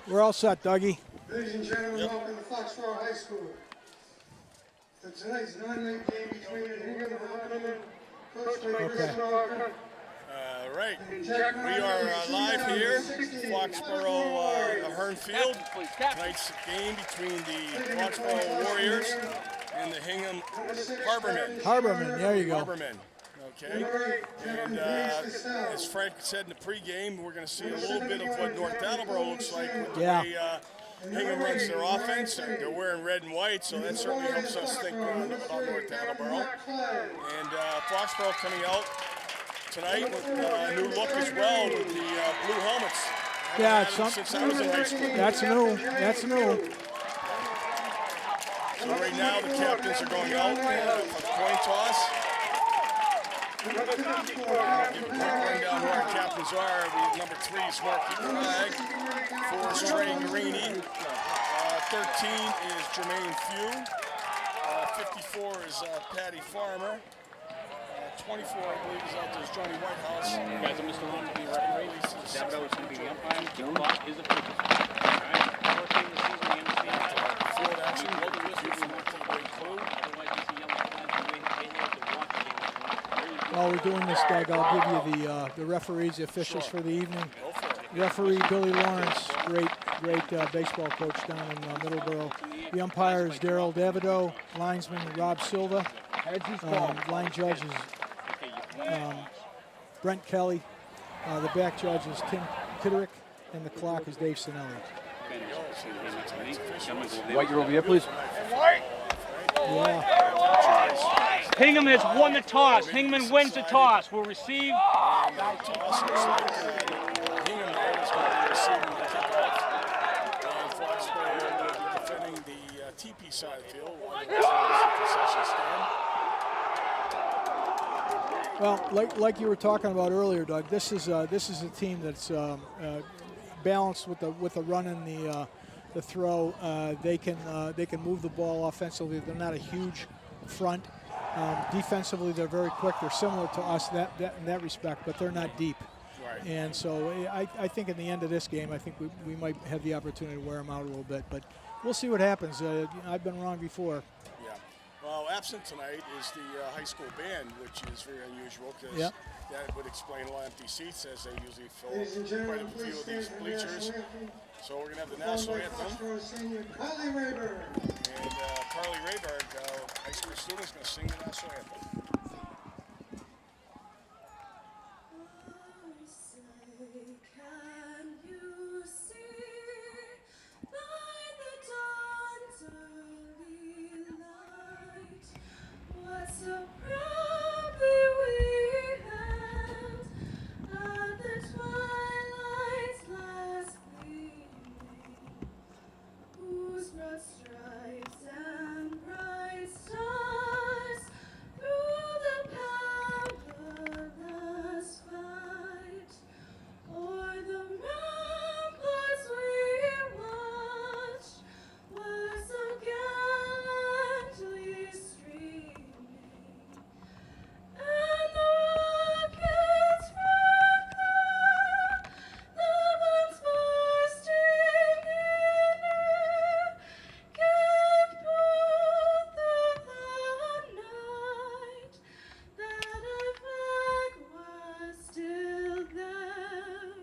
We're all set, Dougie. Ladies and gentlemen, welcome to Foxborough High School. For tonight's non-league game between the Hingham and Foxborough, coached by Chris Walker. Right. We are live here, Foxborough Hearn Field. Tonight's game between the Foxborough Warriors and the Hingham Harbormen. Harbormen, there you go. Harbormen. Okay. And as Frank said in the pregame, we're going to see a little bit of what North Attleboro looks like with the way Hingham runs their offense. They're wearing red and white, so that certainly helps us think about North Attleboro. And Foxborough coming out tonight with a new look as well with the blue helmets. Yeah, since I was in high school. That's new. That's new. So right now the captains are going out for the coin toss. Give a quick rundown who our captains are. Number 3 is Marky Craig. 4 is Trey Guarini. 13 is Jermaine Few. 54 is Patty Farmer. 24, I believe, is out there is Johnny Whitehouse. You guys, I'm Mr. Long to be referee. Davido is going to be the umpire. The clock is official. First game of the season, we understand. Field action. Otherwise, you see yellow flags and they hit the watch game. While we're doing this, Doug, I'll give you the referees, the officials for the evening. Referee Billy Lawrence, great baseball coach down in Middleborough. The umpire is Daryl Davido. Linesman Rob Silva. Line judge is Brent Kelly. The back judge is Tim Kitterick, and the clock is Dave Sinelli. White, you're over here, please. Yeah. Hingham has won the toss. Hingham wins the toss. Will receive. Hingham there is going to be receiving the kickoff. And Foxborough will be defending the TP side of the field while the concession stand. Well, like you were talking about earlier, Doug, this is a team that's balanced with the run and the throw. They can move the ball offensively. They're not a huge front. Defensively, they're very quick. They're similar to us in that respect, but they're not deep. Right. And so I think in the end of this game, I think we might have the opportunity to wear them out a little bit, but we'll see what happens. I've been wrong before. Yeah. Well, absent tonight is the high school band, which is very unusual because that would explain a lot of empty seats as they usually fill quite a few of these bleachers. So we're going to have the national anthem. And Carly Rayberg, high school student, is going to sing the national anthem. Stripes and bright stars through the perilous fight, o'er the ramparts we watched were so gallantly streaming, and the rockets broke the bombs bursting in air. Gave proof through the night that our flag was still there.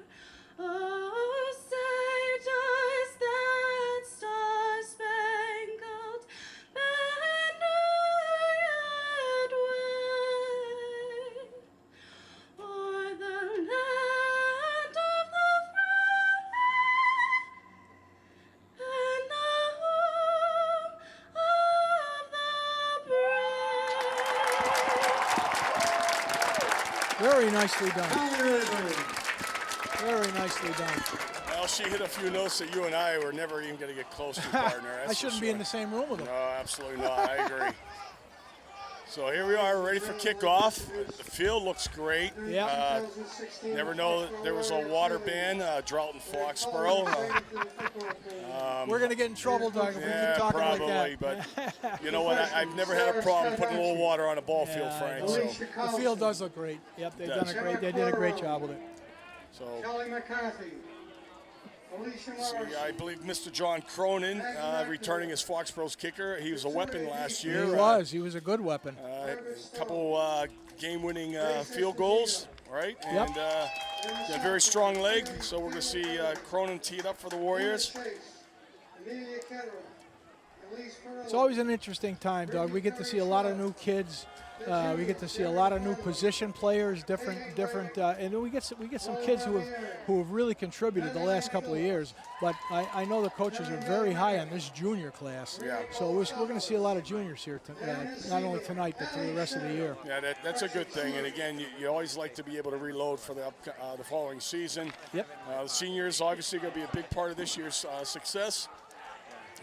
Oh, say does that star-spangled banner yet wave o'er the land of the free and the home of the brave? Very nicely done. Very nicely done. Well, she hit a few notes that you and I were never even going to get close to, partner. I shouldn't be in the same room with them. No, absolutely not. I agree. So here we are, ready for kickoff. The field looks great. Yeah. Never know that there was a water ban, drought in Foxborough. We're going to get in trouble, Doug, if we keep talking probably, like that. but you know what? I've never had a problem putting a little water on a ball field, Frank. So. The field does look great. Yep, they did a great job with it. So Kelly McCarthy. Alicia See, Morris. I believe Mr. John Cronin returning as Foxborough's kicker. He was a weapon last year. He was a good weapon. A couple game-winning field goals, right? Yep. And got a very strong leg, so we're going to see Cronin tee it up for the Warriors. Amelia Ketterer. Elise Furlong. It's always an interesting time, Doug. We get to see a lot of new kids. We get to see a lot of new position players, different, and then we get some kids who have really contributed the last couple of years. But I know the coaches are very high on this junior class. Yeah. So we're going to see a lot of juniors here, not only tonight but through the rest of the year. Yeah, that's a good thing. And again, you always like to be able to reload for the following season. Yep. The seniors obviously going to be a big part of this year's success.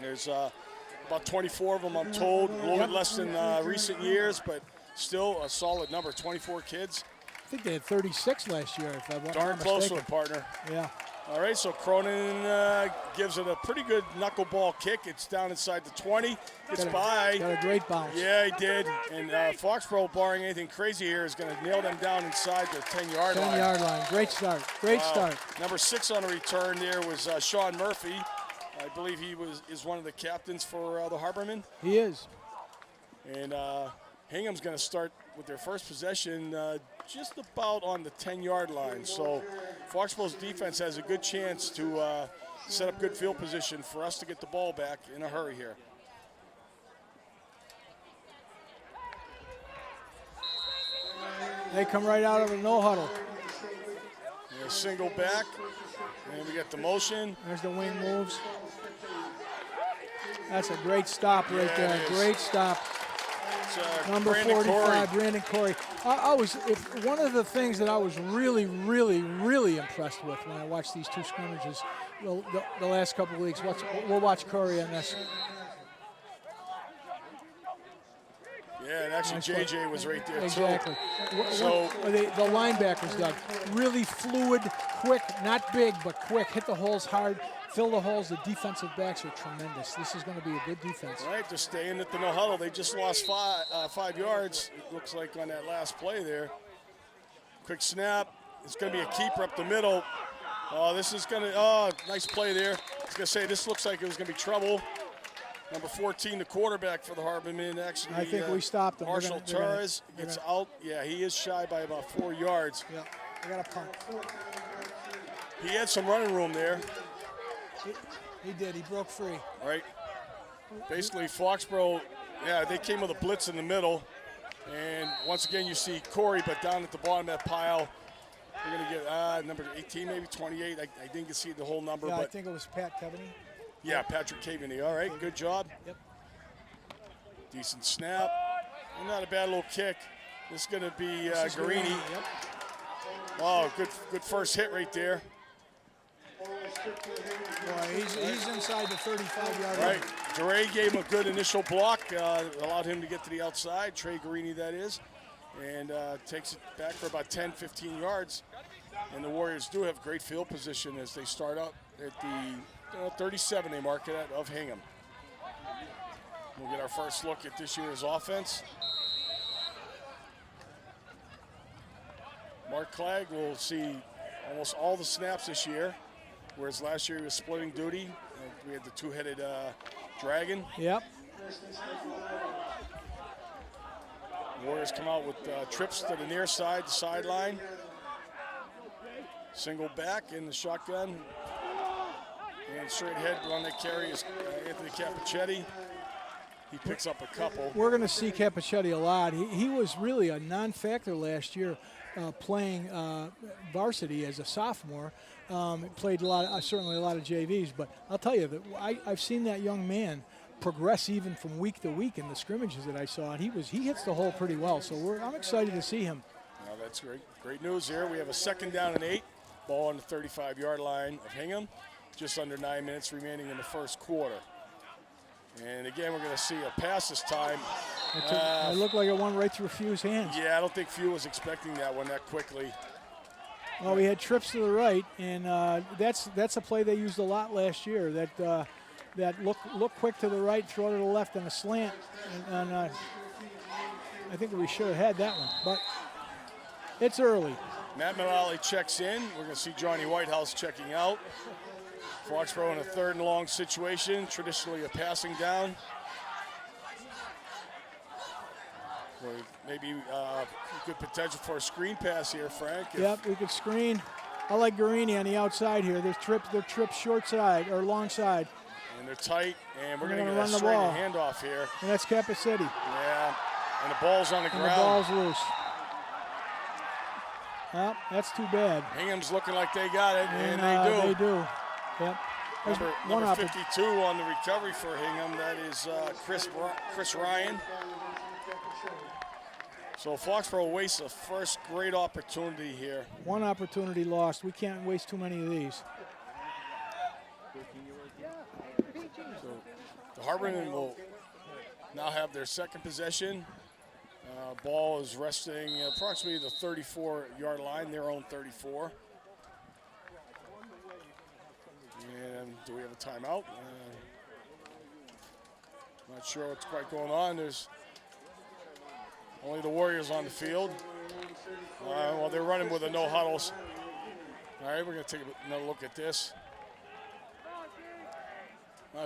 There's about 24 of them, I'm told, a little bit less than recent years, but still a solid number, 24 kids. I think they had 36 last year, if I'm not Darn close to mistaken. it, partner. Yeah. All right, so Cronin gives it a pretty good knuckleball kick. It's down inside the 20. Gets by. Got a great bounce. Yeah, he did. And Foxborough, barring anything crazy here, is going to nail them down inside the 10-yard line. 10-yard line. Great start. Great start. Number 6 on the return there was Sean Murphy. I believe he is one of the captains for the Harbormen. He is. And Hingham's going to start with their first possession just about on the 10-yard line. So Foxborough's defense has a good chance to set up good field position for us to get the ball back in a hurry here. They come right out of the no huddle. Yeah, single back, and we get the motion. There's the wing moves. That's a great stop right Yeah, there. it is. Great stop. It's, Number Brandon 45, Corey. Brandon Corey. One of the things that I was really, really, really impressed with when I watched these two scrimmages the last couple of weeks. We'll watch Corey on this. Yeah, and actually Nice play. JJ was right there Exactly. too. So The linebackers, Doug, really fluid, quick, not big, but quick. Hit the holes hard, fill the holes. The defensive backs are tremendous. This is going to be a good defense. right, they're staying at the no huddle. They just lost 5 yards. It looks like on that last play there. Quick snap. It's going to be a keeper up the middle. Oh, this is going to. Nice play there. I was going to say this looks like it was going to be trouble. Number 14, the quarterback for the Harbormen, actually. I think we stopped him. Marshall They're gonna- Torres gets out. Yeah, he is shy by about 4 yards. Yeah, I got a punt. He had some running room there, He did. He broke free. right? Basically, Foxborough, yeah, they came with a blitz in the middle. And once again, you see Corey, but down at the bottom of that pile, they're going to get number 18, maybe 28. I didn't see the whole number, Yeah, I but think it was Pat Kevaney. yeah, Patrick Caveney. All right, good job. Yep. Decent snap. And not a bad little kick. This is going to be Guarini. Yep. Oh, good first hit right there. Boy, he's inside the 35-yard line. Right. Duray gave him a good initial block, allowed him to get to the outside, Trey Guarini that is, and takes it back for about 10, 15 yards. And the Warriors do have great field position as they start up at the 37, they mark it at, of Hingham. We'll get our first look at this year's offense. Mark Clegg will see almost all the snaps this year, whereas last year he was splitting duty. We had the two-headed dragon. Yep. Warriors come out with trips to the near side, the sideline. Single back in the shotgun. And straight ahead on that carry is Anthony Capichetti. He picks up a couple. We're going to see Capichetti a lot. He was really a non-factor last year playing varsity as a sophomore. Played certainly a lot of JVs, but I'll tell you that I've seen that young man progress even from week to week in the scrimmages that I saw, and he hits the hole pretty well. So I'm excited to see him. Now that's great news here. We have a 2nd down and 8, ball on the 35-yard line of Hingham. Just under 9 minutes remaining in the first quarter. And again, we're going to see a pass this time. It looked like it went right through Few's hands. Yeah, I don't think Few was expecting that one that quickly. Well, we had trips to the right, and that's a play they used a lot last year. That look quick to the right, throw to the left, and a slant. And I think we should have had that one, but it's early. Matt Mullally checks in. We're going to see Johnny Whitehouse checking out. Foxborough in a 3rd and long situation, traditionally a passing down. Well, maybe good potential for a screen pass here, Frank. Yep, we could screen. I like Guarini on the outside here. They're tripped short side or long side. And they're tight, and we're They're going to gonna get a run the straight ball. handoff here. And that's Kappa City. Yeah, and the ball's on the And ground. the ball's loose. Well, that's too bad. Hingham's looking like they got it, and they do. They do. Yep. There's Number one 52 on the recovery for Hingham. That is Chris Ryan. So Foxborough wastes a first great opportunity here. One opportunity lost. We can't waste too many of these. So the Harbormen will now have their second possession. Ball is resting approximately the 34-yard line, their own 34. And do we have a timeout? Not sure what's quite going on. There's only the Warriors on the field. Well, they're running with the no huddles. All right, we're going to take another look at this.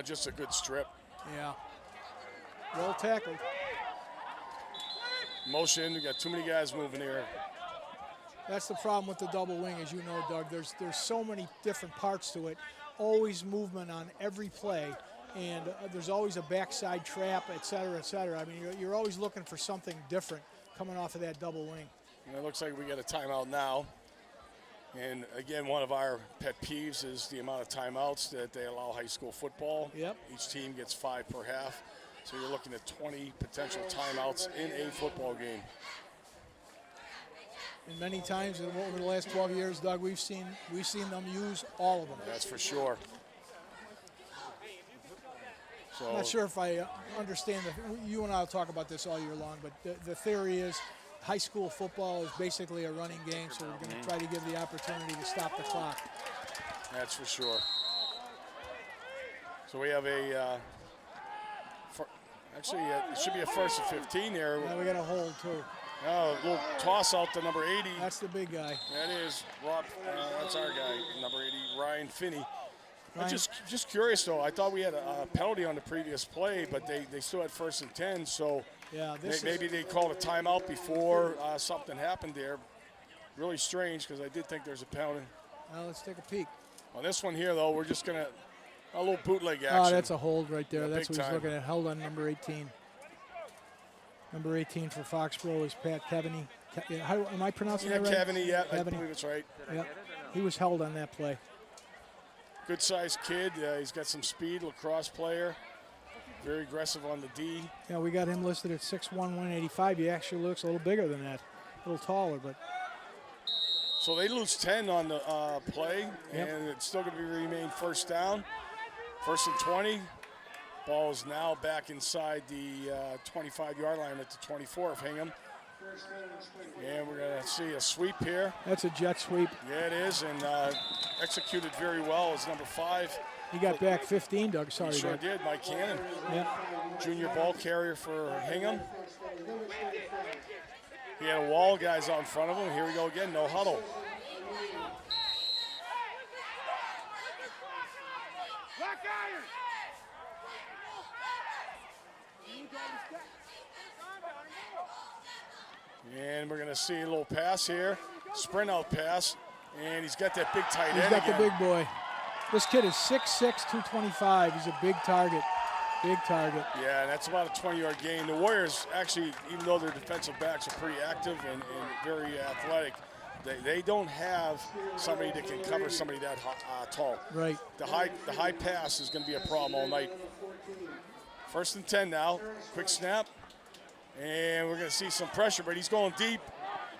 Just a good strip. Yeah. Well tackled. Motion, we got too many guys moving here. That's the problem with the double wing, as you know, Doug. There's so many different parts to it. Always movement on every play, and there's always a backside trap, et cetera, et cetera. I mean, you're always looking for something different coming off of that double wing. And it looks like we got a timeout now. And again, one of our pet peeves is the amount of timeouts that they allow high school football. Yep. Each team gets 5 per half. So you're looking at 20 potential timeouts in a football game. And many times over the last 12 years, Doug, we've seen them use all of them. That's for sure. So, I'm not sure if I understand you and I will talk about this all year long, but the theory is high school football is basically a running game, so we're going to try to give the opportunity to stop the clock. That's for sure. So we have a, actually, it should be a 1st and 15 there. Now we got a hold too. A little toss out to number 80. That's the big guy. That is Rob. That's our guy, number 80, Ryan Finney. I'm Ryan. just curious though. I thought we had a penalty on the previous play, but they still had 1st and 10. So Yeah, maybe they called a timeout before something happened there. Really strange because I did think there's a penalty. Well, let's take a peek. On this one here though, we're just gonna a little bootleg action. Oh, that's a hold right there. Yeah, That's big what he's time. looking at. Held on number 18. Number 18 for Foxborough is Pat Kevaney. How am I pronouncing Yeah, that right? Kevaney, yeah, I Kevaney. believe it's right. Yeah, he was held on that play. Good sized kid. He's got some speed, lacrosse player. Very aggressive on the D. Yeah, we got him listed at 6'1", 185. He actually looks a little bigger than that, a little taller, but So they lose 10 on the play, Yep. and it's still going to remain 1st down. 1st and 20. Ball is now back inside the 25-yard line at the 24 of Hingham. And we're going to see a sweep here. that's a jet sweep. Yeah, it is, and executed very well as number 5. He got back 15, Doug. Sorry, He sure Doug. did, Mike Cannon. Yeah. Junior ball carrier for Hingham. He had a wall of guys out in front of him. Here we go again, no huddle. And we're going to see a little pass here, sprint out pass, and he's got that big tight end He's got again. the big boy. This kid is 6'6", 225. He's a big target. Big target. Yeah, and that's about a 20-yard gain. The Warriors actually, even though their defensive backs are pretty active and very athletic, they don't have somebody that can cover somebody that tall. Right. The high pass is going to be a problem all night. 1st and 10 now. Quick snap. And we're going to see some pressure, but he's going deep.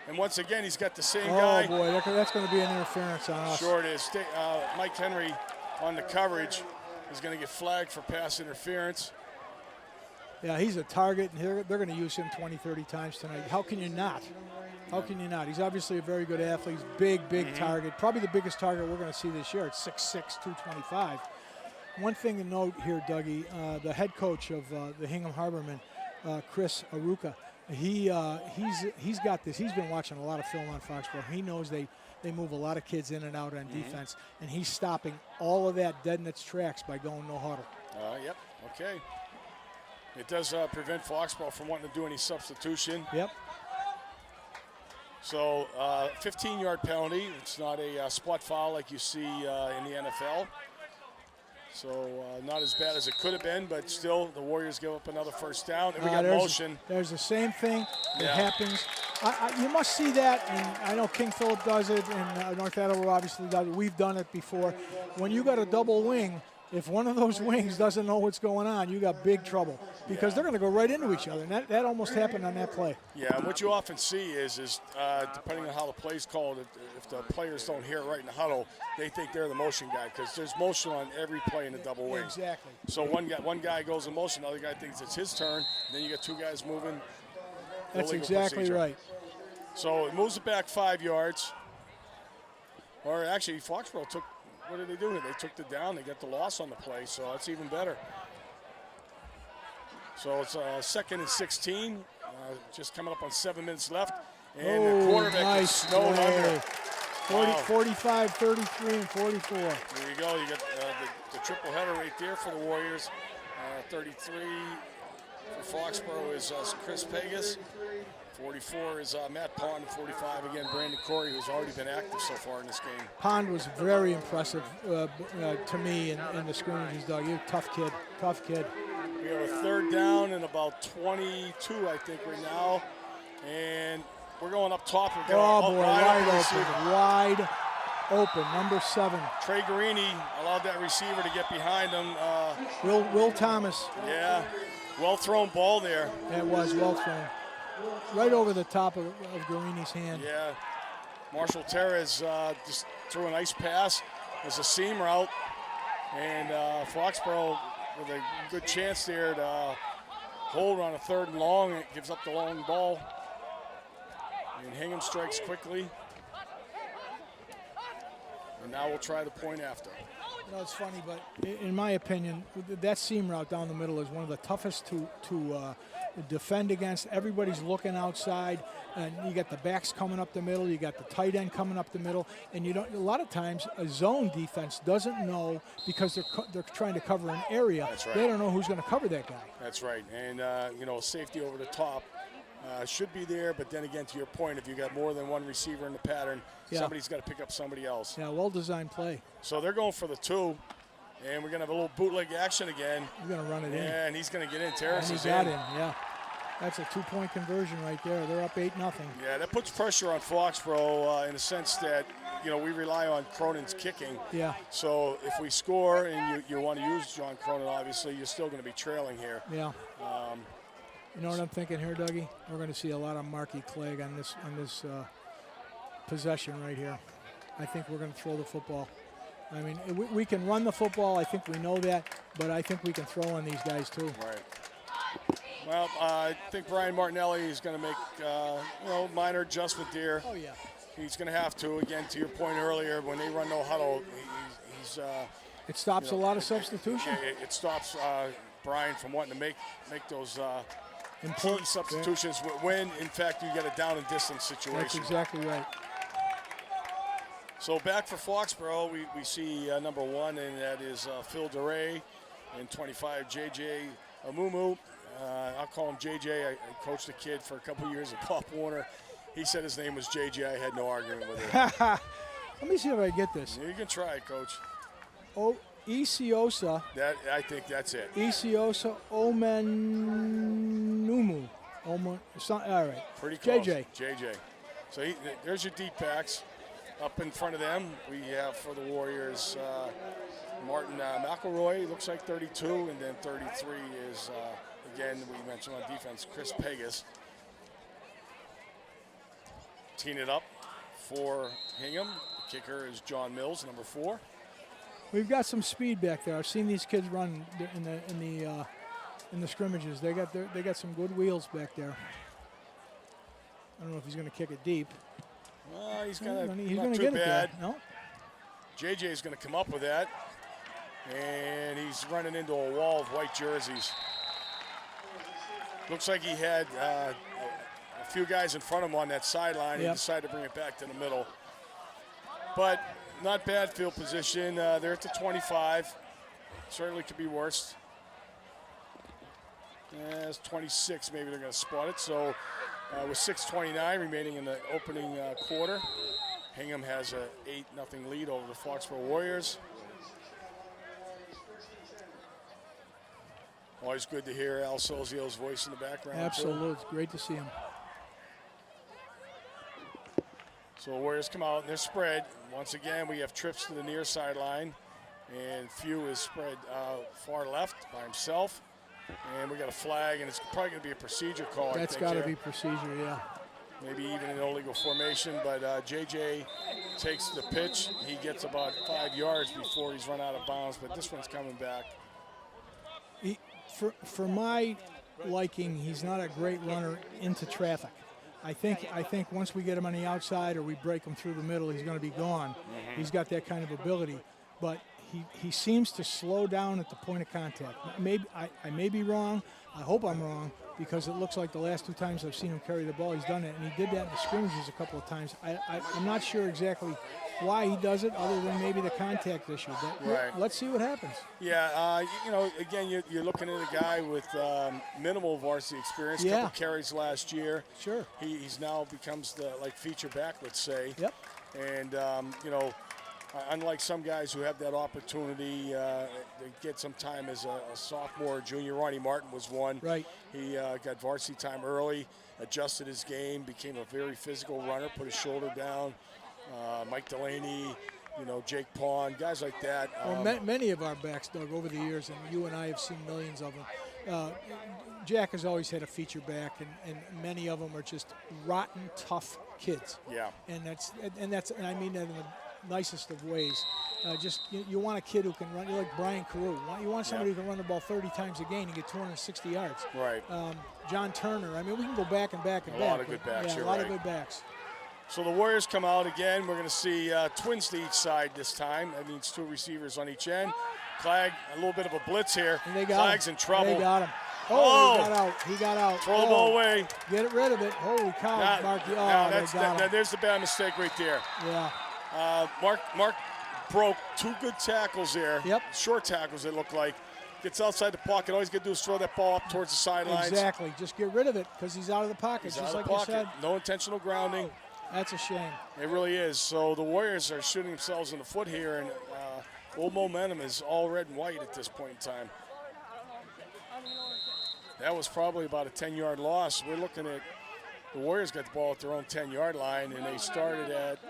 And once again, he's got the same guy. Oh, boy, that's going to be an interference on us. Sure it is. Mike Henry on the coverage is going to get flagged for pass interference. Yeah, he's a target, and they're going to use him 20, 30 times tonight. How can you not? How can you not? He's obviously a very good athlete. He's big target. Probably the biggest target we're going to see this year at 6'6", 225. One thing to note here, Dougie, the head coach of the Hingham Harbormen, Chris Aruka, he's got this. He's been watching a lot of film on Foxborough. He knows they they move a lot of kids in and out on defense, and he's stopping all of that dead in its tracks by going no huddle. Yep, okay. It does prevent Foxborough from wanting to do any substitution. Yep. So 15-yard penalty. It's not a spot foul like you see in the NFL. So not as bad as it could have been, but still the Warriors give up another first down. And we got motion. There's the same thing that Yeah. happens. You must see that, and I know King Philip does it, and North Attleboro obviously does it. We've done it before. When you got a double wing, if one of those wings doesn't know what's going on, you got big trouble because they're going to go right into each other, and that almost happened on that play. Yeah, and what you often see is depending on how the play's called, if the players don't hear it right in the huddle, they think they're the motion guy because there's motion on every play in the double wing. Exactly. So one guy goes in motion, the other guy thinks it's his turn, and then you got 2 guys moving. That's illegal exactly procedure. right. So it moves it back 5 yards. Or actually, Foxborough took, what did they do? They took it down. They got the loss on the play, so that's even better. So it's 2nd and 16, just coming up on 7 minutes left. And the quarterback nice is snowed under. 45, 33, and 44. There you go. You got the triple header right there for the Warriors. 33 for Foxborough is Chris Pegas. 44 is Matt Pond, and 45 again Brandon Corey, who's already been active so far in this game. Pond was very impressive to me in the scrimmages, Doug. You're a tough kid, tough kid. We have a 3rd down and about 22, I think, right now. And we're going up top. We're going Oh, boy, wide open, number 7. Trey Guarini allowed that receiver to get behind him. Will Thomas. Yeah, well-thrown ball there. That was well thrown. Right over the top of Guarini's hand. Yeah, Marshall Terres just threw a nice pass. There's a seam route. And Foxborough with a good chance there to hold on a 3rd and long. It gives up the long ball. And Hingham strikes quickly. And now we'll try the point after. You know, it's funny, but in my opinion, that seam route down the middle is one of the toughest to defend against. Everybody's looking outside, and you got the backs coming up the middle, you got the tight end coming up the middle, and you don't. A lot of times, a zone defense doesn't know because they're trying to cover an area. That's right. They don't know who's going to cover that guy. That's right. And safety over the top should be there, but then again, to your point, if you got more than one receiver in the pattern, somebody's got to pick up somebody else. Yeah, well-designed play. So they're going for the 2, and we're going to have a little bootleg action again. You're going to run it in. Yeah, and he's going to get in. Terrace And is he got in. yeah. That's a 2-point conversion right there. They're up 8-0. Yeah, that puts pressure on Foxborough in the sense that, we rely on Cronin's kicking. Yeah. So if we score and you want to use John Cronin, obviously, you're still going to be trailing here. Yeah. You know what I'm thinking here, Dougie? We're going to see a lot of Marky Clegg on this possession right here. I think we're going to throw the football. I mean, we can run the football. I think we know that, but I think we can throw on these guys too. Right. Well, I think Brian Martinelli is going to make minor adjustment there. Oh yeah. He's going to have to. Again, to your point earlier, when they run no huddle, he's. It stops a lot of substitution. It stops Brian from wanting to make those. Important key substitutions when, in fact, you get a down and distance situation. That's exactly right. So back for Foxborough, we see number 1, and that is Phil DeRay, and 25, J.J. Amumu. I'll call him J.J. I coached a kid for a couple years at Pop Warner. He said his name was J.J. I had no argument with it. Let me see if I get this. You can try it, Coach. Oh, Isiosa. I think that's it. Isiosa Omenumu. All right. Pretty close. JJ. So there's your deep backs. Up in front of them, we have for the Warriors Martin McElroy, looks like 32, and then 33 is, again, we mentioned on defense, Chris Pegas. Teeing it up for Hingham. The kicker is John Mills, number 4. We've got some speed back there. I've seen these kids run in the scrimmages. They got some good wheels back there. I don't know if he's going to kick it deep. He's going to get too it bad. there. No? JJ is going to come up with that, and he's running into a wall of white jerseys. Looks like he had a few guys in front of him on that sideline. Yep. He decided to bring it back to the middle. but not bad field position. They're at the 25. Certainly could be worse. It's 26, maybe they're going to spot it. So with 6:29 remaining in the opening quarter, Hingham has a 8-0 lead over the Foxborough Warriors. Always good to hear Al Solzio's voice in the background. Absolutely, it's great to see him. So the Warriors come out and they're spread. Once again, we have trips to the near sideline, and Few is spread far left by himself. And we got a flag, and it's probably going to be a procedure call. That's got to be procedure, yeah. Maybe even an illegal formation, but JJ takes the pitch. He gets about 5 yards before he's run out of bounds, but this one's coming back. For my liking, he's not a great runner into traffic. I think once we get him on the outside or we break him through the middle, he's going to be gone. He's got that kind of ability, but he seems to slow down at the point of contact. Maybe I may be wrong. I hope I'm wrong, because it looks like the last 2 times I've seen him carry the ball, he's done it, and he did that in the scrimmages a couple of times. I'm not sure exactly why he does it, other than maybe the contact issue. But Right. let's see what happens. Yeah, again, you're looking at a guy with minimal varsity experience, Yeah. couple carries last year. Sure. He's now becomes the feature back, let's say. Yep. And unlike some guys who have that opportunity to get some time as a sophomore or junior, Ronnie Martin was one. Right. He got varsity time early, adjusted his game, became a very physical runner, put his shoulder down. Mike Delaney, Jake Pond, guys like that. Well, many of our backs, Doug, over the years, and you and I have seen millions of them. Jack has always had a feature back, and many of them are just rotten, tough kids. Yeah. And I mean that in the nicest of ways. You want a kid who can run. You like Brian Carew. You want somebody who can run the ball 30 times a game and get 260 yards. Right. John Turner. I mean, we can go back and back and back. A lot of good backs. Yeah, you're a lot right. of good backs. So the Warriors come out again. We're going to see twins to each side this time. That means 2 receivers on each end. Clag, a little bit of a blitz here. And they got Clag's him. in trouble. They got him. Oh! He got out. He got out. Throw the ball away. Get rid of it. Holy cow, Mark. They got him. There's the bad mistake right there. Yeah. Mark broke 2 good tackles there. Yep. Short tackles, it looked like. Gets outside the pocket. All he's got to do is throw that ball up towards the sidelines. Exactly. Just get rid of it, because he's out of the pocket. He's just out of like the pocket. you said. No intentional grounding. That's a shame. It really is. So the Warriors are shooting themselves in the foot here, and old momentum is all red and white at this point in time. That was probably about a 10-yard loss. We're looking at the Warriors got the ball at their own 10-yard line, and they started at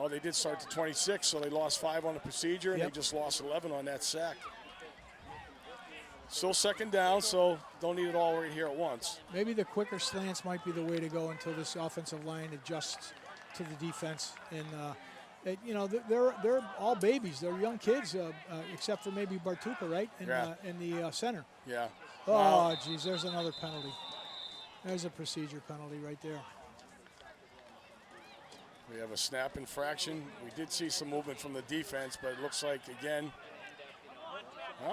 they did start to 26, so they lost 5 on the procedure, and they just lost 11 on that sack. Still second down, so don't need it all right here at once. Maybe the quicker slants might be the way to go until this offensive line adjusts to the defense. And they're all babies. They're young kids, except for maybe Bartuka, right? In the center. Yeah. Oh, geez, there's another penalty. There's a procedure penalty right there. We have a snap infraction. We did see some movement from the defense, but it looks like, again,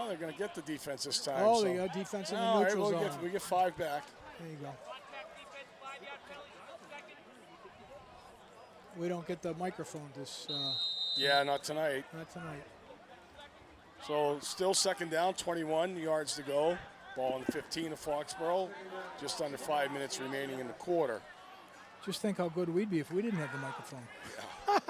they're going to get the defense this time. Oh, they got defense in the neutral zone. We get 5 back. There you go. We don't get the microphone this. Not tonight. Not tonight. So still second down, 21 yards to go. Ball on the 15 of Foxborough. Just under 5 minutes remaining in the quarter. Just think how good we'd be if we didn't have the microphone.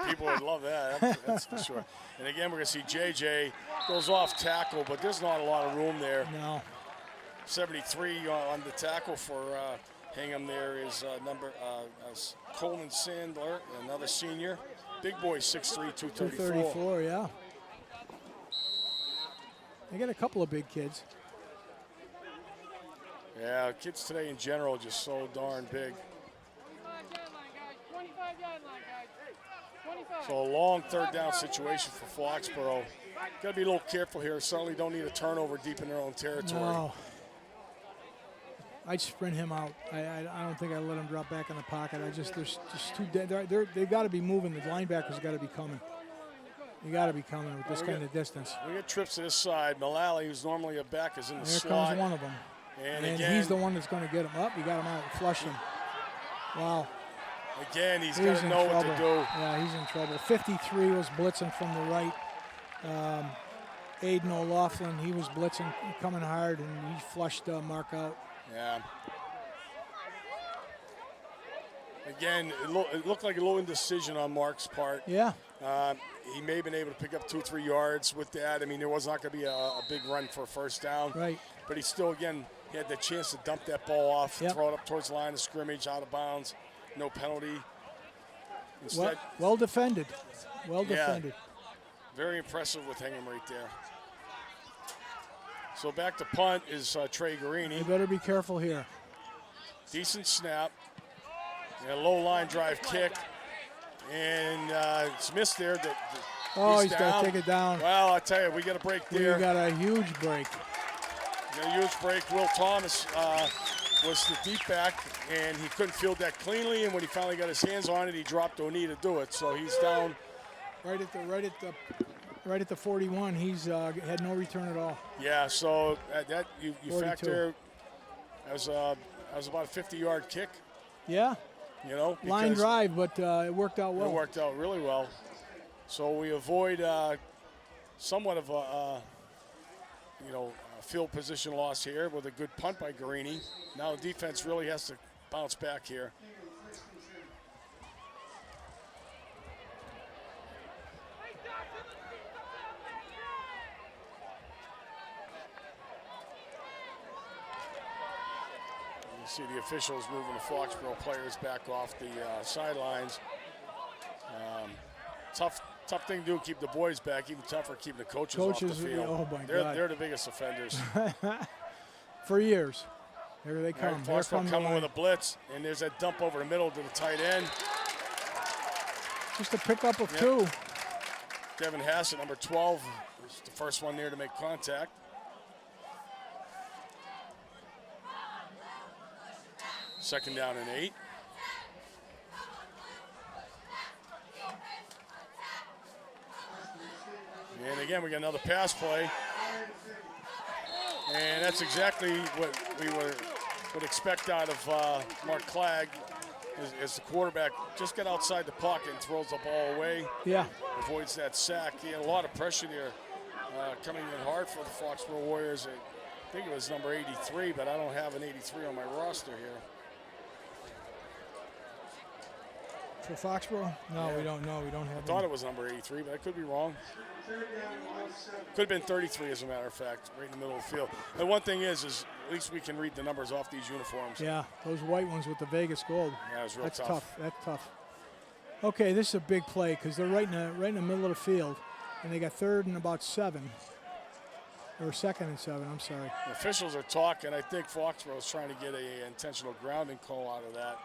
People would love that, that's for sure. And again, we're going to see JJ goes off tackle, but there's not a lot of room there. No. 73 on the tackle for Hingham. There is Coleman Sandler, another senior. Big boy, 6'3", 234. 234, yeah. They got a couple of big kids. Yeah, kids today in general just so darn big. So a long third down situation for Foxborough. Got to be a little careful here. Certainly don't need a turnover deep in their own territory. No. I'd sprint him out. I don't think I'd let him drop back in the pocket. There's just too dead. They've got to be moving. The linebackers got to be coming. You got to be coming with this kind of distance. We get trips to this side. Mullally, who's normally a back, is in the There slot. comes one of them. And And again, he's the one that's going to get him up. You got him out, flushed him. Wow. Again, he's got to know what to do. Yeah, he's in trouble. 53 was blitzing from the right. Aiden O'Loughlin, he was blitzing, coming hard, and he flushed Mark out. Yeah. Again, it looked like a little indecision on Mark's part. Yeah. He may have been able to pick up 2 or 3 yards with that. I mean, there was not going to be a big run for a first down. Right. But he still, again, he had the chance to dump that ball off, Yep. throw it up towards the line of scrimmage, out of bounds, no penalty. Instead, Well defended. Well Yeah. defended. very impressive with Hingham right there. So back to punt is Trey Garini. You better be careful here. Decent snap. And a low line drive kick. And it's missed there. Oh, he's got to take it down. Well, I tell you, we got a break We there. got a huge break. A huge break. Will Thomas was the deep back, and he couldn't field that cleanly. And when he finally got his hands on it, he dropped O'Neill to do it. So he's down. Right at the 41. He's had no return at all. Yeah. So that you 42. factor that was about a 50-yard kick. Yeah. You know, Line because drive, but it worked out well. It worked out really well. So we avoid somewhat of a field position loss here with a good punt by Garini. Now the defense really has to bounce back here. You see the officials moving the Foxborough players back off the sidelines. Tough thing to do, keep the boys back. Even tougher keeping the coaches off the field. Oh my God. They're the biggest offenders. For years. Here they come. Right, Here Foxborough come coming with a blitz, and there's that dump over the middle to the tight end. Just a pickup of Yep. 2. Devin Hassett, number 12, was the first one there to make contact. Second down and 8. And again, we got another pass play. And that's exactly what we would expect out of Mark Clagg as the quarterback. Just get outside the pocket and throws the ball away. Yeah. Avoids that sack. He had a lot of pressure there coming in hard for the Foxborough Warriors. I think it was number 83, but I don't have an 83 on my roster here. For Foxborough? No, Yeah. we don't know. We don't have I thought it was number 83, but I could be wrong. Could have been 33, as a matter of fact, right in the middle of the field. The one thing is at least we can read the numbers off these uniforms. Yeah, those white ones with the Vegas gold. Yeah, it was real That's tough. tough. That's tough. Okay, this is a big play because they're right in the middle of the field, and they got 3rd and about 7. Or 2nd and 7, I'm sorry. The officials are talking. I think Foxborough is trying to get an intentional grounding call out of that.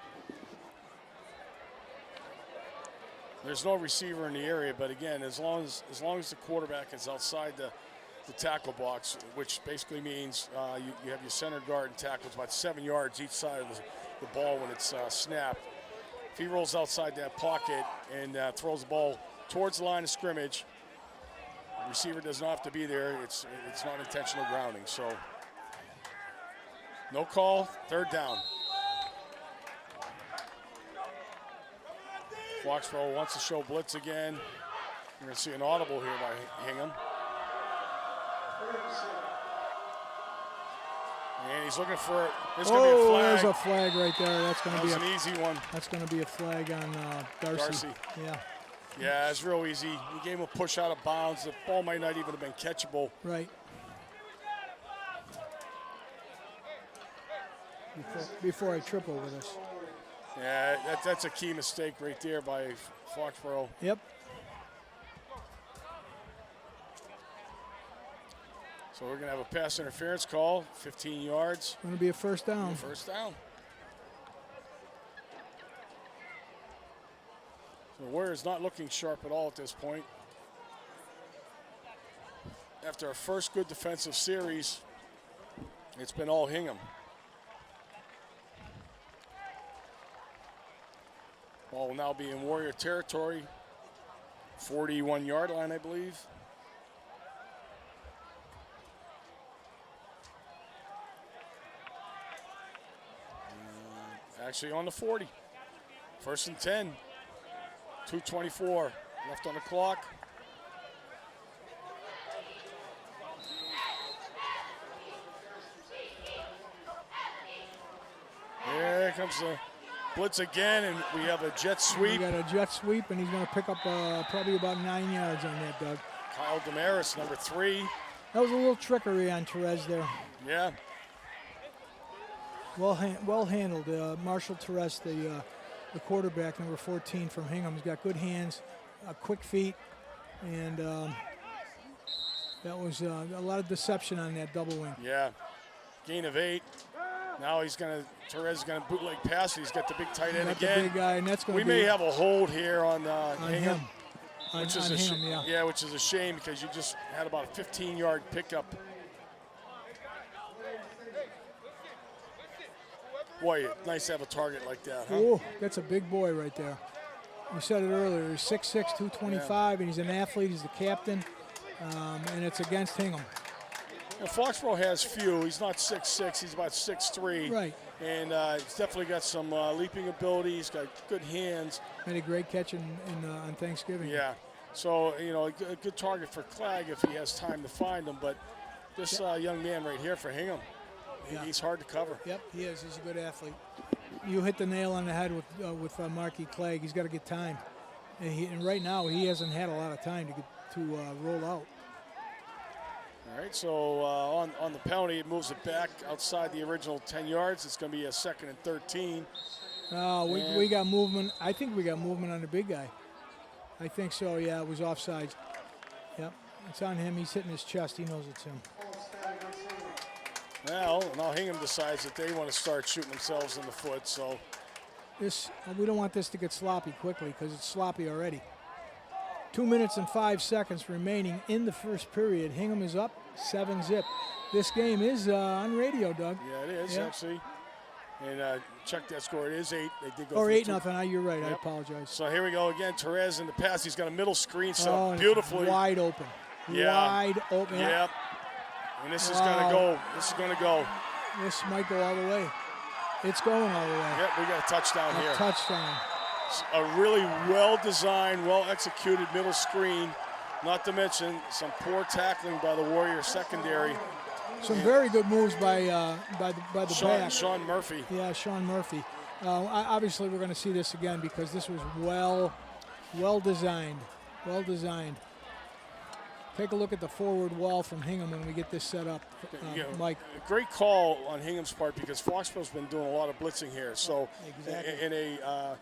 There's no receiver in the area, but again, as long as the quarterback is outside the tackle box, which basically means you have your center guard and tackles about 7 yards each side of the ball when it's snapped. If he rolls outside that pocket and throws the ball towards the line of scrimmage, the receiver does not have to be there. It's not intentional grounding. So no call, 3rd down. Foxborough wants to show blitz again. You're going to see an audible here by Hingham. And he's looking for it. There's going to be a flag. There's a flag right there. That's going That to be was an easy one. That's going to be a flag on Darcy. Yeah, Yeah, it's real easy. He gave him a push out of bounds. The ball might not even have been catchable. right. Before I trip over this. Yeah, that's a key mistake right there by Foxborough. Yep. So we're going to have a pass interference call, 15 yards. Going to be a first down. First down. So the Warriors not looking sharp at all at this point. After our first good defensive series, it's been all Hingham. Ball will now be in Warrior territory. 41-yard line, I believe. Actually on the 40. First and 10. 2:24 left on the clock. Here comes the blitz again, and we have a jet We sweep. got a jet sweep, and he's going to pick up probably about 9 yards on that, Doug. Kyle Damaris, number 3. That was a little trickery on Therese there. Yeah, Well handled. Marshall Therese, the quarterback, number 14 from Hingham, has got good hands, quick feet, and that was a lot of deception on that double wing. yeah. Gain of 8. Now Therese is going to bootleg pass. He's got the big tight end Got the again. big guy, and that's going We to be may have a hold here on Hingham. him. On Which is him, yeah. which is a shame because you just had about a 15-yard pickup. Boy, nice to have a target like that, huh? Oh, that's a big boy right there. You said it earlier. He's 6'6", 225, and he's an athlete. He's the captain, and it's against Hingham. Well, Foxborough has few. He's not 6'6", he's about 6'3". Right. And he's definitely got some leaping ability. He's got good hands. Made a great catch on Thanksgiving. Yeah. So, a good target for Clegg if he has time to find him. But this young man right here for Hingham, Yeah. he's hard to cover. Yep, he is. He's a good athlete. You hit the nail on the head with Marky Clegg. He's got to get time, and right now he hasn't had a lot of time to roll out. All right, so on the penalty, it moves it back outside the original 10 yards. It's going to be a 2nd and 13. We got movement. I think we got movement on the big guy. I think so, yeah. It was offside. Yep, it's on him. He's hitting his chest. He knows it's him. Well, now Hingham decides that they want to start shooting themselves in the foot, so We don't want this to get sloppy quickly because it's sloppy already. 2 minutes and 5 seconds remaining in the first period. Hingham is up 7-zip. This game is on radio, Doug. yeah, it is, Yeah. actually. And check that score. It is 8. They did go Or for 8-0. You're right. I Yep. apologize. So here we go again. Therese in the pass. He's got a middle screen set Oh, up and it's beautifully. wide open. Yeah. Wide open. Yep. And this is Wow. going to go. This is going to go. This might go all the way. It's going all the way. Yep, we got a touchdown A here. touchdown. A really well-designed, well-executed middle screen. Not to mention some poor tackling by the Warrior secondary. Some very good moves by the back. Sean Murphy. Yeah, Sean Murphy. Obviously, we're going to see this again because this was well designed. Well designed. Take a look at the forward wall from Hingham when we get this set up, Yeah, Mike. a great call on Hingham's part because Foxborough's been doing a lot of blitzing here. So Exactly. in a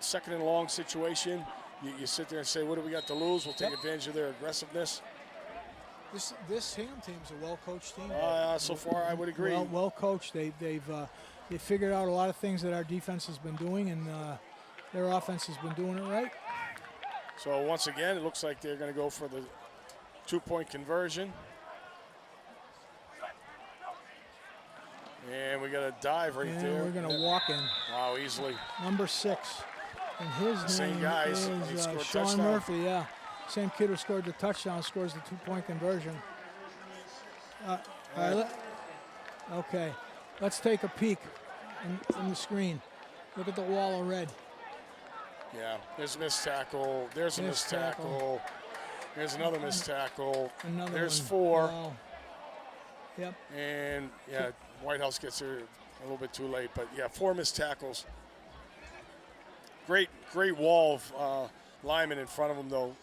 2nd and long situation, you sit there and say, what do we got to lose? We'll take Yep. advantage of their aggressiveness. This Hingham team's a well-coached team. So far, I would agree. Well coached. They've figured out a lot of things that our defense has been doing, and their offense has been doing it right. So once again, it looks like they're going to go for the 2-point conversion. And we got a dive right And there. we're going to Yep. walk in. Wow, easily. Number 6. And his Same name guys. He is scored a Sean touchdown. Murphy, yeah. Same kid who scored the touchdown scores the 2-point conversion. All right, okay, let's take a peek in the screen. Look at the wall of red. Yeah, there's a missed tackle. There's a missed tackle. There's another missed tackle. Another There's one. 4. Wow. Yep. And, yeah, Whitehouse gets here a little bit too late. But, yeah, 4 missed tackles. Great wall of linemen in front of them, though.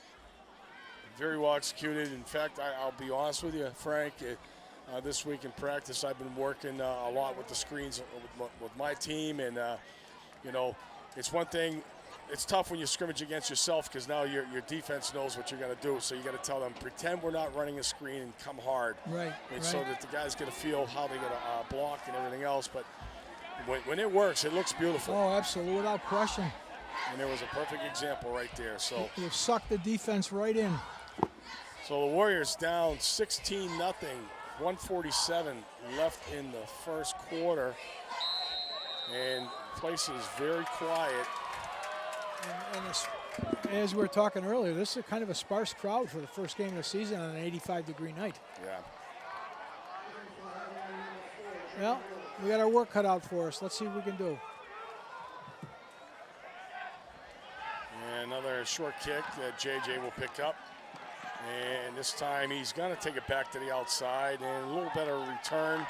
Very well executed. In fact, I'll be honest with you, Frank. This week in practice, I've been working a lot with the screens with my team. And, it's one thing. It's tough when you scrimmage against yourself because now your defense knows what you're going to do. So you got to tell them, pretend we're not running a screen and come hard. Right. And so that the guys get a feel how they're going to block and everything else. But when it works, it looks beautiful. Oh, absolutely, without question. And there was a perfect example right there. So You've sucked the defense right in. the Warriors down 16-0, 1:47 left in the first quarter. And the place is very quiet. And as we were talking earlier, this is kind of a sparse crowd for the first game of the season on an 85-degree night. Yeah. Well, we got our work cut out for us. Let's see what we can do. another short kick that JJ will pick up. And this time he's going to take it back to the outside, and a little better return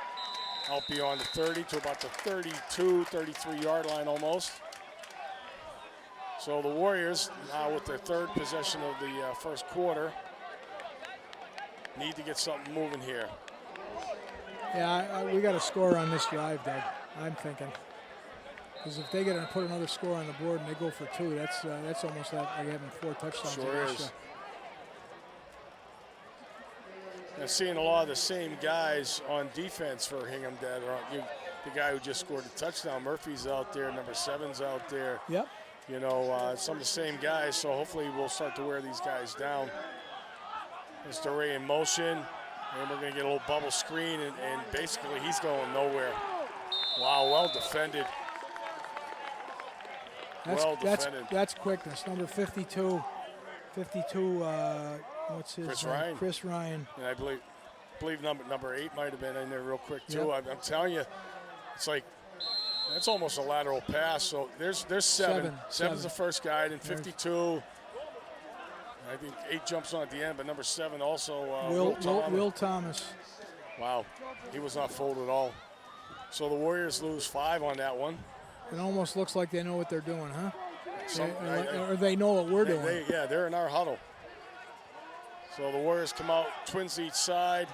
out beyond the 30 to about the 32, 33-yard line almost. So the Warriors, now with their third possession of the first quarter, need to get something moving here. Yeah, we got to score on this drive, Doug. I'm thinking. Because if they get to put another score on the board and they go for two, that's almost like having 4 touchdowns. Sure against is. you. I'm seeing a lot of the same guys on defense for Hingham that are the guy who just scored a touchdown. Murphy's out there, number 7's out there. Yep. You know, some of the same guys, so hopefully we'll start to wear these guys down. There's DeRay in motion, and we're going to get a little bubble screen, and basically he's going nowhere. Wow, well defended. That's quickness. Number 52, what's his Chris name? Ryan. Chris Ryan. And I believe number 8 might have been in there real quick too. Yep. I'm telling you, it's like that's almost a lateral pass. So there's 7. 7's the first guy, and 52. I think 8 jumps on at the end, but number 7 also. Will Thomas. Wow, he was not fooled at all. So the Warriors lose 5 on that one. It almost looks like they know what they're doing, huh? Or they know what we're doing. They're in our huddle. So the Warriors come out, twins each side.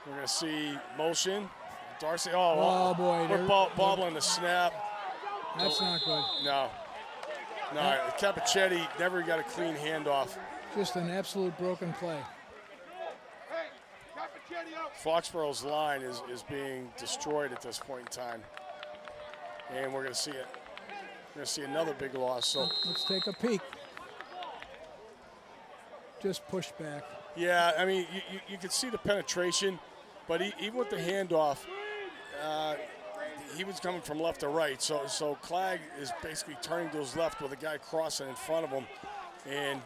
We're going to see motion. Darcy, oh boy. We're bobbling the snap. That's not good. No. Capichetti never got a clean handoff. Just an absolute broken play. Foxborough's line is being destroyed at this point in time. And we're going to see it. We're going to see another big loss. So let's take a peek. Just push back. Yeah, I mean, you can see the penetration, but even with the handoff, he was coming from left to right. So Clegg is basically turning to his left with a guy crossing in front of him. And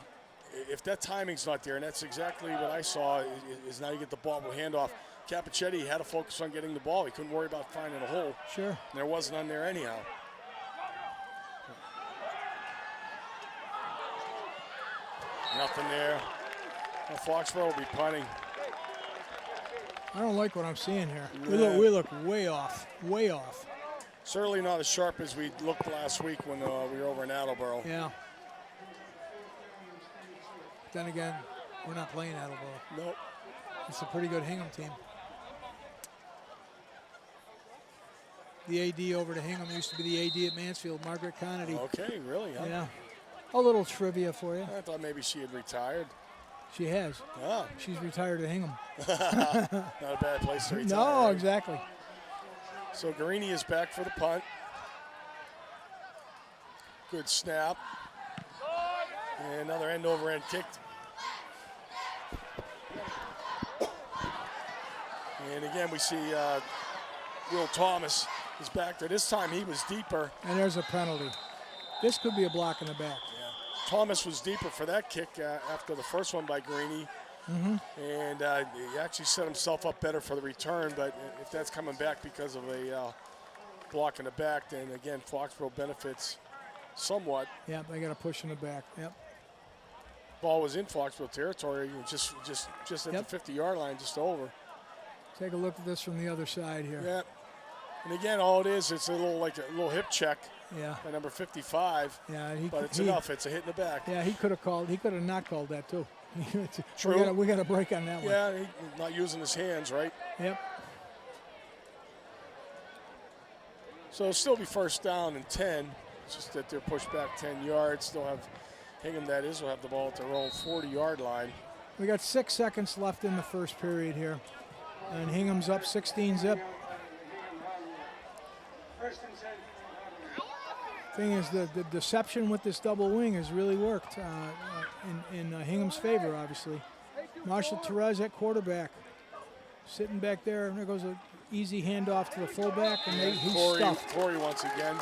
if that timing's not there, and that's exactly what I saw, is now you get the ball with handoff. Capichetti had to focus on getting the ball. He couldn't worry about finding a hole. Sure. And there wasn't none there anyhow. Nothing there. Well, Foxborough will be punting. I don't like what I'm seeing here. Yeah. We look way off. Way off. Certainly not as sharp as we looked last week when we were over in Attleboro. Yeah. Then again, we're not playing Attleboro. Nope. It's a pretty good Hingham team. The AD over to Hingham used to be the AD at Mansfield, Margaret Connolly. Okay, really? Huh? Yeah. A little trivia for you. I thought maybe she had retired. She has. Ah. She's retired at Hingham. Not a bad place to retire. No, right? exactly. So Guarini is back for the punt. Good snap. And another end-over-end kick. And again, we see Will Thomas is back there. This time he was deeper. And there's a penalty. This could be a block in the back. Yeah. Thomas was deeper for that kick after the first one by Guarini. Mm-hmm. And he actually set himself up better for the return, but if that's coming back because of a block in the back, then again, Foxborough benefits somewhat. Yeah, they got to push in the back. Yep. Ball was in Foxborough territory, just at the 50-yard line, just over. Take a look at this from the other side here. Yeah. And again, all it is, it's a little hip check. Yeah. By number 55. Yeah, but it's enough. It's a hit in the back. Yeah, he could have not called that too. True. We got a break on that one. Yeah, he's not using his hands, right? Yep. So it'll still be first down and 10. It's just that they're pushed back 10 yards. They'll have Hingham, that is, will have the ball at their own 40-yard line. We got 6 seconds left in the first period here. And Hingham's up 16-zip. Thing is, the deception with this double wing has really worked in Hingham's favor, obviously. Marshall Terez at quarterback. Sitting back there, and there goes an easy handoff to the fullback, and he's stuffed. Corey once again.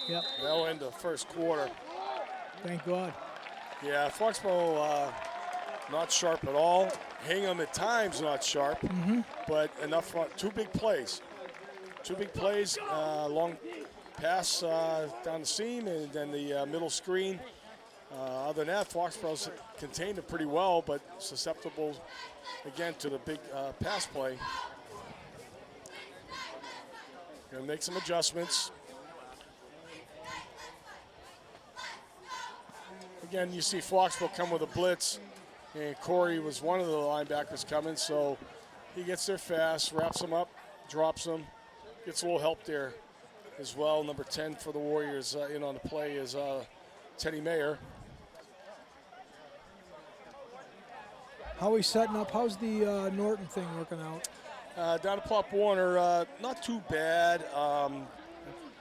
Yep. That'll end the first quarter. Thank God. Yeah, Foxborough not sharp at all. Hingham at times not sharp, but enough. 2 big plays. 2 big plays, long pass down the seam and then the middle screen. Other than that, Foxborough's contained it pretty well, but susceptible, again, to the big pass play. Going to make some adjustments. Again, you see Foxborough come with a blitz, and Corey was one of the linebackers coming, so he gets there fast, wraps him up, drops him, gets a little help there as well. Number 10 for the Warriors in on the play is Teddy Mayer. How are we setting up? How's the Norton thing working out? Down to Pop Warner, not too bad.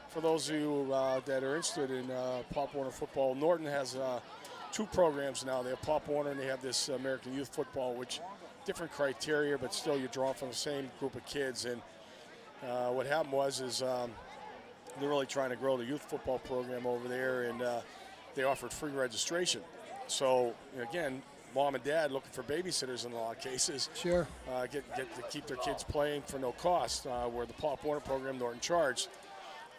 For those of you that are interested in Pop Warner football, Norton has 2 programs now. They have Pop Warner and they have this American Youth Football, which different criteria, but still you're drawn from the same group of kids. And what happened is they're really trying to grow the youth football program over there, and they offered free registration. So again, mom and dad looking for babysitters in a lot of cases. Sure. Get to keep their kids playing for no cost, where the Pop Warner program, Norton charged.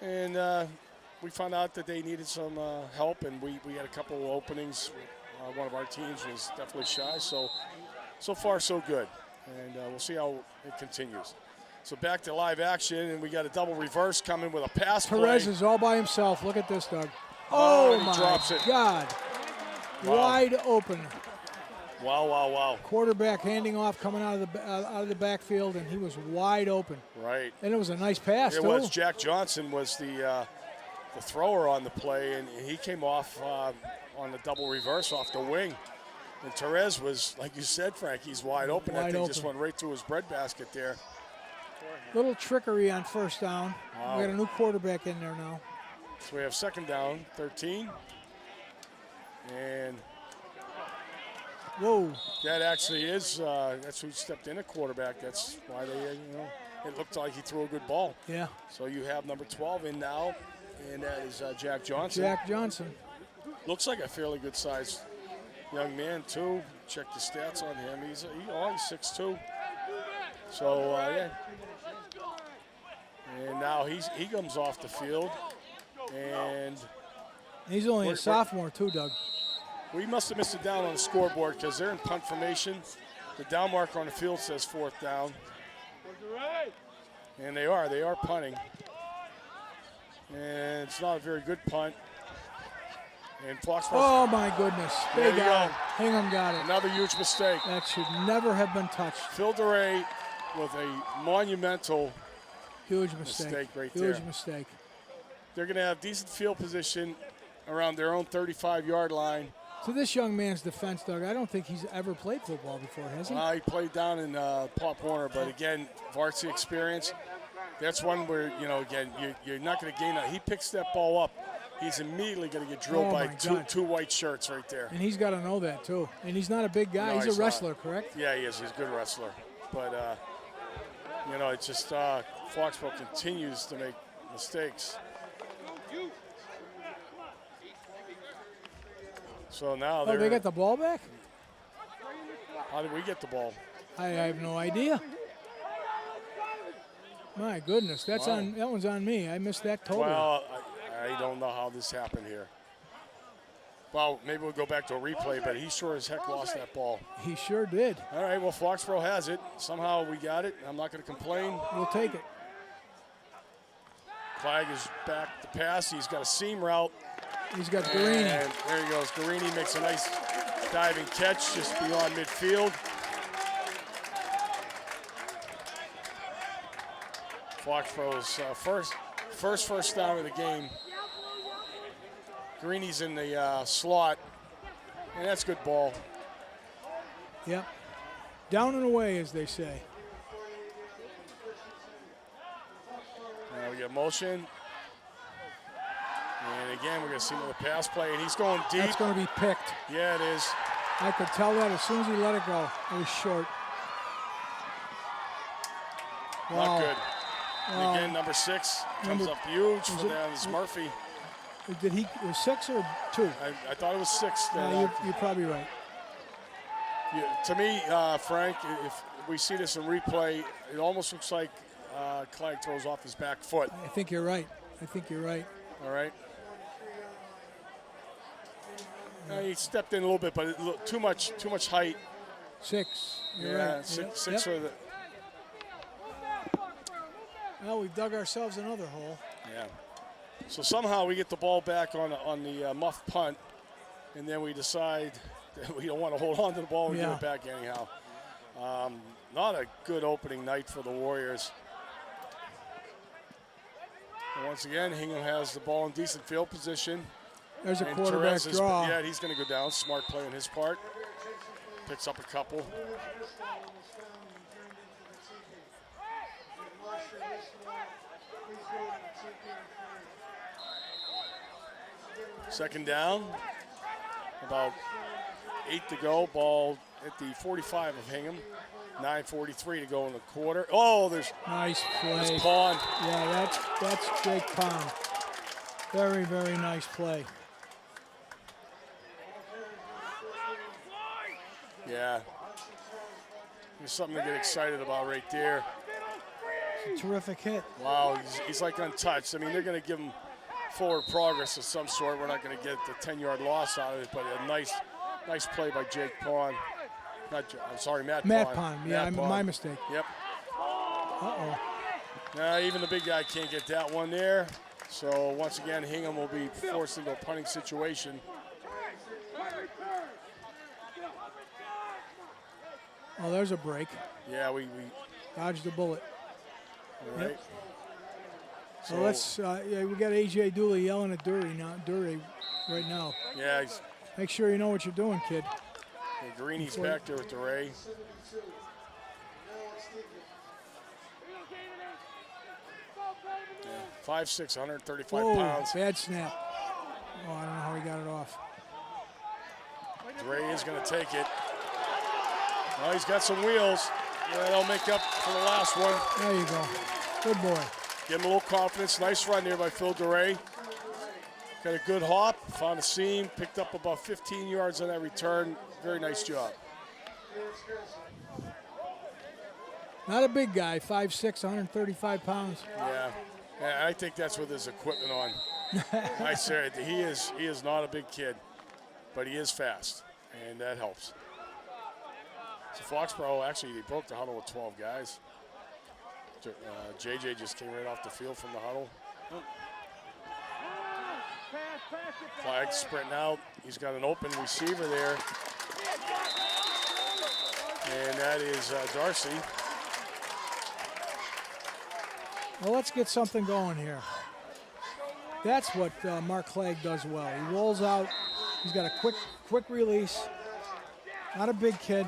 And we found out that they needed some help, and we had a couple of openings. One of our teams was definitely shy, so far so good. And we'll see how it continues. So back to live action, and we got a double reverse coming with a pass play. Perez is all by himself. Look at this, Doug. Oh, Oh, he my drops it. God. Wow. Wide open. Wow. Quarterback handing off, coming out of the backfield, and he was wide open. Right. And it was a nice pass, It too. was. Jack Johnson was the thrower on the play, and he came off on the double reverse off the wing. And Perez was, like you said, Frank, he's wide open. That thing just went right through his breadbasket there. Little trickery on first down. Wow. We got a new quarterback in there now. So we have second down, 13. And Whoa. that actually is, that's who stepped in at quarterback. That's why they, it looked like he threw a good ball. Yeah. So you have number 12 in now, and that is Jack Johnson. Jack Johnson. Looks like a fairly good-sized young man, too. Check the stats on him. He's 6'2". So, yeah. And now he comes off the field, and He's only a sophomore, too, Doug. we must have missed it down on the scoreboard because they're in punt formation. The down marker on the field says 4th down. And they are punting. And it's not a very good punt. And Foxborough. Oh, my goodness. There They you got go. it. Hingham got it. Another huge mistake. That should never have been touched. Phil DeRay with a monumental. Huge mistake. Mistake right Huge there. mistake. They're going to have decent field position around their own 35-yard line. To this young man's defense, Doug, I don't think he's ever played football before, has he? He played down in Pop Warner, but again, varsity experience. That's one where, again, you're not going to gain that. He picks that ball up. He's immediately going to get drilled by two white shirts right there. And he's got to know that, too. And he's not a big guy. No, he's a not. wrestler, correct? Yeah, he is. He's a good wrestler. But, it's just Foxborough continues to make mistakes. So now They got the ball back? How did we get the ball? I have no idea. My goodness, that one's on me. I missed that totally. Well, I don't know how this happened here. Well, maybe we'll go back to a replay, but he sure as heck lost that ball. He sure did. All right, well, Foxborough has it. Somehow we got it. I'm not going to complain. We'll take it. Clegg is back to pass. He's got a seam route. He's got Guarini. And there he goes. Guarini makes a nice diving catch just beyond midfield. Foxborough's first down of the game. Guarini's in the slot, and that's good ball. Yep. Down and away, as they say. Now we get motion. And again, we're going to see another pass play, and he's going deep. That's going to be picked. Yeah, it is. I could tell that as soon as he let it go. It was short. Not good. And again, number 6 comes up huge for them. It's Murphy. Did he? Was 6 or 2? I thought it was 6. You're probably right. To me, Frank, if we see this in replay, it almost looks like Clegg throws off his back foot. I think you're right. I think you're right. All right. He stepped in a little bit, but too much height. 6. You're Yeah, right. six Yep. for the. Well, we've dug ourselves another hole. Yeah. So somehow we get the ball back on the muff punt, and then we decide that we don't want to hold on to the ball and give it back anyhow. Not a good opening night for the Warriors. And once again, Hingham has the ball in decent field position. There's a And quarterback Therese draw. Yeah, he's going to go down. Smart play on his part. Picks up a couple. Second down. About 8 to go. Ball at the 45 of Hingham. 9:43 to go in the quarter. Oh, there's Nice play. Pawn. Yeah, that's Jake Pond. Very, very nice play. Yeah. There's something to get excited about right there. Terrific hit. Wow, he's like untouched. I mean, they're going to give him forward progress of some sort. We're not going to get the 10-yard loss out of it, but a nice play by Jake Pond. Matt Pond. Yeah, Matt Pond. my mistake. Yep. Uh-oh. Even the big guy can't get that one there. So once again, Hingham will be forced into a punting situation. Oh, there's a break. Yeah, we Dodged the bullet. all right. Yep. So let's, we got A.J. Dooley yelling at Dury right now. Yeah, Make sure you know what you're doing, kid. Greeny's back there with the Ray. Yeah, 5'6", 135 Whoa, pounds. bad snap. Oh, I don't know how he got it off. Ray is going to take it. Oh, he's got some wheels. Yeah, that'll make up for the last one. There you go. Good boy. Give him a little confidence. Nice run there by Phil DeRay. Got a good hop, found a seam, picked up about 15 yards on that return. Very nice job. Not a big guy, 5'6", 135 pounds. Yeah, I think that's with his equipment on. I said he is not a big kid, but he is fast, and that helps. So Foxborough, actually, they broke the huddle with 12 guys. JJ just came right off the field from the huddle. Flag sprinting out. He's got an open receiver there. And that is Darcy. Well, let's get something going here. That's what Mark Clegg does well. He rolls out. He's got a quick release. Not a big kid,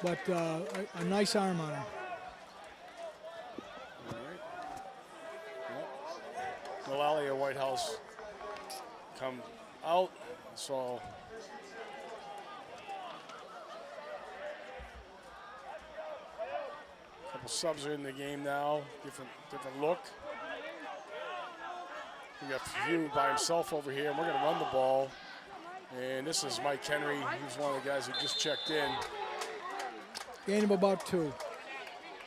but a nice arm on him. Mullally at White House come out. So a couple subs are in the game now. Different look. We got Few by himself over here, and we're going to run the ball. And this is Mike Henry. He's one of the guys who just checked in. Gain of about 2.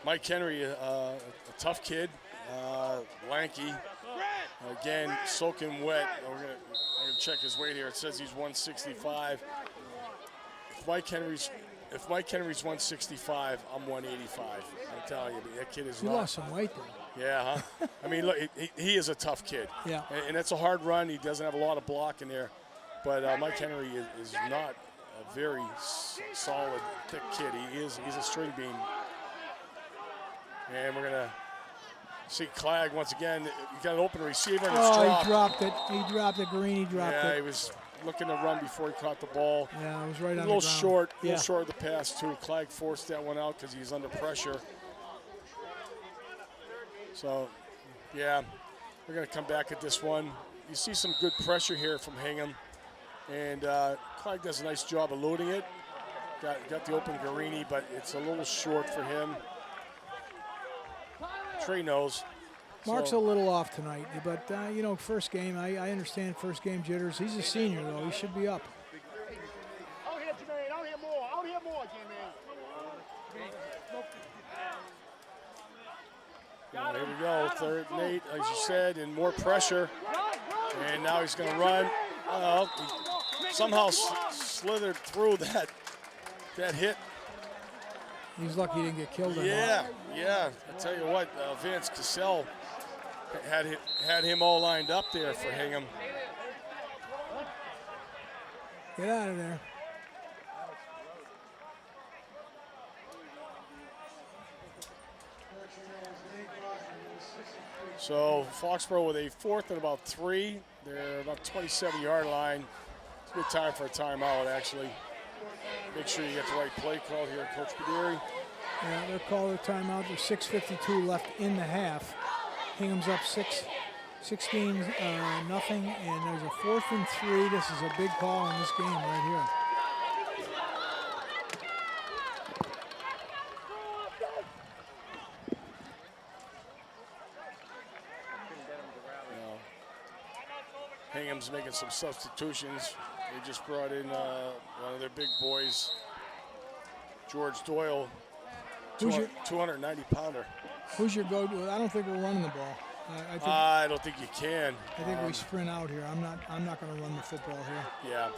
Mike Henry, a tough kid, lanky. Again, soaking wet. I'm gonna check his weight here. It says he's 165. If Mike Henry's 165, I'm 185. I'm telling you, that kid is He not. lost some weight there. Yeah, huh? I mean, look, he is a tough kid. Yeah. And that's a hard run. He doesn't have a lot of block in there. But Mike Henry is not a very solid, thick kid. He's a string bean. And we're gonna see Clegg once again. He got an open receiver and it's dropped. He dropped it. He dropped it. Greeny dropped Yeah, it. he was looking to run before he caught the ball. Yeah, it was right on A the little ground. short, a Yeah. little short of the pass too. Clegg forced that one out because he's under pressure. So, yeah, we're gonna come back at this one. You see some good pressure here from Hingham, and Clegg does a nice job eluding it. Got the open Guarini, but it's a little short for him. Trey knows. Mark's So- a little off tonight, but you know, first game. I understand first game jitters. He's a senior though. He should be up. Out here, Jermaine. Out here more. Out here more, Jermaine. Here we go. effort, Nate, as you said, and more pressure. And now he's going to run. He somehow slithered through that hit. He's lucky he didn't get killed. Yeah. I tell you what, Vance Cassell had him all lined up there for Hingham. Get out of there. So Foxborough with a 4th and about 3. They're about 27-yard line. It's a good time for a timeout, actually. Make sure you get the right play call here, Coach Badiri. Yeah, they're calling a timeout. There's 6:52 left in the half. Hingham's up 16 nothing, and there's a 4th and 3. This is a big call in this game right here. Hingham's making some substitutions. They just brought in one of their big boys, George Doyle, 290-pounder. Who's your go-to? I don't think we're running the ball. I don't think you can. I think we sprint out here. I'm not going to run the football here. Yeah.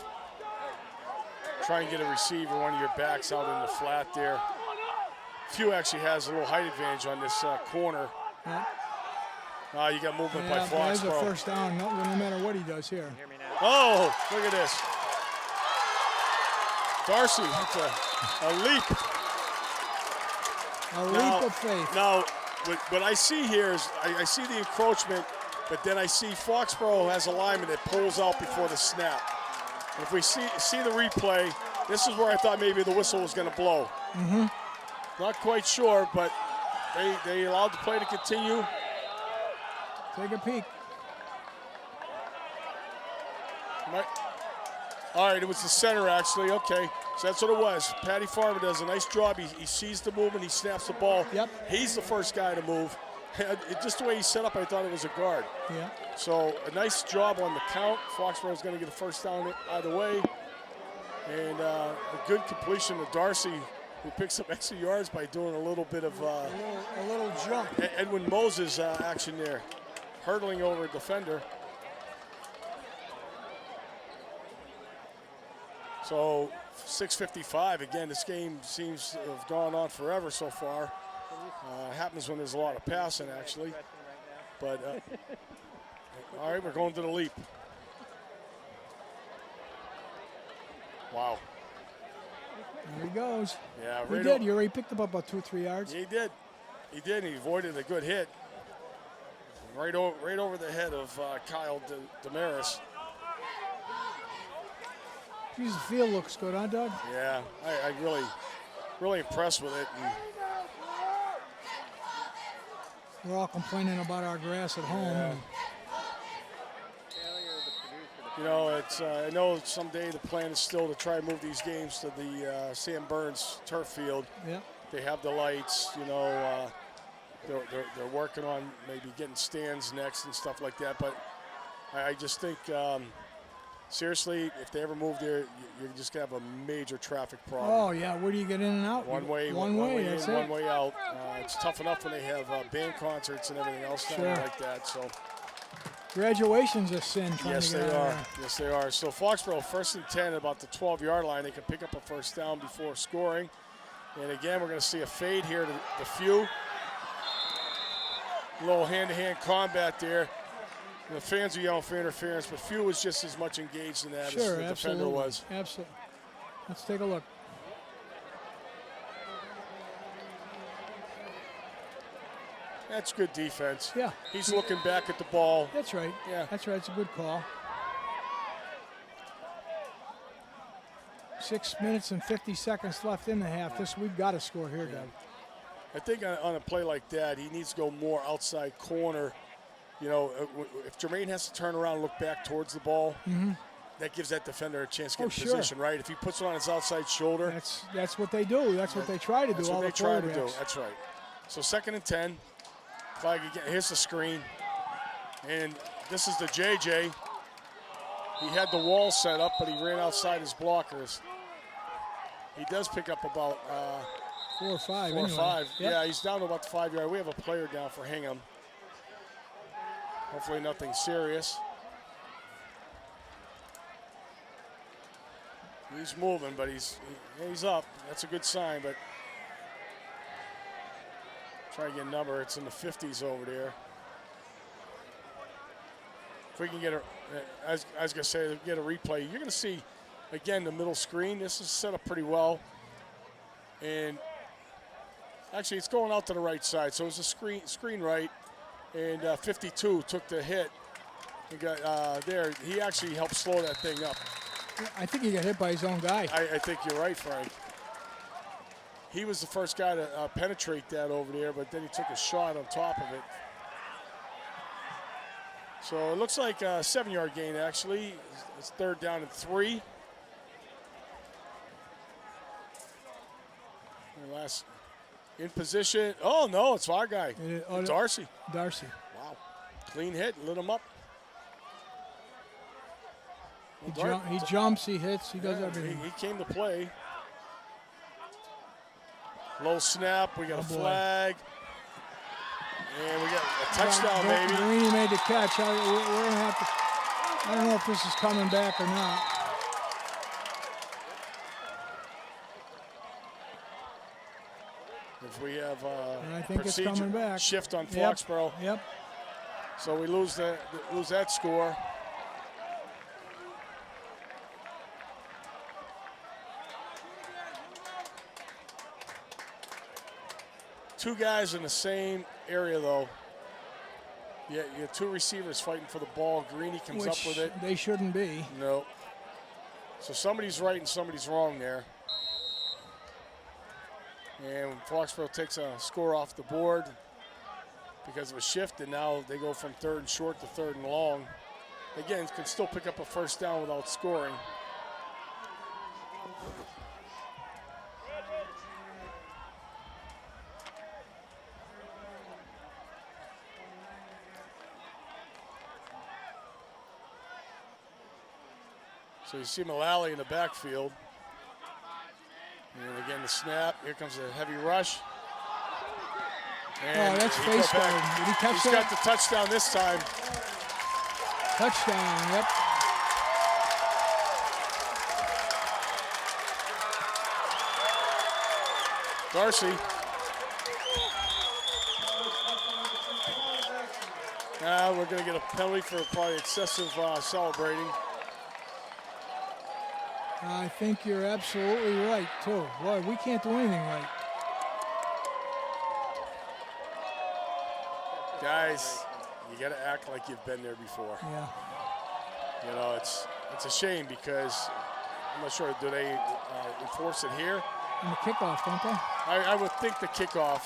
Try and get a receiver, one of your backs out in the flat there. Few actually has a little height advantage on this corner. Yeah. You got movement by There's a Foxborough. first down, no matter what he does here. Oh, look at this. Darcy, it's a leap. A leap of faith. Now, what I see here is I see the encroachment, but then I see Foxborough has a lineman that pulls out before the snap. If we see the replay, this is where I thought maybe the whistle was going to blow. Mm-hmm. Not quite sure, but they allowed the play to continue. Take a peek. All right, it was the center, actually. Okay, so that's what it was. Patty Farmer does a nice job. He sees the movement. He snaps the ball. Yep. He's the first guy to move. Just the way he's set up, I thought it was a guard. Yeah. So a nice job on the count. Foxborough's going to get a first down either way. And a good completion to Darcy, who picks up extra yards by doing a little bit of A little jump. Edwin Moses action there, hurdling over a defender. So 6:55, again, this game seems to have gone on forever so far. Happens when there's a lot of passing, actually. But, all right, we're going to the leap. There he goes. Yeah, He did. You already picked up about 2-3 yards. He did. He did. He avoided a good hit. Right over the head of Kyle Damaris. Geez, the field looks good, huh, Doug? Yeah, I really impressed with it. And we're all complaining about our grass at home. Yeah. You know, it's I know someday the plan is still to try and move these games to the Sam Burns turf field. Yeah. They have the lights. You know, they're working on maybe getting stands next and stuff like that. But I just think. Seriously, if they ever move there, you're just going to have a major traffic problem. Oh, yeah. Where do you get in and out? One way that's in, it. one way out. It's tough enough when they have band concerts and everything else down there like that. So, graduation's a sin. yes, they are. Yes, they are. So, Foxborough, 1st and 10 at about the 12-yard line. They can pick up a first down before scoring. And again, we're going to see a fade here to the few. A little hand-to-hand combat there. The fans are yelling for interference, but Few was just as much engaged in that as the defender was. Absolutely. Let's take a look. That's good defense. Yeah. He's looking back at the ball. That's right. Yeah. That's right. It's a good call. 6 minutes and 50 seconds left in the half. We've got to score here, Doug. I think on a play like that, he needs to go more outside corner. You know, if Jermaine has to turn around and look back towards the ball, that gives that defender a chance to get in position, right? If he puts it on his outside shoulder. That's what they do. That's what they try to do. That's what they try to do. That's right. So 2nd and 10. Flag again. Here's the screen. And this is the JJ. He had the wall set up, but he ran outside his blockers. He does pick up about 4 or 5. 4 or 5. Yep. Yeah, he's down to about the 5-yard. We have a player down for Hingham. Hopefully nothing serious. He's moving, but he's up. That's a good sign, but try to get a number. It's in the 50s over there. If we can get I was going to say, get a replay, you're going to see, again, the middle screen. This is set up pretty well. And actually, it's going out to the right side, so it was a screen right. And 52 took the hit. He got there. He actually helped slow that thing up. I think he got hit by his own guy. I think you're right, Frank. He was the first guy to penetrate that over there, but then he took a shot on top of it. So it looks like a 7-yard gain, actually. It's 3rd down and 3. And last in position. Oh, no, it's our guy, Darcy. Darcy. Wow. Clean hit, lit him up. He jumps, he hits, he does everything. He came to play. Low snap, we got a flag. And we got a touchdown, baby. Marini made the catch. We're gonna have to, I don't know if this is coming back or not. If we have I think it's coming back. Shift on Foxborough. Yep. So we lose that score. Two guys in the same area, though. Yeah, you have 2 receivers fighting for the ball. Greeny comes up with it. They shouldn't be. No. So somebody's right and somebody's wrong there. And Foxborough takes a score off the board because of a shift, and now they go from 3rd and short to 3rd and long. Again, can still pick up a 1st down without scoring. So you see Mullally in the backfield. And again, the snap. Here comes a heavy rush. And that's face guard. Did he catch He's that? got the touchdown this time. Touchdown, yep. Darcy. Now we're going to get a penalty for probably excessive celebrating. I think you're absolutely right, too. Boy, we can't do anything right. Guys, you got to act like you've been there before. Yeah. You know, it's a shame because I'm not sure, do they enforce it here? And the kickoff, don't they? I would think the kickoff.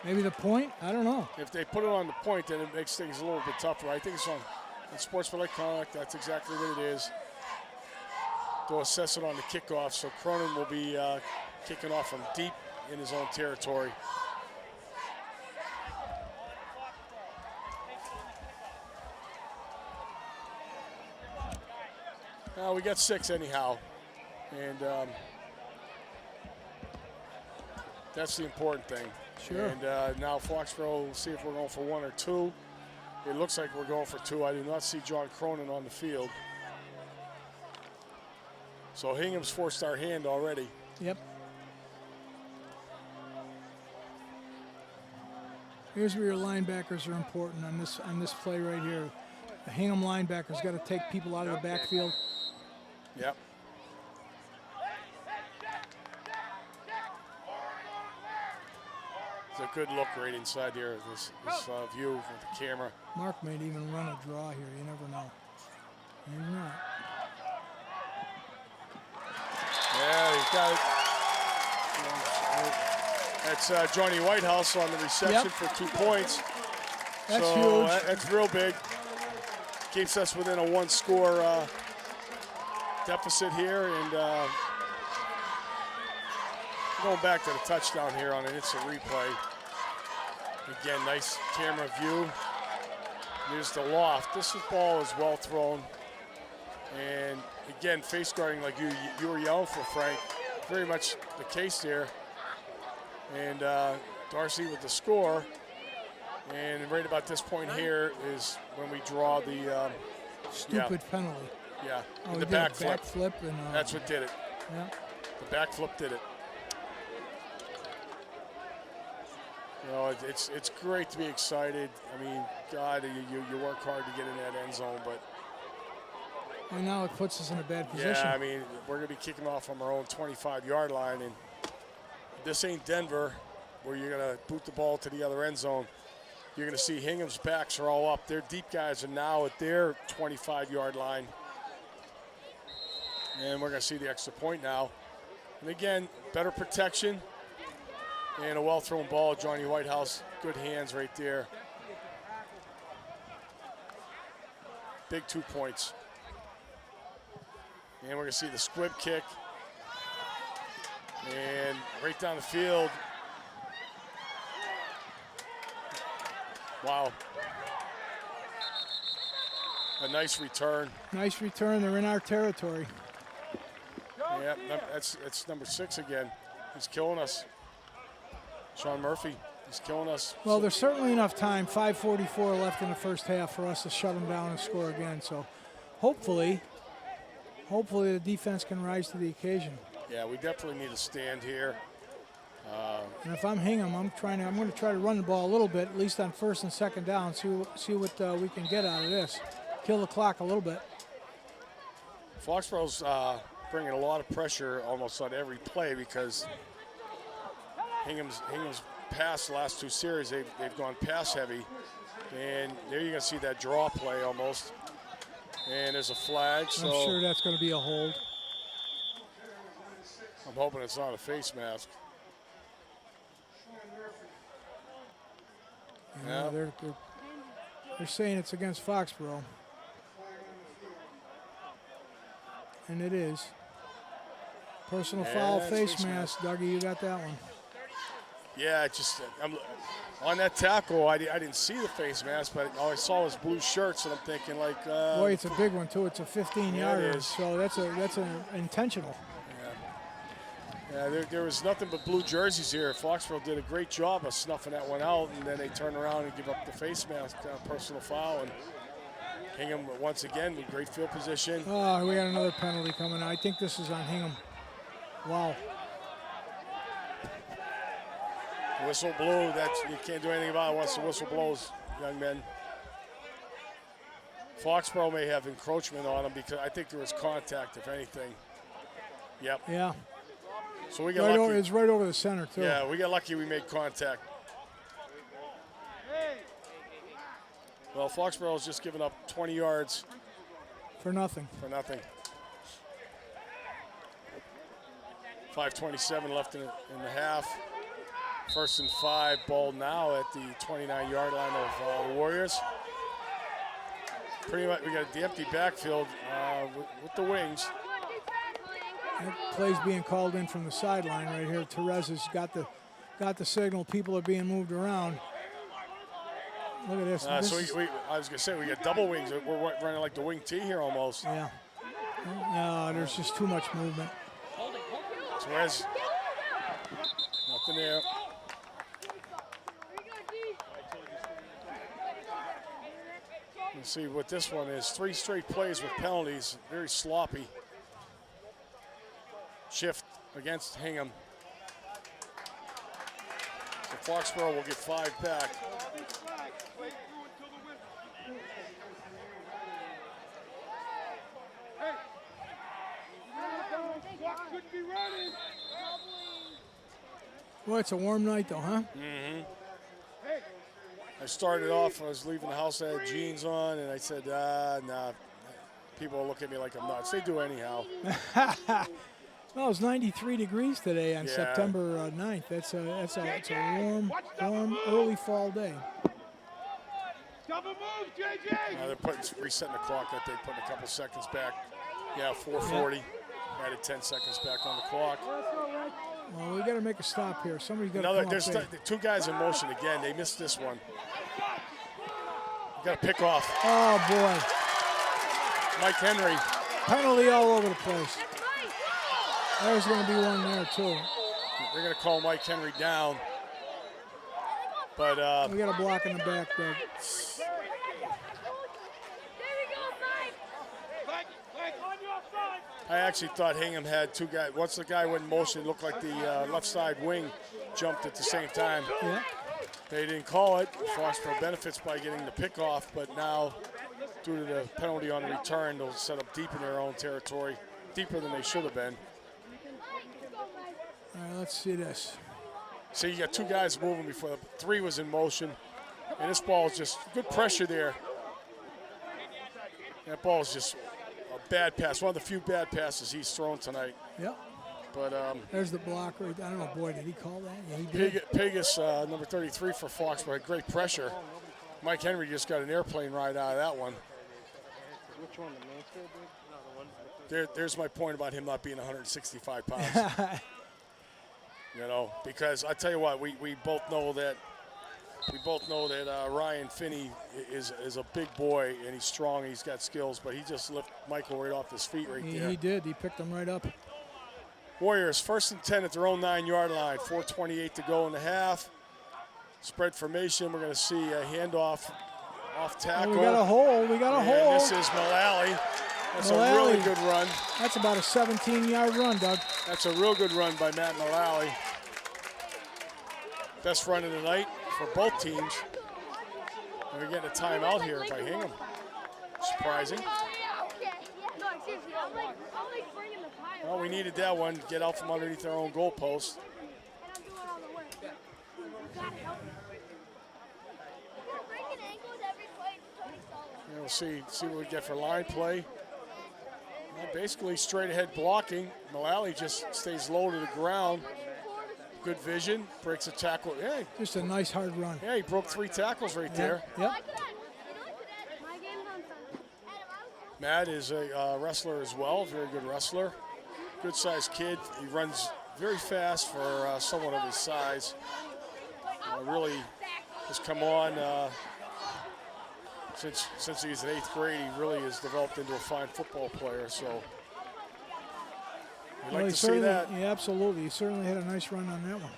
Maybe the point? I don't know. If they put it on the point, then it makes things a little bit tougher. I think it's on sportsmanlike conduct. That's exactly what it is. They'll assess it on the kickoff, so Cronin will be kicking off from deep in his own territory. We got 6 anyhow, and that's the important thing. Sure. And now Foxborough, we'll see if we're going for 1 or 2. It looks like we're going for 2. I do not see John Cronin on the field. So Hingham's forced our hand already. Yep. Here's where your linebackers are important on this play right here. The Hingham linebackers got to take people out of the backfield. Yep. It's a good look right inside here, this view with the camera. Mark might even run a draw here. You never know. Maybe not. Yeah, he's got it. That's Johnny Whitehouse on the reception for 2 points. That's huge. That's real big. Keeps us within a 1-score deficit here, and going back to the touchdown here on an instant replay. Again, nice camera view. There's the loft. This ball is well thrown, and again, face guarding like you were yelling for, Frank. Very much the case there. And Darcy with the score. And right about this point here is when we draw the Stupid penalty. yeah, Oh, and we the did a back flip. backflip and That's what did it. yeah. The back flip did it. You know, it's great to be excited. I mean, God, you work hard to get in that end zone, but And now it puts us in a bad position. yeah, I mean, we're going to be kicking off from our own 25-yard line, and this ain't Denver where you're going to boot the ball to the other end zone. You're going to see Hingham's backs are all up. Their deep guys are now at their 25-yard line. And we're going to see the extra point now. And again, better protection and a well-thrown ball. Johnny Whitehouse, good hands right there. Big 2 points. And we're going to see the squib kick. And right down the field. Wow. A nice return. Nice return. They're in our territory. Yeah, that's number 6 again. He's killing us. Sean Murphy, he's killing us. Well, there's certainly enough time, 5:44 left in the first half, for us to shut them down and score again. So hopefully the defense can rise to the occasion. Yeah, we definitely need a stand here. And if I'm Hingham, I'm going to try to run the ball a little bit, at least on first and second down, see what we can get out of this. Kill the clock a little bit. Foxborough's bringing a lot of pressure almost on every play because Hingham's pass the last 2 series, they've gone pass heavy. And there you're going to see that draw play almost. And there's a flag. So I'm sure that's going to be a hold. I'm hoping it's not a face mask. Yeah, they're saying it's against Foxborough. And it is. Personal foul, it's face face mask. Dougie, you got that one. Yeah, I'm on that tackle. I didn't see the face mask, but all I saw was blue shirts, and I'm thinking like. Boy, it's a big one too. It's a 15-yarder, Yeah, it is. so that's an intentional. Yeah, there was nothing but blue jerseys here. Foxborough did a great job of snuffing that one out, and then they turn around and give up the face mask personal foul. And Hingham once again with great field position. Oh, we got another penalty coming. I think this is on Hingham. Wow. Whistle blew. You can't do anything about it once the whistle blows, young men. Foxborough may have encroachment on them because I think there was contact, if anything. Yep. Yeah. So we got lucky. It's right over the center too. Yeah, we got lucky we made contact. Well, Foxborough's just given up 20 yards For nothing. for nothing. 5:27 left in the half. 1st and 5, ball now at the 29-yard line of the Warriors. Pretty much, we got the empty backfield with the wings. That play's being called in from the sideline right here. Therese has got the signal. People are being moved around. Look at this. So I was going to say, we got double wings. We're running like the wing T here almost. Yeah. No, there's just too much movement. Therese, nothing there. Let's see what this one is. 3 straight plays with penalties. Very sloppy. Shift against Hingham. So Foxborough will get 5 back. Well, it's a warm night though, huh? Mm-hmm. I started off, I was leaving the house, I had jeans on, and I said, nah. People will look at me like I'm nuts. They do anyhow. Well, it was 93 degrees today on Yeah. September 9th. It's a warm early fall day. Double move, JJ! They're resetting the clock. That they putting a couple seconds back. Yeah, 4:40. Added 10 seconds back on the clock. Well, we got to make a stop here. Somebody's got to Another. come There's up big. 2 guys in motion again. They missed this one. Got to pick off. Oh boy, Mike Henry. penalty all over the place. There's going to be one there too. They're going to call Mike Henry down. But We got a block in the back, Doug. I actually thought Hingham had two guys. Once the guy went in motion, it looked like the left side wing jumped at the same time. Yeah. They didn't call it. Foxborough benefits by getting the pick off, but now, due to the penalty on the return, they'll set up deep in their own territory, deeper than they should have been. All right, let's see this. So you got two guys moving before the three was in motion, and this ball is just good pressure there. That ball is just a bad pass, one of the few bad passes he's thrown tonight. Yep. But There's the block. Right. I don't know, boy, did he call that? Yeah, he did. Pegas, number 33 for Foxborough, had great pressure. Mike Henry just got an airplane ride out of that one. Which one, the Mansfield dude? No, the one. There's my point about him not being 165 pounds. You know, because I tell you what, we both know that Ryan Finney is a big boy and he's strong. He's got skills, but he just lifted Michael right off his feet right there. He did. He picked him right up. Warriors, 1st and 10 at their own 9-yard line. 4:28 to go in the half. Spread formation. We're going to see a handoff off tackle. We got a hole. We got a hole. This is Mullally. That's a really good run. That's about a 17-yard run, Doug. That's a real good run by Matt Mullally. Best run of the night for both teams. And we're getting a timeout here by Hingham. Surprising. Well, we needed that one to get out from underneath our own goalpost. And we'll see what we get for line play. Well, basically straight ahead blocking. Mullally just stays low to the ground. Good vision, breaks a tackle. Yeah, just a nice hard run. Yeah, he broke 3 tackles right there. Yep. Matt is a wrestler as well, very good wrestler. Good sized kid. He runs very fast for someone of his size. Really has come on since he's in 8th grade. He really has developed into a fine football player. So we'd like to see that. Yeah, absolutely. He certainly had a nice run on that one.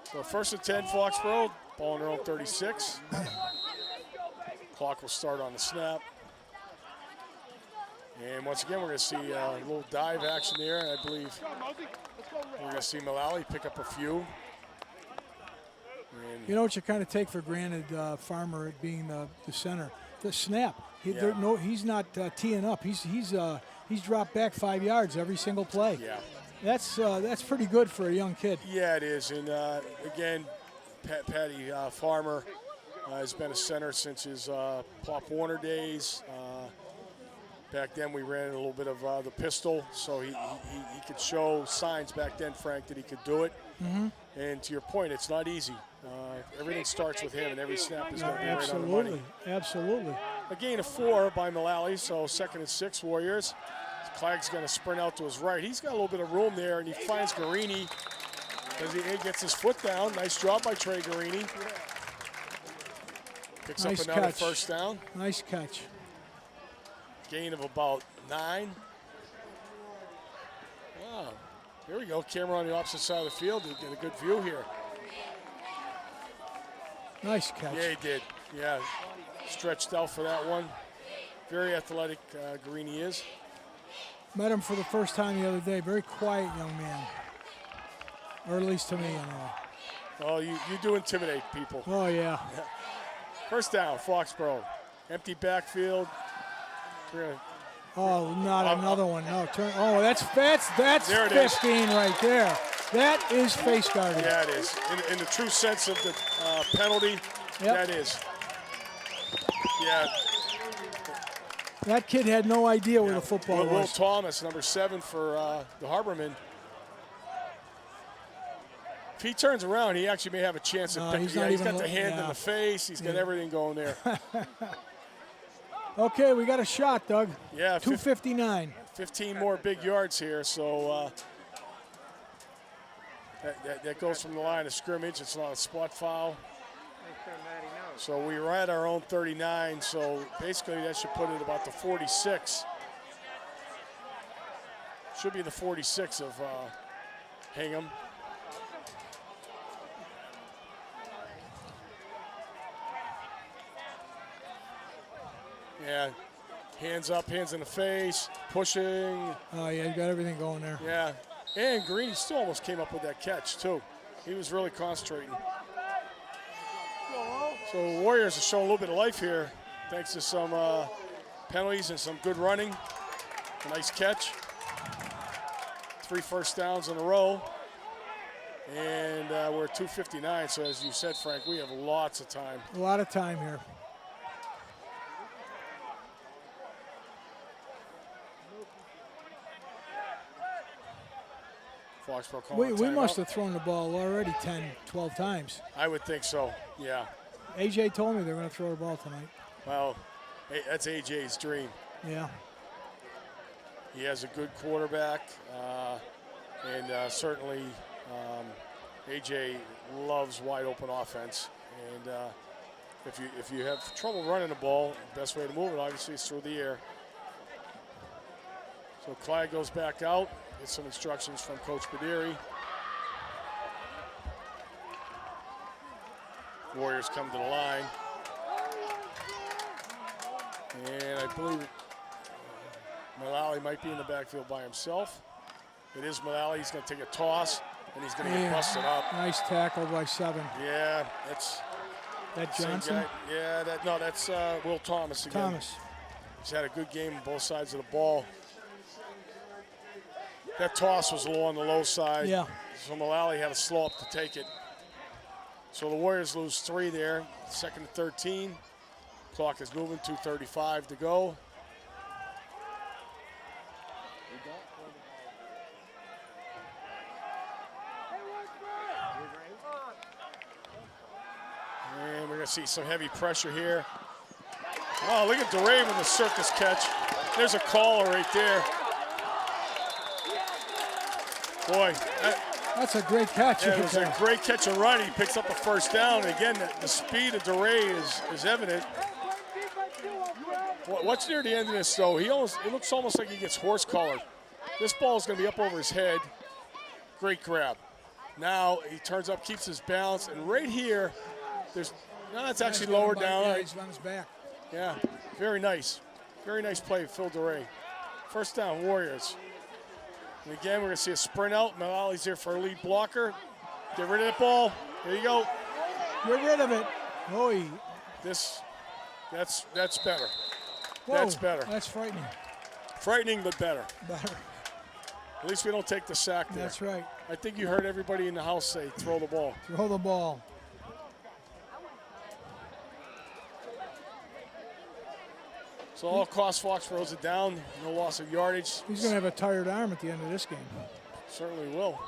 So 1st and 10, Foxborough, ball on their own 36. Clock will start on the snap. And once again, we're going to see a little dive action there. And I believe we're going to see Mullally pick up a few. And you know what you kind of take for granted, Farmer being the center, the snap. He's not teeing up. He's dropped back 5 yards every single play. Yeah, that's pretty good for a young kid. Yeah, it is. And again, Patty Farmer has been a center since his Pop Warner days. Back then, we ran a little bit of the pistol, so he could show signs back then, Frank, that he could do it. Mm-hmm. And to your point, it's not easy. Everything starts with him, and every snap is going to be right on the money. Absolutely. A gain of 4 by Mullally, so 2nd and 6, Warriors. Clagg's going to sprint out to his right. He's got a little bit of room there, and he finds Garini as he gets his foot down. Nice job by Trey Garini. Picks up another first down. Nice catch. Gain of about 9. Wow. Here we go. Camera on the opposite side of the field. You get a good view here. Nice catch. Yeah, he did. Yeah. Stretched out for that one. Very athletic, Garini is. Met him for the first time the other day. Very quiet young man. Or at least to me, anyway. Oh, you do intimidate people. Oh, yeah. First down, Foxborough. Empty backfield. Oh, not another one. No, turn. Oh, that's 15 right there. That is face guarding. Yeah, it is. In the true sense of the penalty, that is. Yeah. That kid had no idea where the football was. Will Thomas, number 7 for the Harbormen. If he turns around, he actually may have a chance at picking. He's got the hand in the face. He's got everything going there. Okay, we got a shot, Doug. Yeah. 2:59. 15 more big yards here, so that goes from the line of scrimmage. It's not a spot foul. So we were at our own 39, so basically that should put it about the 46. Should be the 46 of Hingham. Yeah, hands up, hands in the face, pushing. Oh, yeah, you got everything going there. Yeah, and Green still almost came up with that catch, too. He was really concentrating. So the Warriors are showing a little bit of life here, thanks to some penalties and some good running. A nice catch. 3 first downs in a row. And we're at 2:59, so as you said, Frank, we have lots of time. A lot of time here. Foxborough calling We a must timeout. have thrown the ball already 10, 12 times. I would think so, yeah. AJ told me they're going to throw the ball tonight. Well, that's AJ's dream. Yeah. He has a good quarterback, and certainly AJ loves wide open offense. And if you have trouble running the ball, the best way to move it obviously is through the air. So Clyde goes back out, gets some instructions from Coach Badiri. Warriors come to the line. And I believe Mullally might be in the backfield by himself. It is Mullally. He's going to take a toss, and he's going to get busted up. Nice tackle by 7. Yeah, that's That same Johnson? guy. Yeah, that's Will Thomas again. Thomas. He's had a good game on both sides of the ball. That toss was a little on the low side. Yeah. So Mullally had to slow up to take it. So the Warriors lose 3 there. 2nd and 13. Clock is moving, 2:35 to go. And we're going to see some heavy pressure here. Oh, look at DeRay with the circus catch. There's a caller right there. Boy, That's a great catch. it was a great catch and run. He picks up the first down. And again, the speed of DeRay is evident. What's near the end of this, though, it looks almost like he gets horse-collared. This ball is going to be up over his head. Great grab. Now he turns up, keeps his balance, and right here, it's actually lower down. Yeah, he's on his back. Yeah, very nice. Very nice play, Phil DeRay. First down, Warriors. And again, we're going to see a sprint out. Mullally's here for a lead blocker. Get rid of that ball. There you go. Get rid of it. Oh, That's better. whoa, That's better. That's frightening. Frightening, but better. Better. At least we don't take the sack there. That's right. I think you heard everybody in the house say, throw the ball. Throw the ball. So all cost Foxborough's are down. No loss of yardage. He's going to have a tired arm at the end of this game. Certainly will.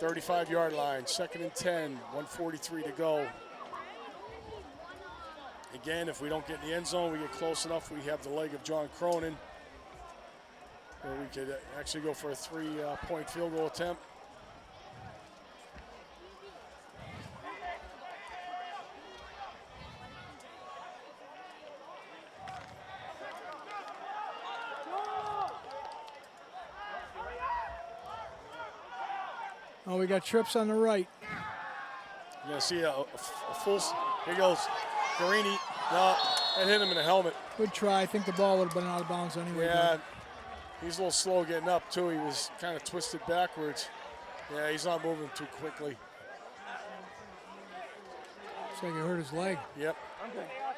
35-yard line, 2nd and 10, 1:43 to go. Again, if we don't get in the end zone, we get close enough, we have the leg of John Cronin, where we could actually go for a 3-point field goal attempt. Oh, we got trips on the right. You're going to see a full, here goes Guarini. No, that hit him in the helmet. Good try. I think the ball would have been out of bounds anyway. Yeah, he's a little slow getting up, too. He was kind of twisted backwards. Yeah, he's not moving too quickly. Looks like he hurt his leg. Yep.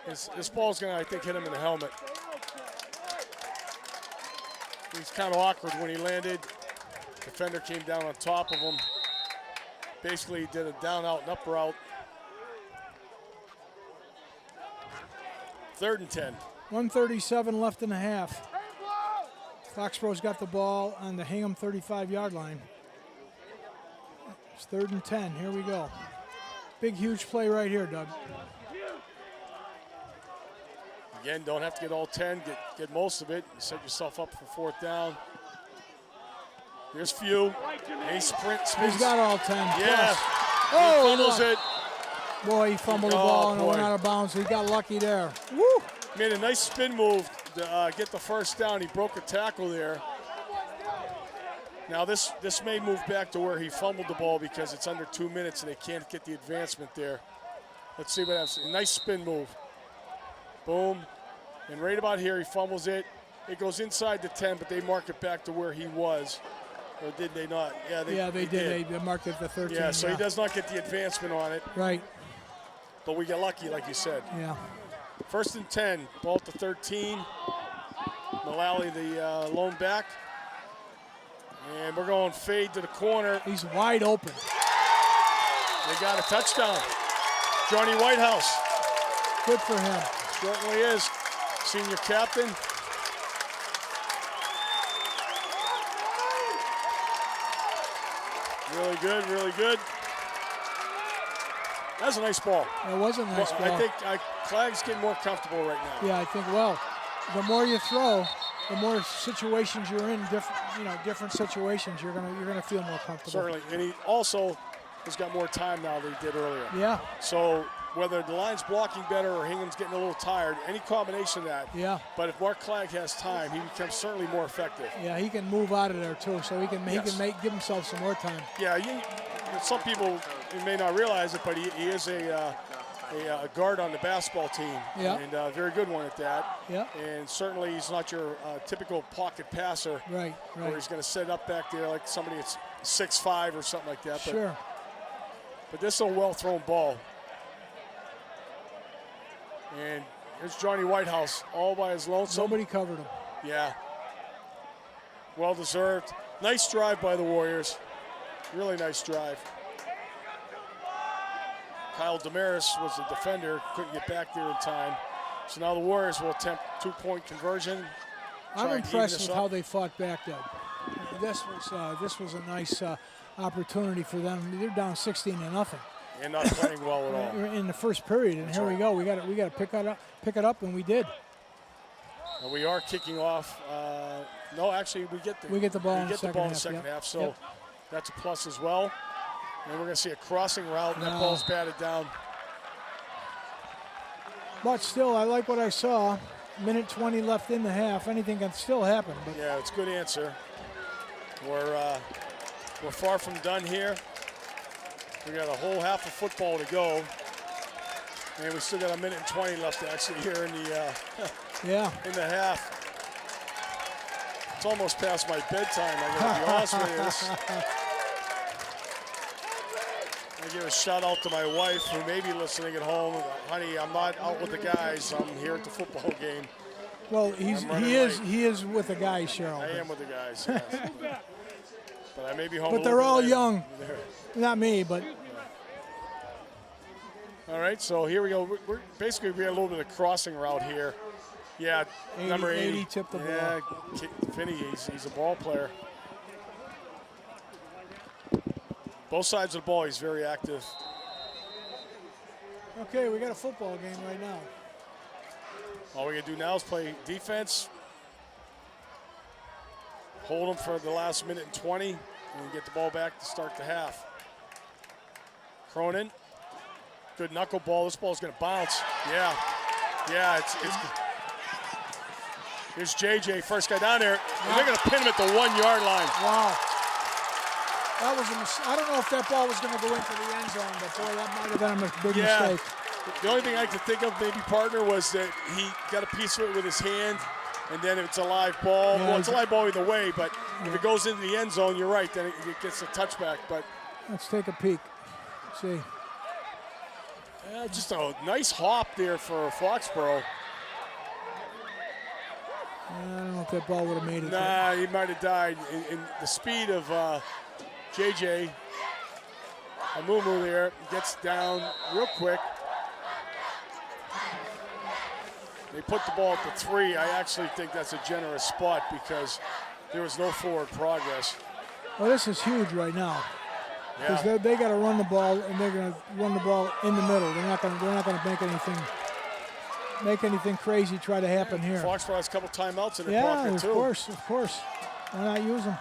This ball's going to, I think, hit him in the helmet. He's kind of awkward when he landed. Defender came down on top of him. Basically did a down, out, and up route. 3rd and 10. 1:37 left in the half. Foxborough's got the ball on the Hingham 35-yard line. It's 3rd and 10. Here we go. Big, huge play right here, Doug. Again, don't have to get all 10. Get most of it. Set yourself up for 4th down. Here's Few. He sprints. He's got all 10. Yeah. Plus. He Oh, fumbles look. it. Boy, he fumbled the Oh, ball and it boy. went out of bounds. He got lucky there. Woo! Made a nice spin move to get the first down. He broke a tackle there. Now this may move back to where he fumbled the ball because it's under 2 minutes and they can't get the advancement there. Let's see what happens. A nice spin move. Boom. And right about here, he fumbles it. It goes inside the 10, but they mark it back to where he was. Or did they not? Yeah, they did. They marked it the 13. Yeah, so he does not get the advancement on it. Right. But we get lucky, like you said. Yeah. 1st and 10, ball at the 13. Mullally, the lone back. And we're going fade to the corner. He's wide open. They got a touchdown. Johnny Whitehouse. Good for him. Certainly is. Senior captain. Really good, really good. That's a nice ball. That was a nice ball. I think Clagg's getting more comfortable right now. Yeah, I think, well, the more you throw, the more situations you're in, different situations, you're gonna feel more comfortable. Certainly, and he also has got more time now than he did earlier. Yeah. So whether the line's blocking better or Hingham's getting a little tired, any combination of that. Yeah. But if Mark Clegg has time, he becomes certainly more effective. Yeah, he can move out of there too, so he can give himself some more time. Yeah, some people may not realize it, but he is a guard on the basketball team. Yeah. And a very good one at that. Yeah. And certainly he's not your typical pocket passer. Right. Where he's going to set up back there like somebody that's 6'5" or something like that. Sure. But this is a well-thrown ball. And here's Johnny Whitehouse all by his lonesome. Nobody covered him. Yeah. Well-deserved. Nice drive by the Warriors. Really nice drive. Kyle Damaris was the defender, couldn't get back there in time. So now the Warriors will attempt two-point conversion. I'm impressed with how they fought back, Doug. This was a nice opportunity for them. They're down 16-0. And not playing well at all. In the first period, and here we go. We got to pick it up, and we did. And we are kicking off. No, actually, we get the ball in the second half. So that's a plus as well. And we're going to see a crossing route, and that ball's batted down. But still, I like what I saw. Minute 20 left in the half. Anything can still happen. But yeah, it's a good answer. We're far from done here. We got a whole half of football to go, and we still got a minute and 20 left actually here in the in the half. It's almost past my bedtime. I got to be honest with you. I give a shout out to my wife who may be listening at home. Honey, I'm not out with the guys. I'm here at the football game. Well, he is with the guys, Cheryl. I am with the guys. Yes. But I may be home. But they're all young. Not me, but. All right, so here we go. We're basically we had a little bit of crossing route here. Yeah, number 80 tipped the ball. Yeah, Finney, he's a ball player. Both sides of the ball, he's very active. Okay, we got a football game right now. All we gotta do now is play defense. Hold them for the last minute and 20, and get the ball back to start the half. Cronin, good knuckle ball. This ball's gonna bounce. Yeah, it's here's JJ, first guy down there. And they're gonna pin him at the 1 yard line. Wow. That was I don't know if that ball was gonna go into the end zone, but boy, that might have been a big mistake. The only thing I could think of, maybe partner, was that he got a piece of it with his hand, and then it's a live ball. Yeah, well, it's a live ball either way, but if it goes into the end zone, you're right, then it gets a touchback. But let's take a peek. See. Just a nice hop there for Foxborough. I don't know if that ball would have made it. Nah, he might have died. In the speed of JJ, Amumu there gets down real quick. They put the ball at the 3. I actually think that's a generous spot because there was no forward progress. Well, this is huge right now. Because Yeah. they got to run the ball, and they're going to run the ball in the middle. They're not going to make anything crazy try to happen here. Foxborough has a couple timeouts in their pocket too. Of course. Why not use them?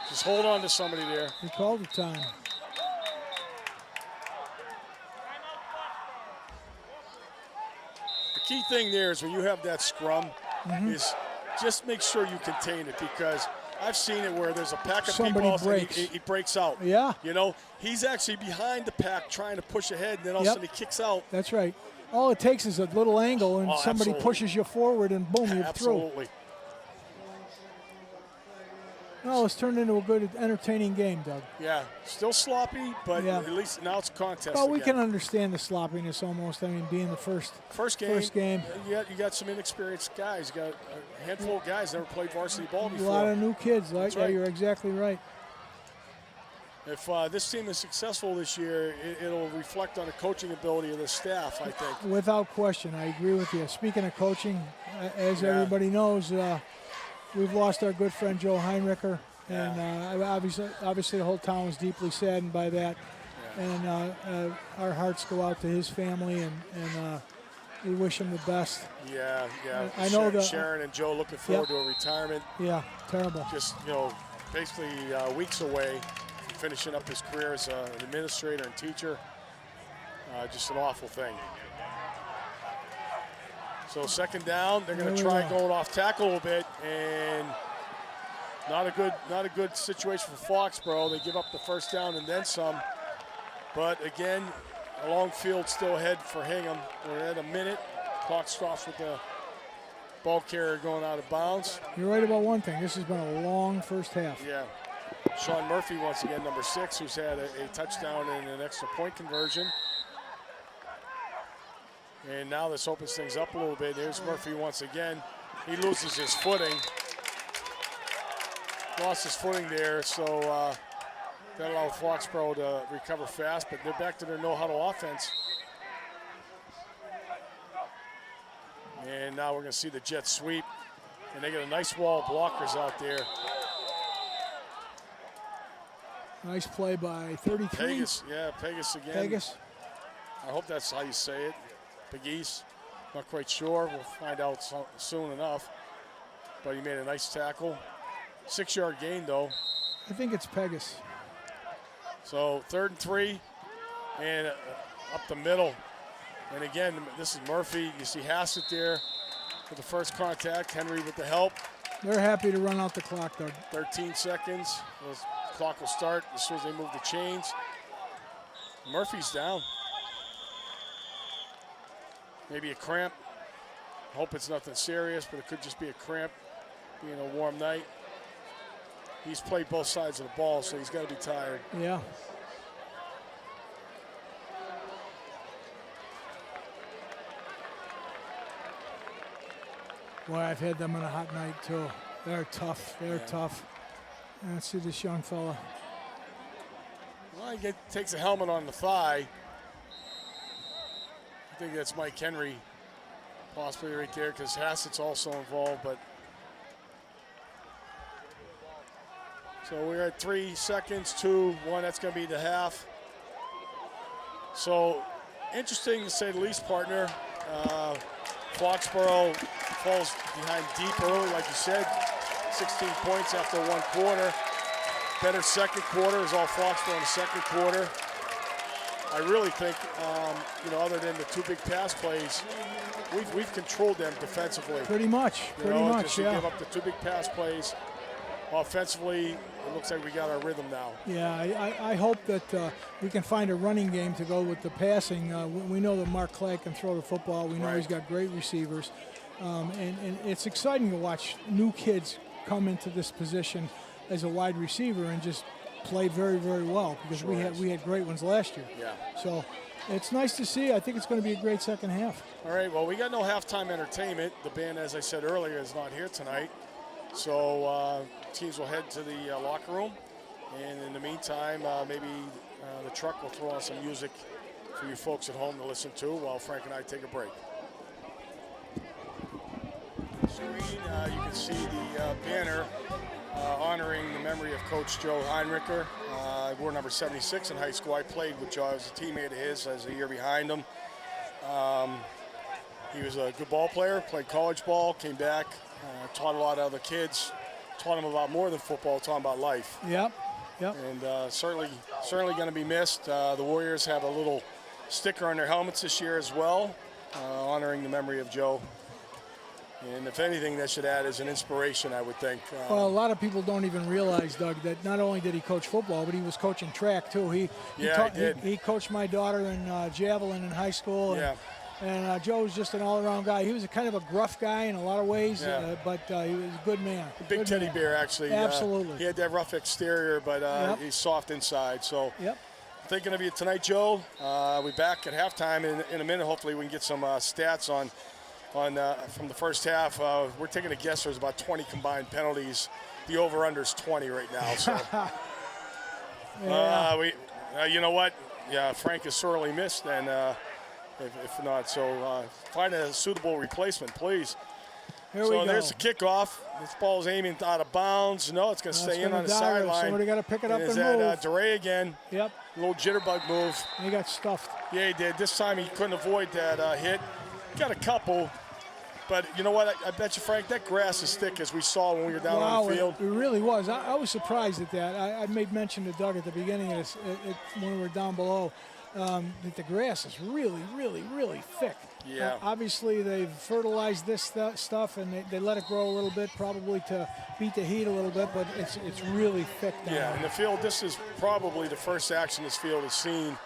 Just hold on to somebody there. He called the time. The key thing there is when you have that scrum is just make sure you contain it, because I've seen it where there's a pack of Somebody people breaks. and he breaks out. Yeah. You know, he's actually behind the pack trying to push ahead, and then all of a Yep. sudden he kicks out. That's right. All it takes is a little angle, and Oh, somebody absolutely. pushes you forward, and boom, you're through. Absolutely. Well, it's turned into a good, entertaining game, Doug. Yeah, still sloppy, but Yeah. at least now it's a contest. Well, we again. can understand the sloppiness almost. I mean, being the first game. You got some inexperienced guys. You got a handful of guys never played varsity ball A before. lot of new kids. That's Yeah, right. you're exactly right. If this team is successful this year, it'll reflect on the coaching ability of the staff, I think. Without question, I agree with you. Speaking of coaching, as Yeah. everybody knows, we've lost our good friend Joe Heinricher, and obviously the whole town was deeply saddened by that. Yeah. And our hearts go out to his family, and we wish him the best. Yeah. I know Sharon and Joe looking forward to a retirement. Yeah, terrible. Just, basically weeks away from finishing up his career as an administrator and teacher. Just an awful thing. So second down, they're going to try going off tackle a little bit, and not a good situation for Foxborough. They give up the first down and then some. But again, a long field still ahead for Hingham. We're at a minute. Clock stops with the ball carrier going out of bounds. You're right about one thing. This has been a long first half. Yeah. Sean Murphy, once again, number 6, who's had a touchdown and an extra point conversion. And now this opens things up a little bit. There's Murphy once again. He loses his footing. Lost his footing there, so that allowed Foxborough to recover fast, but they're back to their no-huddle offense. And now we're going to see the jet sweep, and they got a nice wall of blockers out there. Nice play by 33. Pegas again. Pegas. I hope that's how you say it. Pegas. Not quite sure. We'll find out soon enough. But he made a nice tackle. 6-yard gain, though. I think it's Pegas. So 3rd and 3, and up the middle. And again, this is Murphy. You see Hassett there for the first contact. Henry with the help. They're happy to run out the clock, Doug. 13 seconds. The clock will start as soon as they move the chains. Murphy's down. Maybe a cramp. Hope it's nothing serious, but it could just be a cramp, being a warm night. He's played both sides of the ball, so he's got to be tired. Yeah. Boy, I've had them on a hot night, too. They're tough. They're tough. Let's see this young fella. Well, he takes a helmet on the thigh. I think that's Mike Henry, possibly right there, because Hassett's also involved. But so we're at 3 seconds, 2, 1. That's going to be the half. So interesting to say the least, partner. Foxborough falls behind deep early, like you said. 16 points after 1 quarter. Better second quarter is all Foxborough in the second quarter. I really think, other than the 2 big pass plays, we've controlled them defensively. Pretty much, They give up the 2 big pass plays. Offensively, it looks like we got our rhythm now. Yeah, I hope that we can find a running game to go with the passing. We know that Mark Clegg can throw the football. We know he's got great receivers. And it's exciting to watch new kids come into this position as a wide receiver and just play very, very well, because we had great ones last year. Yeah. So it's nice to see. I think it's going to be a great second half. All right, well, we got no halftime entertainment. The band, as I said earlier, is not here tonight. So teams will head to the locker room. And in the meantime, maybe the truck will throw on some music for you folks at home to listen to while Frank and I take a break. Screen, you can see the banner honoring the memory of Coach Joe Heinricher. I wore number 76 in high school. I played with Joe. I was a teammate of his. I was a year behind him. He was a good ball player, played college ball, came back, taught a lot of other kids, taught them about more than football, taught them about life. Yep. And certainly going to be missed. The Warriors have a little sticker on their helmets this year as well, honoring the memory of Joe. And if anything, that should add as an inspiration, I would think. Well, a lot of people don't even realize, Doug, that not only did he coach football, but he was coaching track too. He did. He coached my daughter in javelin in high school. And Joe was just an all-around guy. He was a kind of a gruff guy in a lot of ways, but he was a good man. Big teddy bear, actually. Absolutely. He had that rough exterior, but he's soft inside. So thinking of you tonight, Joe. We'll be back at halftime in a minute. Hopefully we can get some stats on from the first half. We're taking a guess there's about 20 combined penalties. The over-under is 20 right now. So you know what? Yeah, Frank is sorely missed, and if not, so find a suitable replacement, please. Here we go. There's the kickoff. This ball's aiming out of bounds. No, it's going to stay in on the sideline. Somebody got to pick it up and is move. that DeRay again. Yep. Little jitterbug move. He got stuffed. Yeah, he did. This time he couldn't avoid that hit. Got a couple. But you know what? I bet you, Frank, that grass is thick as we saw when we were down on the field. It really was. I was surprised at that. I made mention to Doug at the beginning of this, when we were down below, that the grass is really, really, really thick. Yeah. Obviously, they've fertilized this stuff, and they let it grow a little bit, probably to beat the heat a little bit, but it's really thick down there. Yeah, in the field, this is probably the first action this field has seen.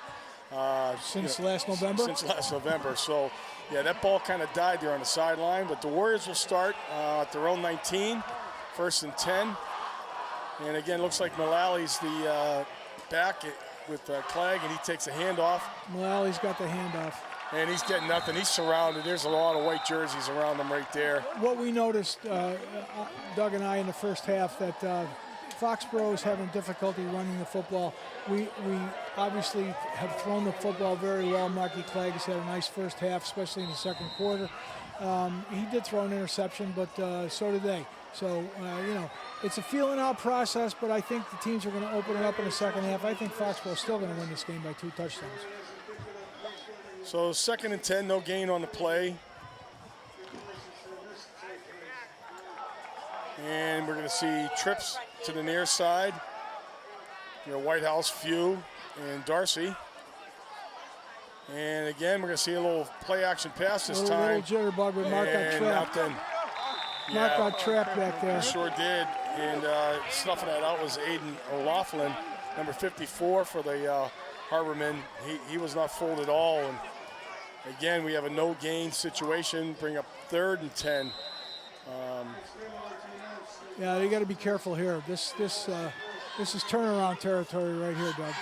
Since last November? Since last November. So, yeah, that ball kind of died there on the sideline, but the Warriors will start at their own 19, 1st and 10. And again, looks like Mullally's the back with Clegg, and he takes a handoff. Mullally's got the handoff. And he's getting nothing. He's surrounded. There's a lot of white jerseys around him right there. What we noticed, Doug and I, in the first half, that Foxborough is having difficulty running the football. We obviously have thrown the football very well. Marky Clegg has had a nice first half, especially in the second quarter. He did throw an interception, but so did they. So, it's a feeling-out process, but I think the teams are going to open it up in the second half. I think Foxborough is still going to win this game by 2 touchdowns. So 2nd and 10, no gain on the play. And we're going to see trips to the near side. Whitehouse, Few, and Darcy. And again, we're going to see a little play-action pass this time. Little jitterbug with Mark got trapped. Mark got trapped back there. Sure did. And snuffing that out was Aiden O'Loughlin, number 54 for the Harbormen. He was not fooled at all. And again, we have a no-gain situation. Bring up 3rd and 10. Yeah, you got to be careful here. This is turnaround territory right here, Doug.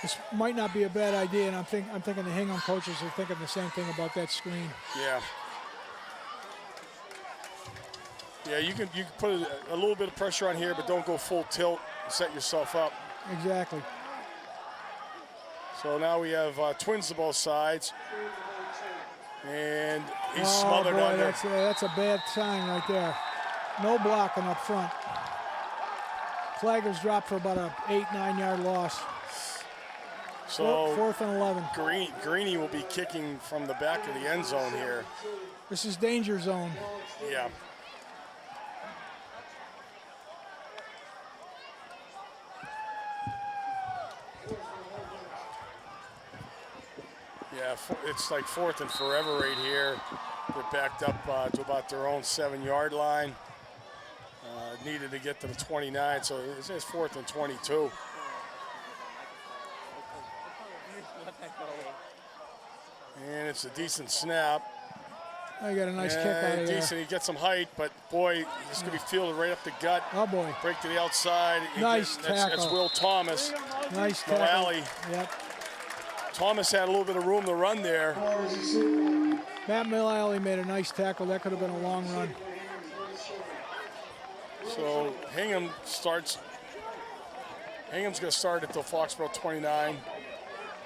This might not be a bad idea, and I'm thinking the Hingham coaches are thinking the same thing about that screen. Yeah. Yeah, you can put a little bit of pressure on here, but don't go full tilt and set yourself up. Exactly. So now we have twins to both sides. And he's smothered under. That's a bad sign right there. No blocking up front. Flag was dropped for about a 8-9 yard loss. So 4th and 11. Greeny will be kicking from the back of the end zone here. This is danger zone. Yeah. Yeah, it's like 4th and forever right here. They're backed up to about their own 7-yard line. Needed to get to the 29, so it says 4th and 22. And it's a decent snap. I got a nice kick out of there. Decent, he gets some height, but boy, this is going to be fielded right up the gut. Oh boy. Break to the outside. Nice tackle. That's Will Thomas. Nice tackle. Mullally. Yep. Thomas had a little bit of room to run there. Matt Mullally made a nice tackle. That could have been a long run. So Hingham starts. Hingham's going to start at the Foxborough 29.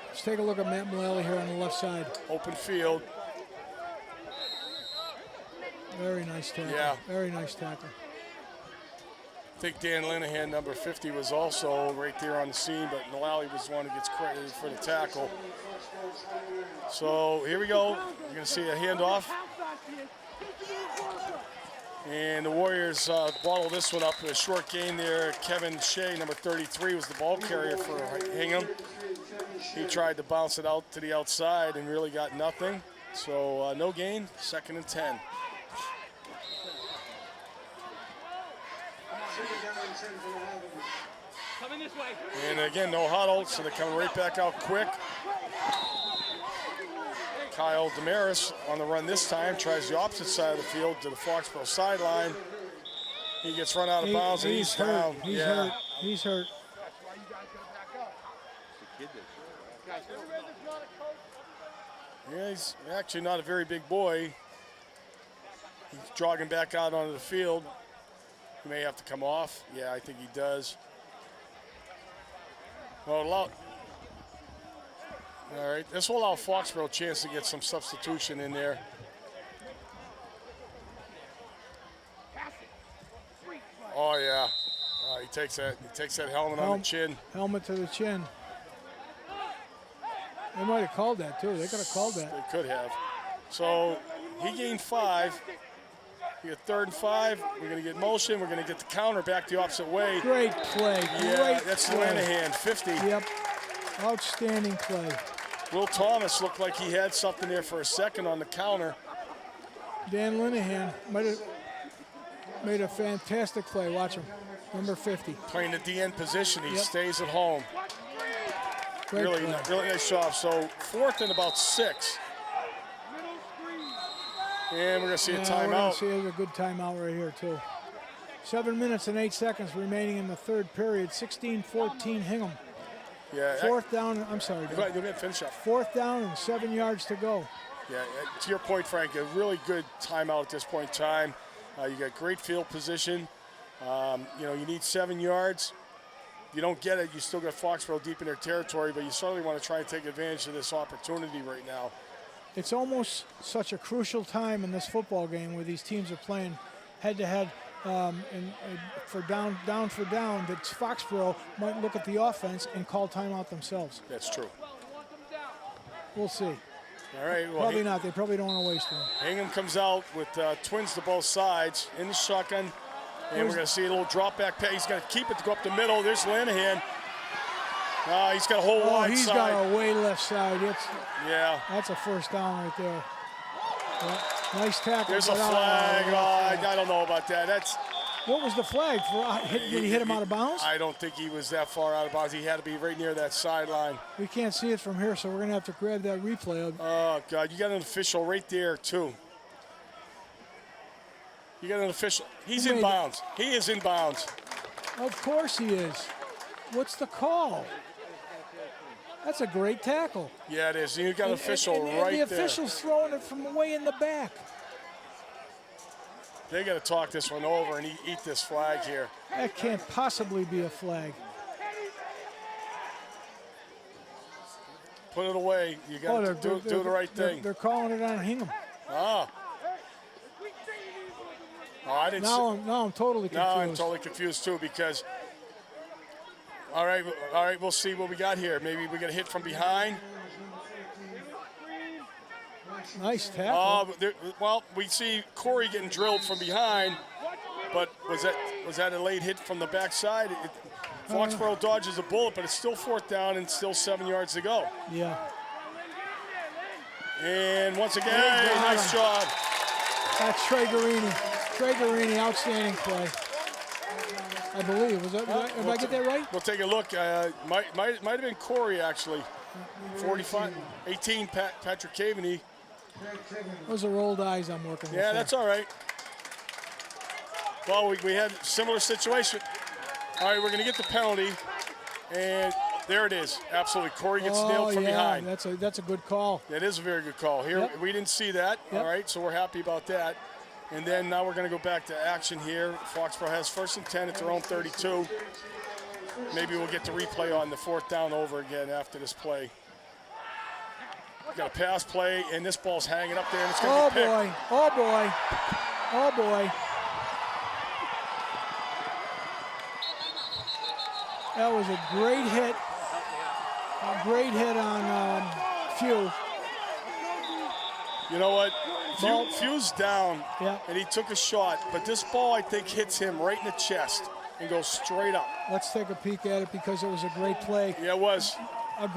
Let's take a look at Matt Mullally here on the left side. Open field. Very nice tackle. Yeah. Very nice tackle. I think Dan Linehan, number 50, was also right there on the scene, but Mullally was the one who gets credited for the tackle. So here we go. You're going to see a handoff. And the Warriors bottle this one up. A short gain there. Kevin Shea, number 33, was the ball carrier for Hingham. He tried to bounce it out to the outside and really got nothing. So no gain, 2nd and 10. Coming this way. And again, no huddle, so they're coming right back out quick. Kyle Damaris on the run this time, tries the opposite side of the field to the Foxborough sideline. He gets run out of bounds and he's down. He's hurt. He's hurt. Yeah, he's actually not a very big boy. He's jogging back out onto the field. He may have to come off. Yeah, I think he does. Well, all right, this will allow Foxborough a chance to get some substitution in there. Oh yeah, he takes that helmet on the chin. Helmet to the chin. They might have called that too. They could have called that. They could have. So he gained 5. We get 3rd and 5. We're going to get motion. We're going to get the counter back the opposite way. Great play. Yeah, Great that's play. Lanahan, 50. Yep. Outstanding play. Will Thomas looked like he had something there for a second on the counter. Dan Linehan might have made a fantastic play. Watch him. Number 50. Playing the DN position. He Yep. stays at home. Great Really, play. really nice job. So 4th and about 6. And we're going to see a We're going timeout. to see a good timeout right here, too. 7 minutes and 8 seconds remaining in the 3rd period. 16-14 Hingham. Yeah, 4th down. I'm sorry. Go ahead, finish up. 4th down and 7 yards to go. Yeah, to your point, Frank, a really good timeout at this point in time. You got great field position. You need 7 yards. If you don't get it, you still got Foxborough deep in their territory, but you certainly want to try and take advantage of this opportunity right now. It's almost such a crucial time in this football game where these teams are playing head-to-head and for down for down that Foxborough might look at the offense and call timeout themselves. That's true. We'll see. All right. Well, Probably not. They probably don't want to waste one. Hingham comes out with twins to both sides in the shotgun. And we're going to see a little drop back pass. He's going to keep it to go up the middle. There's Lanahan. He's got a whole wide he's side. got a way left side. Yeah. That's a first down right there. Yeah, nice tackle. There's a flag. I don't know about that. What was the flag for? Did he hit him out of bounds? I don't think he was that far out of bounds. He had to be right near that sideline. We can't see it from here, so we're going to have to grab that replay. Oh, God. You got an official right there, too. You got an official. He's in bounds. He is in bounds. Of course he is. What's the call? That's a great tackle. Yeah, it is. You got an official right there. And the official's throwing it from way in the back. They got to talk this one over and eat this flag here. That can't possibly be a flag. Put it away. You got to do the right thing. They're calling it on Hingham. Oh, I didn't see. Now I'm totally confused. No, I'm totally confused too because. All right, we'll see what we got here. Maybe we get a hit from behind. Nice tackle. Well, we see Corey getting drilled from behind, but was that a late hit from the backside? Foxborough dodges a bullet, but it's still 4th down and still 7 yards to go. Yeah. And once again, nice job. That's Trey Garini. Trey Garini, outstanding play. I believe. Did I get that right? We'll take a look. Might have been Corey, actually. 45, 18, Patrick Caveney. Those are old eyes I'm working with. Yeah, that's all right. Well, we had a similar situation. All right, we're going to get the penalty. And there it is. Absolutely. Corey gets nailed from behind. That's a good call. That is a very good call. Here, Yep. we didn't see that. Yep. All right, so we're happy about that. And then now we're going to go back to action here. Foxborough has 1st and 10 at their own 32. Maybe we'll get the replay on the 4th down over again after this play. We've got a pass play, and this ball's hanging up there, and it's going to be picked. Oh, boy. Oh, boy. That was a great hit. A great hit on Few. You know what? Few's down, Yeah. and he took a shot, but this ball, I think, hits him right in the chest and goes straight up. Let's take a peek at it because it was a great play. Yeah, it was. a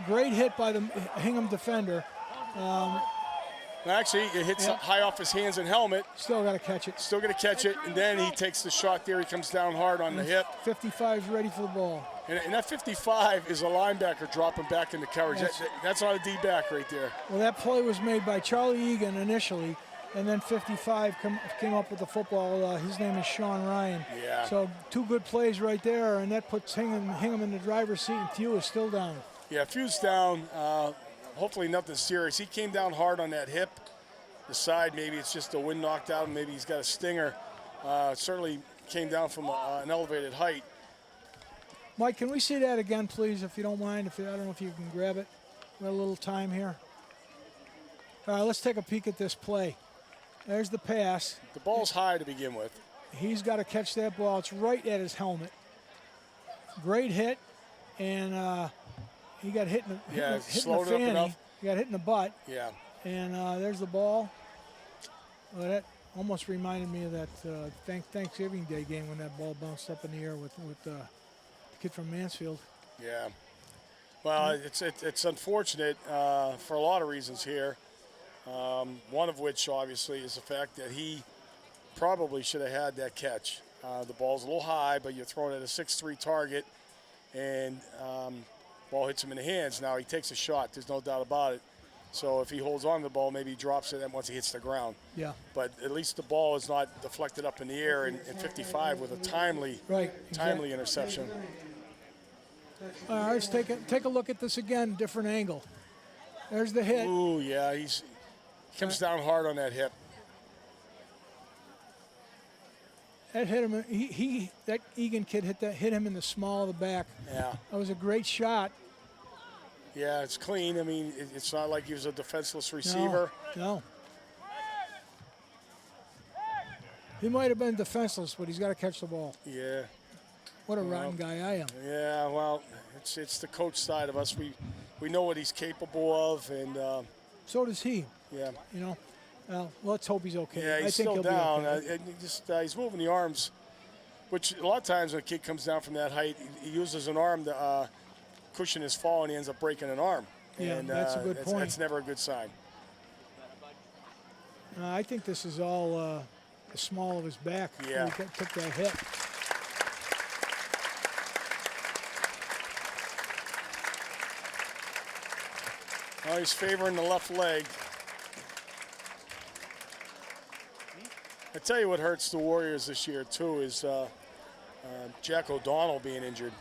great hit by the Hingham defender. Actually, it hits high off his hands and helmet. Still got to catch it. Still going to catch it, and then he takes the shot there. He comes down hard on the hip. 55 is ready for the ball. And that 55 is a linebacker dropping back into coverage. That's not a D-back right there. Well, that play was made by Charlie Egan initially, and then 55 came up with the football. His name is Sean Ryan. Yeah. So 2 good plays right there, and that puts Hingham in the driver's seat, and Few is still down. Yeah, Few's down. Hopefully nothing serious. He came down hard on that hip. The side, maybe it's just the wind knocked out, and maybe he's got a stinger. Certainly came down from an elevated height. Mike, can we see that again, please, if you don't mind? I don't know if you can grab it. We got a little time here. All right, let's take a peek at this play. There's the pass. The ball's high to begin with. He's got to catch that ball. It's right at his helmet. Great hit, and he got hit in the slowed it up fanny. enough. He got hit in the butt. Yeah. And there's the ball. Well, that almost reminded me of that Thanksgiving Day game when that ball bounced up in the air with the kid from Mansfield. Yeah. Well, it's unfortunate for a lot of reasons here. One of which, obviously, is the fact that he probably should have had that catch. The ball's a little high, but you're throwing at a 6'3" target, and ball hits him in the hands. Now he takes a shot. There's no doubt about it. So if he holds on to the ball, maybe he drops it once he hits the ground. Yeah. But at least the ball is not deflected up in the air, and 55 with a timely interception. All right, let's take a look at this again, different angle. There's the hit. Ooh, yeah, he comes down hard on that hip. That hit him. That Egan kid hit him in the small of the back. Yeah. That was a great shot. Yeah, it's clean. I mean, it's not like he was a defenseless receiver. No. He might have been defenseless, but he's got to catch the ball. Yeah. What a rotten guy I am. Yeah, well, it's the coach side of us. We know what he's capable of, and So does he. yeah. You know. Well, let's hope he's okay. Yeah, he's I think still he'll down. Be okay. He's moving the arms, which a lot of times when a kid comes down from that height, he uses an arm to cushion his fall, and he ends up breaking an arm. Yeah, and, that's a good point. That's never a good sign. I think this is all the small of his back. Yeah. He took that hit. Well, he's favoring the left leg. I tell you what hurts the Warriors this year, too, is Jack O'Donnell being injured.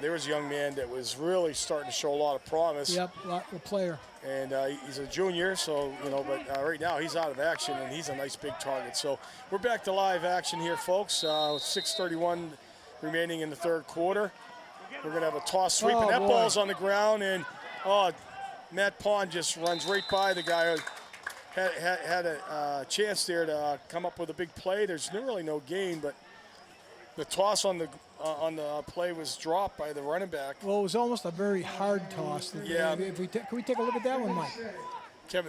There was a young man that was really starting to show a lot of promise. Yep, the player. And he's a junior, so, but right now he's out of action, and he's a nice big target. So we're back to live action here, folks. 6:31 remaining in the third quarter. We're going to have a toss sweep, and that ball's on the ground, and, Matt Pond just runs right by the guy who had a chance there to come up with a big play. There's really no gain, but the toss on the play was dropped by the running back. Well, it was almost a very hard toss. Yeah. Can we take a look at that one, Mike? They're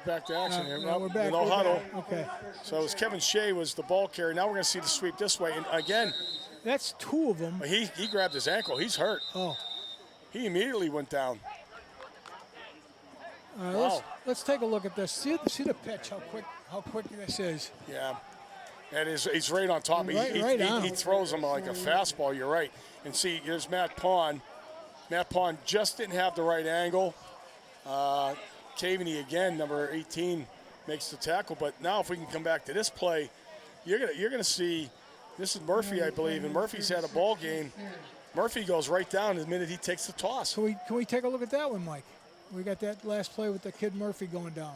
back to action here. We're back. No huddle. Okay. So it was Kevin Shea was the ball carrier. Now we're going to see the sweep this way. And again, that's 2 of them. he grabbed his ankle. He's hurt. Oh. He immediately went down. All right, Wow. let's take a look at this. See the pitch, how quick this is. Yeah. And he's right on top. Right he throws him like a fastball. You're right. And see, here's Matt Pond. Matt Pond just didn't have the right angle. Caveney again, number 18, makes the tackle. But now if we can come back to this play, you're gonna see. This is Murphy, I believe, and Murphy's had a ball game. Murphy goes right down the minute he takes the toss. Can we take a look at that one, Mike? We got that last play with the kid Murphy going down.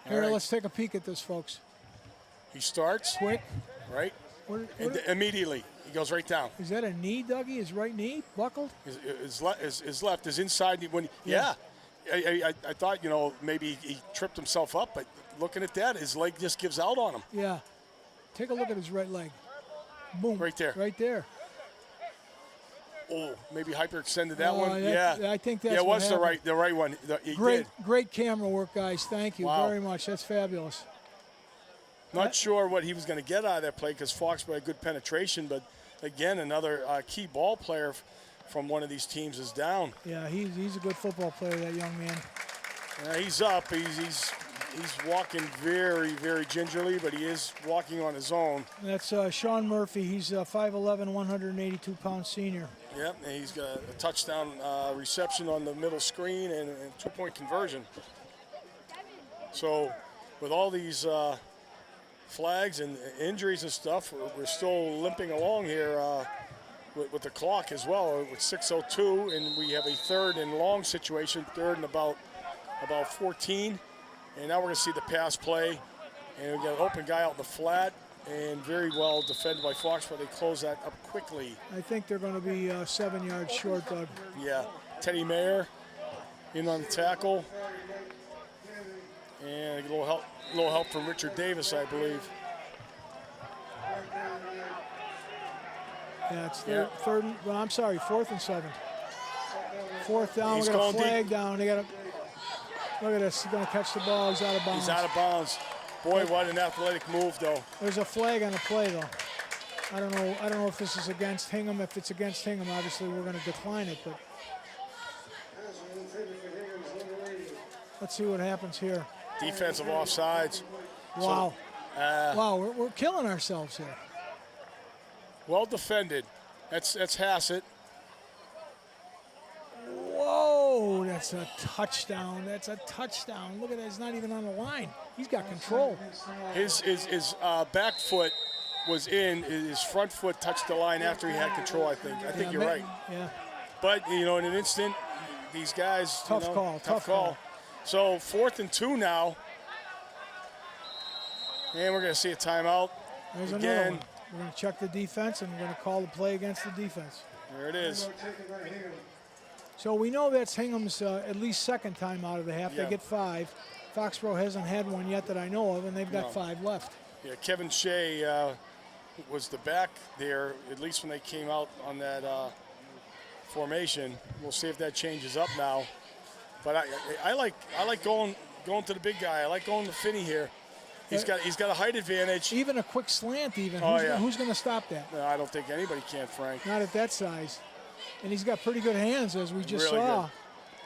Here, right. let's take a peek at this, folks. He starts. Quick. Right? And immediately, he goes right down. Is that a knee, Dougie? His right knee buckled? His left is inside. I thought, maybe he tripped himself up, but looking at that, his leg just gives out on him. Yeah. Take a look at his right leg. Boom. Right there. Right there. Oh, maybe hyperextended that one. I think that's it was what the right one. Great camera work, guys. Thank you Wow. very much. That's fabulous. Not sure what he was going to get out of that play because Foxborough had good penetration, but again, another key ball player from one of these teams is down. Yeah, he's a good football player, that young man. He's up. He's walking very, very gingerly, but he is walking on his own. That's Sean Murphy. He's 5'11", 182-pound senior. Yep, and he's got a touchdown reception on the middle screen and a two-point conversion. So with all these flags and injuries and stuff, we're still limping along here with the clock as well. With 6:02, and we have a third and long situation, third and about 14. And now we're going to see the pass play. And we got an open guy out in the flat, and very well defended by Foxborough. They close that up quickly. I think they're going to be 7 yards short, Doug. Yeah, Teddy Mayer in on the tackle. And a little help from Richard Davis, I believe. Yeah, it's third. Well, I'm sorry, 4th and 7. 4th down. He's We got a going flag deep. down. They got a look at this. He's going to catch the ball. He's out of bounds. He's out of bounds. Boy, what an athletic move, though. There's a flag on the play, though. I don't know if this is against Hingham. If it's against Hingham, obviously we're going to decline it. But let's see what happens here. Defensive offsides. Wow. So, Wow, we're killing ourselves here. well defended. That's Hassett. Whoa, that's a touchdown. That's a touchdown. Look at that. He's not even on the line. He's got control. His back foot was in. His front foot touched the line after he had control, I think. I think you're right. Yeah. But, in an instant, these guys, Tough call. So 4th and 2 now. And we're going to see a timeout. There's another one. We're going to check the defense, and we're going to call the play against the defense. There it is. So we know that's Hingham's at least second time out of the half. Yeah. They get 5. Foxborough hasn't had one yet that I know of, and they've got 5 left. Yeah, Kevin Shea was the back there, at least when they came out on that formation. We'll see if that changes up now. But I like going to the big guy. I like going to Finney here. He's got a height advantage. Even a quick slant, even. Oh, Who's going to stop that? No, I don't think anybody can, Frank. Not at that size. And he's got pretty good hands, as we just Really saw.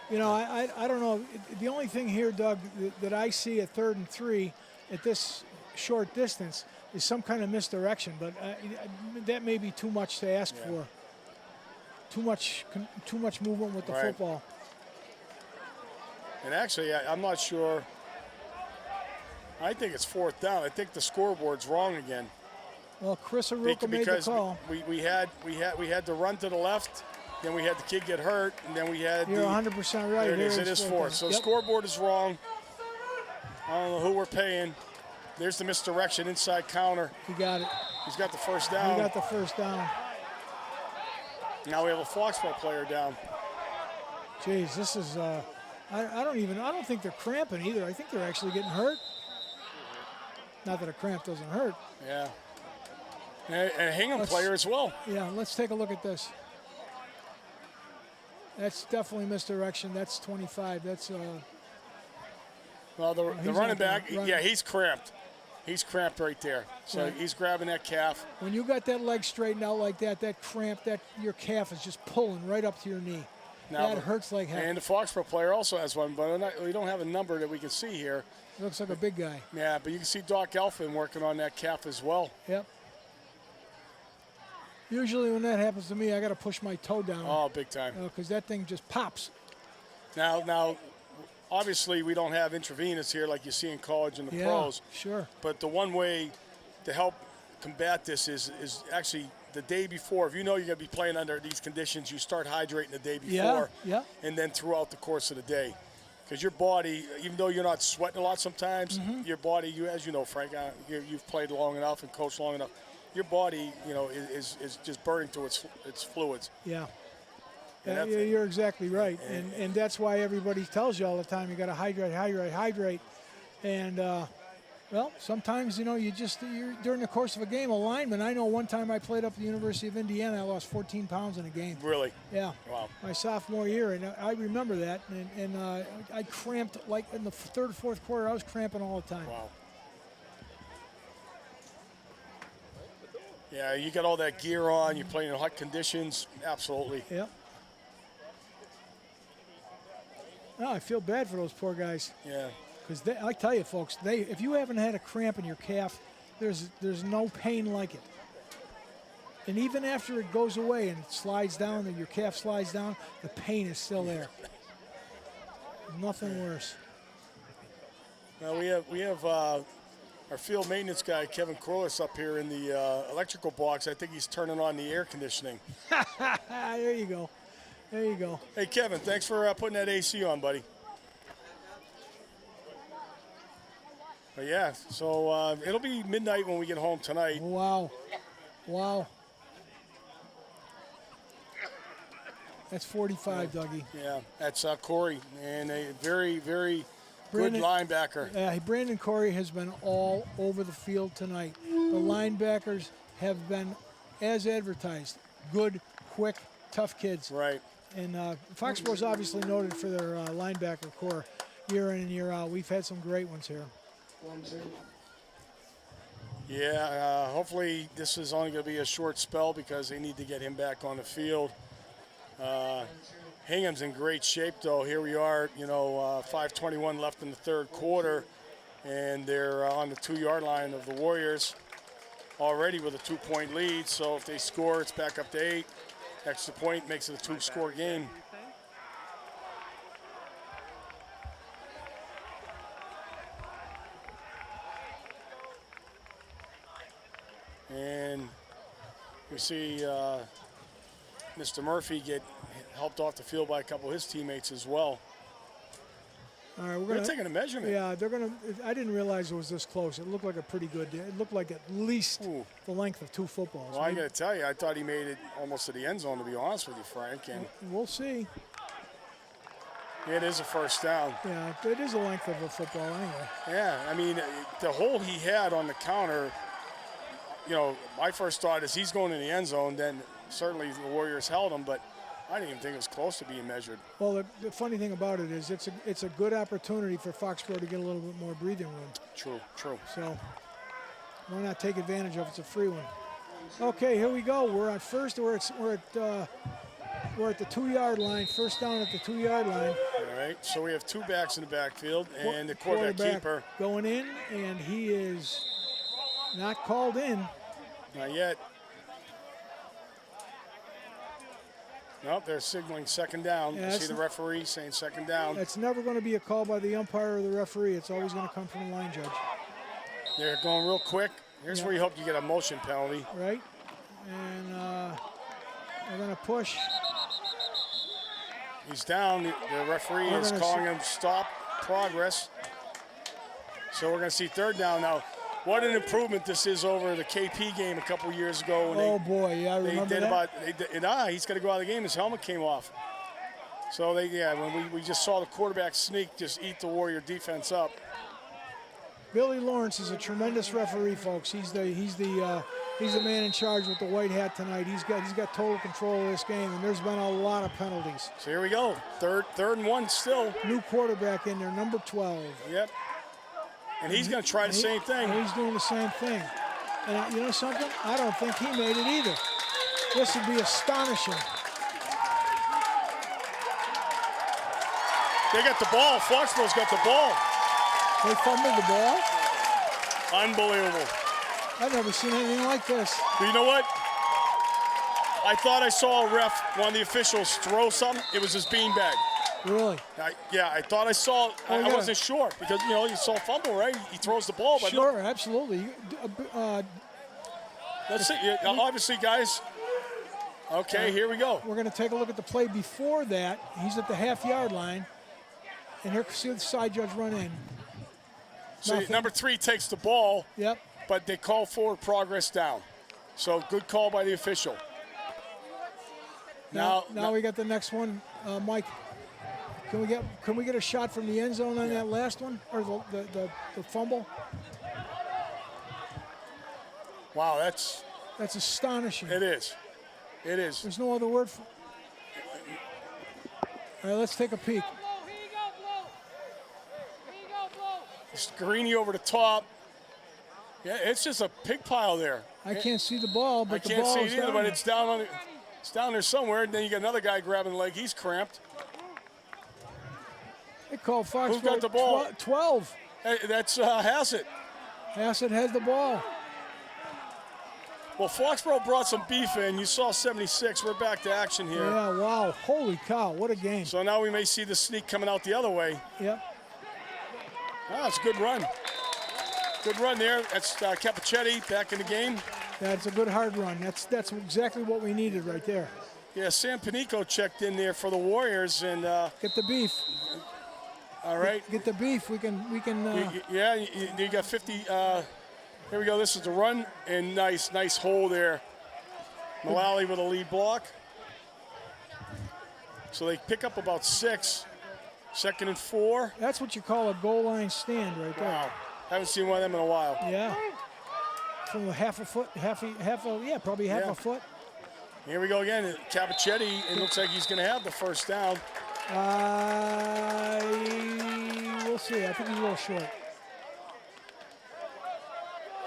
Good. I don't know. The only thing here, Doug, that I see at 3rd and 3 at this short distance is some kind of misdirection. But that may be too much to ask for. Too much movement with the football. And actually, I'm not sure. I think it's 4th down. I think the scoreboard's wrong again. Well, Chris Aruka made the call. We had the run to the left, then we had the kid get hurt, and then we had. You're 100% right. There it is. It is 4th. So the scoreboard is wrong. I don't know who we're paying. There's the misdirection inside counter. He got it. He's got the first down. He got the first down. Now we have a Foxborough player down. Jeez, this is. I don't think they're cramping either. I think they're actually getting hurt. Not that a cramp doesn't hurt. Yeah. And a Hingham player as well. Yeah, let's take a look at this. That's definitely misdirection. That's 25. That's well, the running back, run. yeah, he's cramped. He's cramped right there. So he's grabbing that calf. When you got that leg straightened out like that, that cramp, your calf is just pulling right up to your knee. Now, that hurts like heck. And the Foxborough player also has one, but we don't have a number that we can see here. Looks like a big guy. Yeah, but you can see Doc Elfin working on that calf as well. Yep. Usually when that happens to me, I got to push my toe down. Oh, big time. Because that thing just pops. Now, obviously we don't have intravenous here like you see in college and the pros. Sure. But the one way to help combat this is actually the day before. If you know you're going to be playing under these conditions, you start hydrating the day before. Yeah. And then throughout the course of the day. Because your body, even though you're not sweating a lot sometimes, your body, as you know, Frank, you've played long enough and coached long enough, your body, is just burning through its fluids. Yeah. You're exactly right. And that's why everybody tells you all the time, you got to hydrate. And, well, sometimes, you're during the course of a game, a lineman. I know one time I played up at the University of Indiana, I lost 14 pounds in a game. Really? Yeah. Wow. My sophomore year, and I remember that. And I cramped, like in the third, fourth quarter, I was cramping all the time. Wow. Yeah, you got all that gear on. You're playing in hot conditions. Absolutely. Yep. No, I feel bad for those poor guys. Yeah. Because I tell you, folks, if you haven't had a cramp in your calf, there's no pain like it. And even after it goes away and it slides down and your calf slides down, the pain is still there. Nothing worse. Now we have our field maintenance guy, Kevin Corliss, up here in the electrical box. I think he's turning on the air conditioning. There you go. There you go. Hey, Kevin, thanks for putting that AC on, buddy. But yeah, so it'll be midnight when we get home tonight. Wow. Wow. That's 45, Dougie. Yeah, that's Corey, and a very, very Brandon- good linebacker. Brandon Corey has been all over the field tonight. The linebackers have been, as advertised, good, quick, tough kids. Right. And Foxborough is obviously noted for their linebacker core year in and year out. We've had some great ones here. 1-2. Yeah, hopefully this is only going to be a short spell because they need to get him back on the field. Hingham's in great shape, though. Here we are, 5:21 left in the third quarter, and they're on the 2-yard line of the Warriors already with a 2-point lead. So if they score, it's back up to 8. Extra point makes it a 2-score game. And we see Mr. Murphy get helped off the field by a couple of his teammates as well. All right, They're taking a measurement. Yeah, they're gonna. I didn't realize it was this close. It looked like a pretty good. It looked like at least the length of 2 footballs. Well, I got to tell you, I thought he made it almost to the end zone, to be honest with you, Frank. And We'll see. it is a first down. Yeah, it is the length of a football anyway. Yeah, I mean, the hole he had on the counter, my first thought is he's going in the end zone. Then certainly the Warriors held him, but I didn't even think it was close to being measured. Well, the funny thing about it is it's a good opportunity for Foxborough to get a little bit more breathing room. True. So why not take advantage of it? It's a free one. Okay, here we go. We're at first. We're at the 2-yard line. First down at the 2-yard line. All right, so we have 2 backs in the backfield, and the quarterback keeper. Going in, and he is not called in. Not yet. Nope, they're signaling second down. Yeah, You see the referee saying second down. That's never going to be a call by the umpire or the referee. It's always going to come from the line judge. They're going real quick. Here's where you hope you get a motion penalty. Right? And they're going to push. He's down. The referee is calling him stop progress. So we're going to see third down now. What an improvement this is over the KP game a couple years ago. When Boy, yeah, I remember that. He's got to go out of the game. His helmet came off. So when we just saw the quarterback sneak, just eat the Warrior defense up. Billy Lawrence is a tremendous referee, folks. He's the man in charge with the white hat tonight. He's got total control of this game, and there's been a lot of penalties. So here we go. Third and 1 still. New quarterback in there, number 12. Yep. And he's going to try the same thing. He's doing the same thing. And you know something? I don't think he made it either. This would be astonishing. They got the ball. Foxborough's got the ball. They fumbled the ball? Unbelievable. I've never seen anything like this. But you know what? I thought I saw a ref, one of the officials, throw something. It was his beanbag. Really? I thought I saw. I wasn't sure because you saw a fumble, right? He throws the ball, but sure, absolutely. Let's see. Obviously, guys. Okay, here we go. We're going to take a look at the play before that. He's at the half-yard line, and here, see the side judge run in. So number 3 takes the ball. Yep. But they call forward progress down. So good call by the official. Now we got the next one, Mike. Can we get a shot from the end zone on that last one, or the fumble? Wow, that's astonishing. It is. There's no other word for. All right, let's take a peek. Here you go, Blue. Screening over the top. Yeah, it's just a pig pile there. I can't see the ball, but I the can't ball see is it either, down but there. it's down on it's down there somewhere. And then you got another guy grabbing the leg. He's cramped. They call Foxborough. Who's got the ball? 12. Hey, that's Hassett. Hassett has the ball. Well, Foxborough brought some beef in. You saw 76. We're back to action here. Yeah, wow. Holy cow, what a game. So now we may see the sneak coming out the other way. Yep. Ah, it's a good run. Good run there. That's Capichetti back in the game. That's a good hard run. That's exactly what we needed right there. Yeah, Sam Panico checked in there for the Warriors, and Get the beef. all right. Get the beef. We can. Yeah, you got 50. Here we go. This is the run, and nice hole there. Mullally with a lead block. So they pick up about 6. 2nd and 4. That's what you call a goal line stand right there. Wow, haven't seen one of them in a while. Yeah. From a half a foot, probably half Yeah. a foot. Here we go again. Capichetti. It looks like he's going to have the first down. We'll see. I think he's a little short.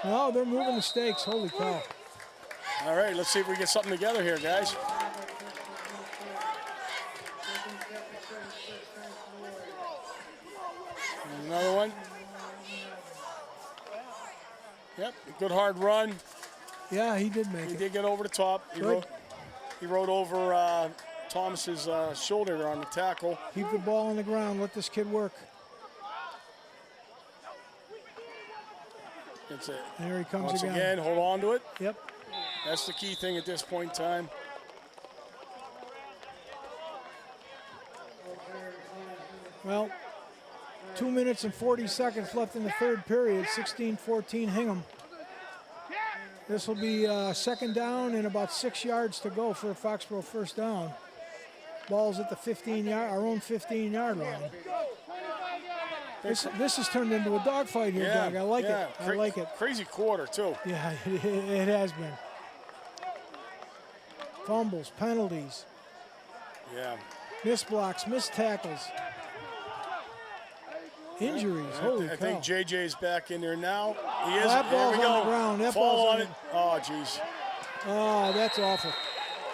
No, they're moving the stakes. Holy cow. All right, let's see if we get something together here, guys. Another one. Yep, good hard run. Yeah, he did make He it. did get over the top. Good. He rode over Thomas's shoulder on the tackle. Keep the ball on the ground. Let this kid work. That's it. There he comes Once again. again, hold on to it. Yep. That's the key thing at this point in time. Well, 2 minutes and 40 seconds left in the third period. 16-14 Hingham. This will be second down and about 6 yards to go for a Foxborough first down. Ball's at the 15-yard, our own 15-yard line. This has turned into a dogfight here, Doug. I like it. I like it. Crazy quarter, too. Yeah, it has been. Fumbles, penalties, Yeah. missed blocks, missed tackles. Injuries, holy I cow. think JJ's back in there now. He is. That Here ball's we on go. the ground. That Fall ball's on on it. Oh, jeez. Oh, that's awful.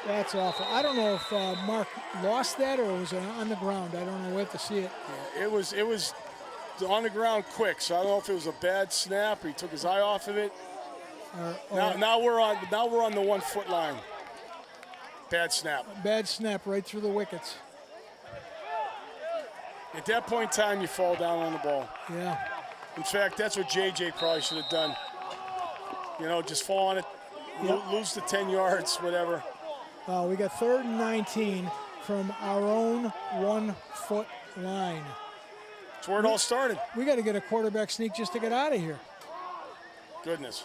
That's awful. I don't know if Mark lost that or was it on the ground. I don't know. We have to see it. Yeah, it was on the ground quick, so I don't know if it was a bad snap or he took his eye off of it. Now we're on the 1 foot line. Bad snap. Bad snap right through the wickets. At that point in time, you fall down on the ball. Yeah. In fact, that's what JJ probably should have done. You know, just fall on it, lose the 10 yards, whatever. We got 3rd and 19 from our own 1 foot line. That's where it all started. We got to get a quarterback sneak just to get out of here. Goodness.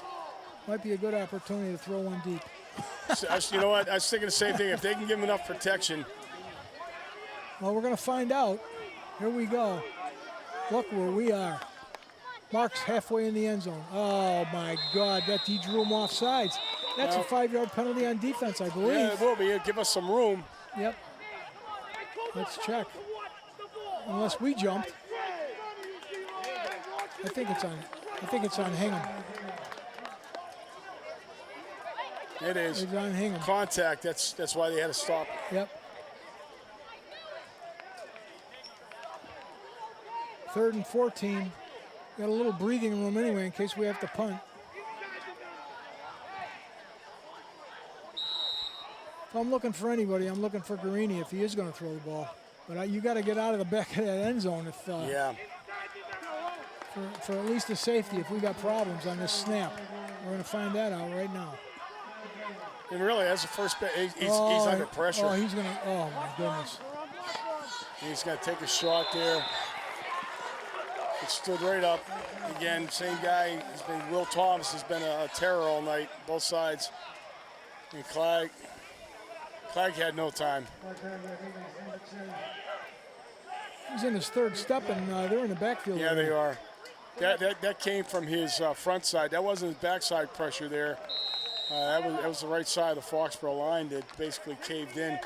Might be a good opportunity to throw one deep. You know what? I was thinking the same thing. If they can give him enough protection. Well, we're going to find out. Here we go. Look where we are. Mark's halfway in the end zone. Oh, my God. He drew him off sides. That's a 5-yard penalty on defense, I believe. Yeah, it will be. It'll give us some room. Yep. Let's check. Unless we jumped. I think it's on Hingham. It is. It's on Hingham. Contact. That's why they had to stop. Yep. 3rd and 14. Got a little breathing room anyway in case we have to punt. If I'm looking for anybody, I'm looking for Guarini if he is going to throw the ball. But you got to get out of the back of that end zone if Yeah. for at least a safety if we got problems on this snap. We're going to find that out right now. And really, as a first bet, he's under pressure. Oh, he's going to. Oh my goodness. He's going to take a shot there. It stood right up. Again, same guy. Will Thomas has been a terror all night, both sides. And Clegg had no time. He's in his 3rd step, and they're in the backfield. Yeah, area. they are. That came from his front side. That wasn't his backside pressure there. That was the right side of the Foxborough line that basically caved in.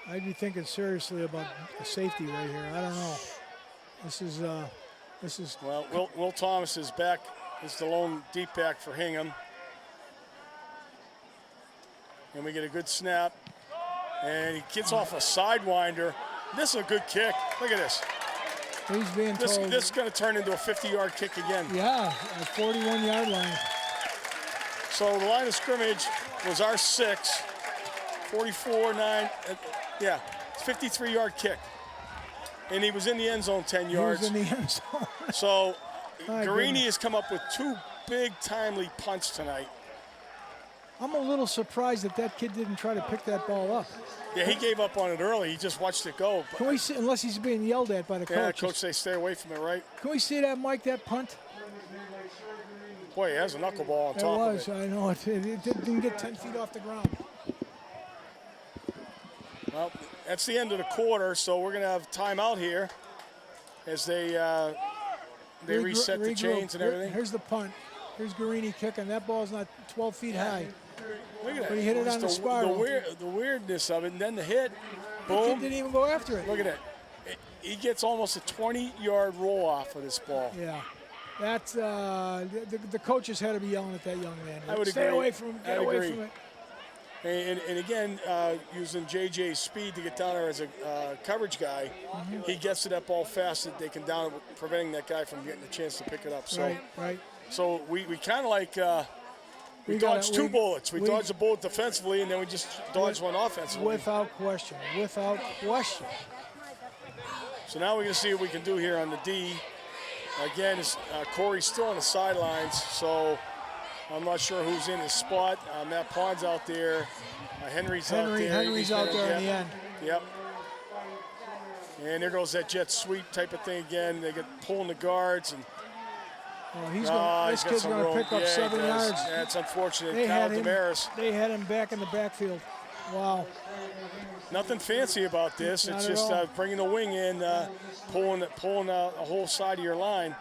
I'd be thinking seriously about the safety right here. I don't know. This is This is Well, Will Thomas is back. Is the lone deep back for Hingham. And we get a good snap. And he gets off a sidewinder. This is a good kick. Look at this. he's being This told. is going to turn into a 50-yard kick again. Yeah, a 41-yard line. So the line of scrimmage was our 6, 44-9. Yeah, 53-yard kick. And he was in the end zone 10 He yards. was in the end zone. So My Guarini goodness. has come up with 2 big, timely punts tonight. I'm a little surprised that kid didn't try to pick that ball up. Yeah, he gave up on it early. He just watched it go. Can we see, unless he's being yelled at by the Yeah, coach? coach say stay away from it, right? Can we see that, Mike, that punt? Boy, he has a knuckleball on It top was, of it. I know. It didn't get 10 feet off the ground. Well, that's the end of the quarter, so we're going to have timeout here as they reset the chains and everything. Here's the punt. Here's Guarini kicking. That ball's not 12 feet high. Look at that. But he hit it Just on the spiral. The weirdness of it, and then the hit, The kid boom. didn't even go after it. Look at that. He gets almost a 20-yard roll off of this ball. Yeah. That's the coaches had to be yelling at that young man. I would Stay agree. away from him. Get I'd away agree. from it. And again, using JJ's speed to get down there as a coverage guy, he gets to that ball fast that they can down it, preventing that guy from getting a chance to pick it up. So, Right. so we kind of like we gotta- dodged 2 bullets. We we- dodged a bullet defensively, and then we just dodged one offensively. Without question. Without question. So now we're going to see what we can do here on the D. Again, Corey's still on the sidelines, so I'm not sure who's in his spot. Matt Pond's out there. Henry's out there. Henry's out there in the end. Yep. And there goes that jet sweep type of thing again. They get pulling the guards, and Oh, this he's got kid's some going to room. pick up Yeah, he 7 does. yards. That's unfortunate. They Kyle had him. Damaris. They had him back in the backfield. Wow. Nothing fancy about this. Not It's at just all. bringing the wing in, pulling a whole side of your line.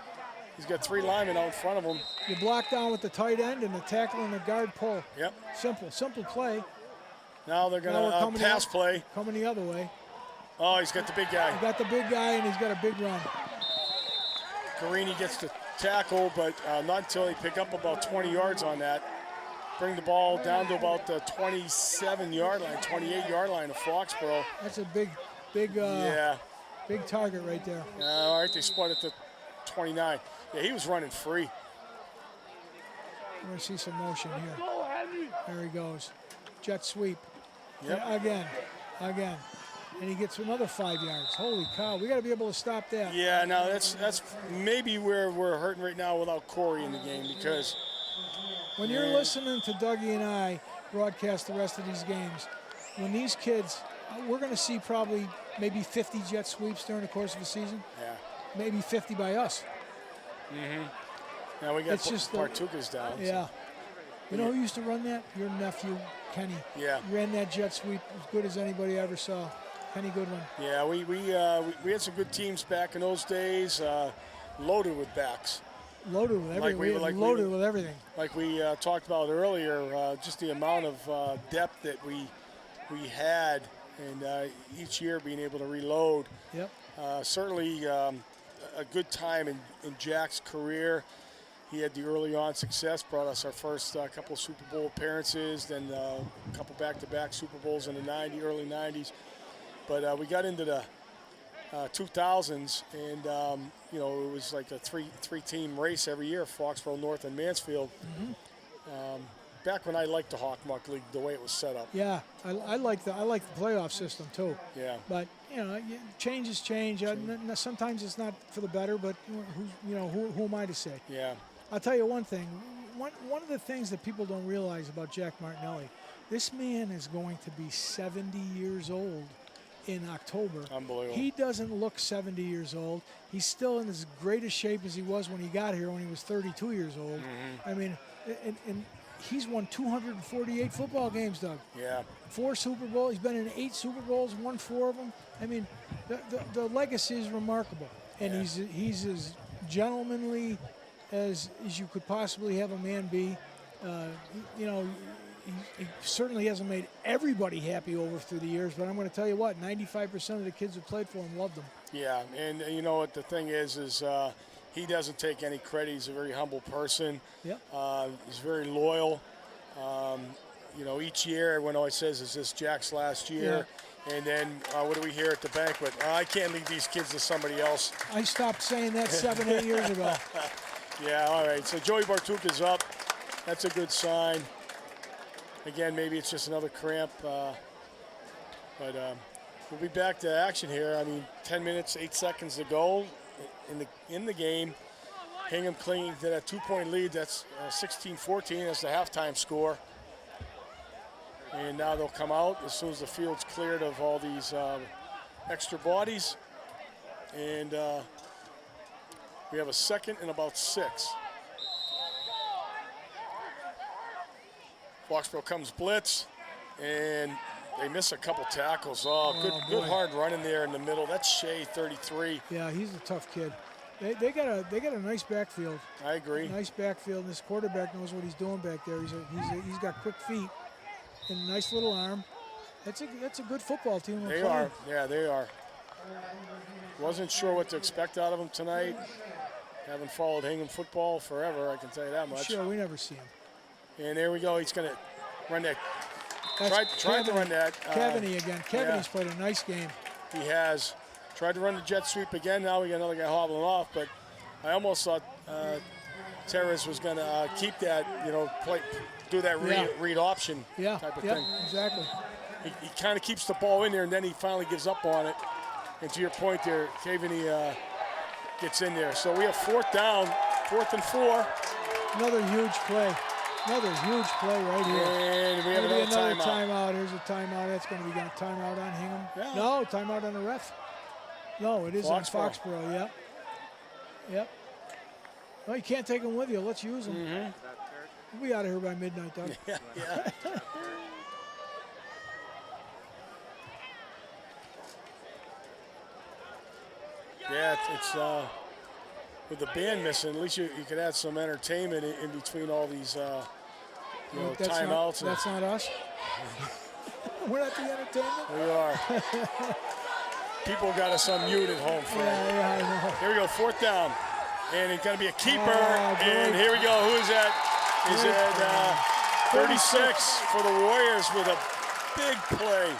He's got 3 linemen out in front of him. You block down with the tight end and the tackle and the guard pull. Yep. Simple play. Now they're Now going we're to coming pass out. play. Coming the other way. Oh, he's got the big guy. Got the big guy and he's got a big run. Guarini gets the tackle, but not until they pick up about 20 yards on that. Bring the ball down to about the 27-yard line, 28-yard line of Foxborough. That's a big Yeah. big target right there. All right, they split at the 29. Yeah, he was running free. We're going to see some motion here. There he goes. Jet sweep. Yep. Again. And he gets another 5 yards. Holy cow. We got to be able to stop that. Yeah, now that's maybe where we're hurting right now without Corey in the game, because When you're listening to Dougie and I broadcast the rest of these games, when these kids, we're going to see probably maybe 50 jet sweeps during the course of the season. yeah. Maybe 50 by us. Now we got It's just the- Partucas down. so- Yeah. You know who used to run that? Your nephew, Kenny. Yeah. Ran that jet sweep as good as anybody I ever saw. Kenny Goodwin. Yeah, we had some good teams back in those days, loaded with backs. Loaded with everything. Loaded with everything. Like we talked about earlier, just the amount of depth that we had, and each year being able to reload. Yep. Certainly a good time in Jack's career. He had the early on success, brought us our first couple of Super Bowl appearances, then a couple back-to-back Super Bowls in the early 90s. But we got into the 2000s, and it was like a three-team race every year, Foxborough, North, and Mansfield. Back when I liked the Hawk Muck League, the way it was set up. Yeah, I like the playoff system too. Yeah. But changes change. Sometimes it's not for the better, but who am I to say? Yeah. I'll tell you one thing. One of the things that people don't realize about Jack Martinelli, this man is going to be 70 years old in October. Unbelievable. He doesn't look 70 years old. He's still in as great a shape as he was when he got here when he was 32 years old. I mean, and he's won 248 football games, Doug. Yeah. 4 Super Bowls. He's been in 8 Super Bowls, won 4 of them. I mean, the legacy is remarkable. And he's as gentlemanly as you could possibly have a man be. He certainly hasn't made everybody happy over through the years, but I'm going to tell you what, 95% of the kids who played for him loved him. Yeah, and you know what the thing is he doesn't take any credit. He's a very humble person. Yep. He's very loyal. You know, each year everyone always says, is this Jack's last year? And then what do we hear at the banquet? I can't leave these kids to somebody else. I stopped saying that 7, 8 years ago. Yeah, all right. So Joey Bartuk is up. That's a good sign. Again, maybe it's just another cramp. But we'll be back to action here. I mean, 10 minutes, 8 seconds to go in the game. Hingham clinging to that 2-point lead. That's 16-14. That's the halftime score. And now they'll come out as soon as the field's cleared of all these extra bodies. And we have a second and about 6. Foxborough comes blitz, and they miss a couple tackles. Oh, good hard run in there in the middle. That's Shea, 33. Yeah, he's a tough kid. They got a nice backfield. I agree. Nice backfield. And this quarterback knows what he's doing back there. He's got quick feet and a nice little arm. That's a good football team. They are. Yeah, they are. Wasn't sure what to expect out of them tonight. Haven't followed Hingham football forever, I can tell you that much. Sure, we never see him. And there we go. He's going to run that. Tried to run that. Kavanagh again. Kavanagh's played a nice game. He has. Tried to run the jet sweep again. Now we got another guy hobbling off. But I almost thought Terrace was going to keep that, you know, do that read option type of thing. Exactly. He kind of keeps the ball in there, and then he finally gives up on it. And to your point there, Kavanagh gets in there. So we have 4th down, 4th and 4. Another huge play. Another huge play right here. And we have another timeout. Here's a timeout. That's going to be a timeout on Hingham. Yeah. No, timeout on the ref. No, it is on Foxborough. Yep. Yep. Well, you can't take them with you. Let's use them. We'll be out of here by midnight, Doug. Yeah. Yeah, it's with the band missing, at least you could add some entertainment in between all these timeouts. That's not us. We're not the entertainment. We are. People got us on mute at home, Frank. Yeah, I know. Here we go, 4th down. And it's going to be a keeper. And here we go. Who is that? Is it 36 for the Warriors with a big play.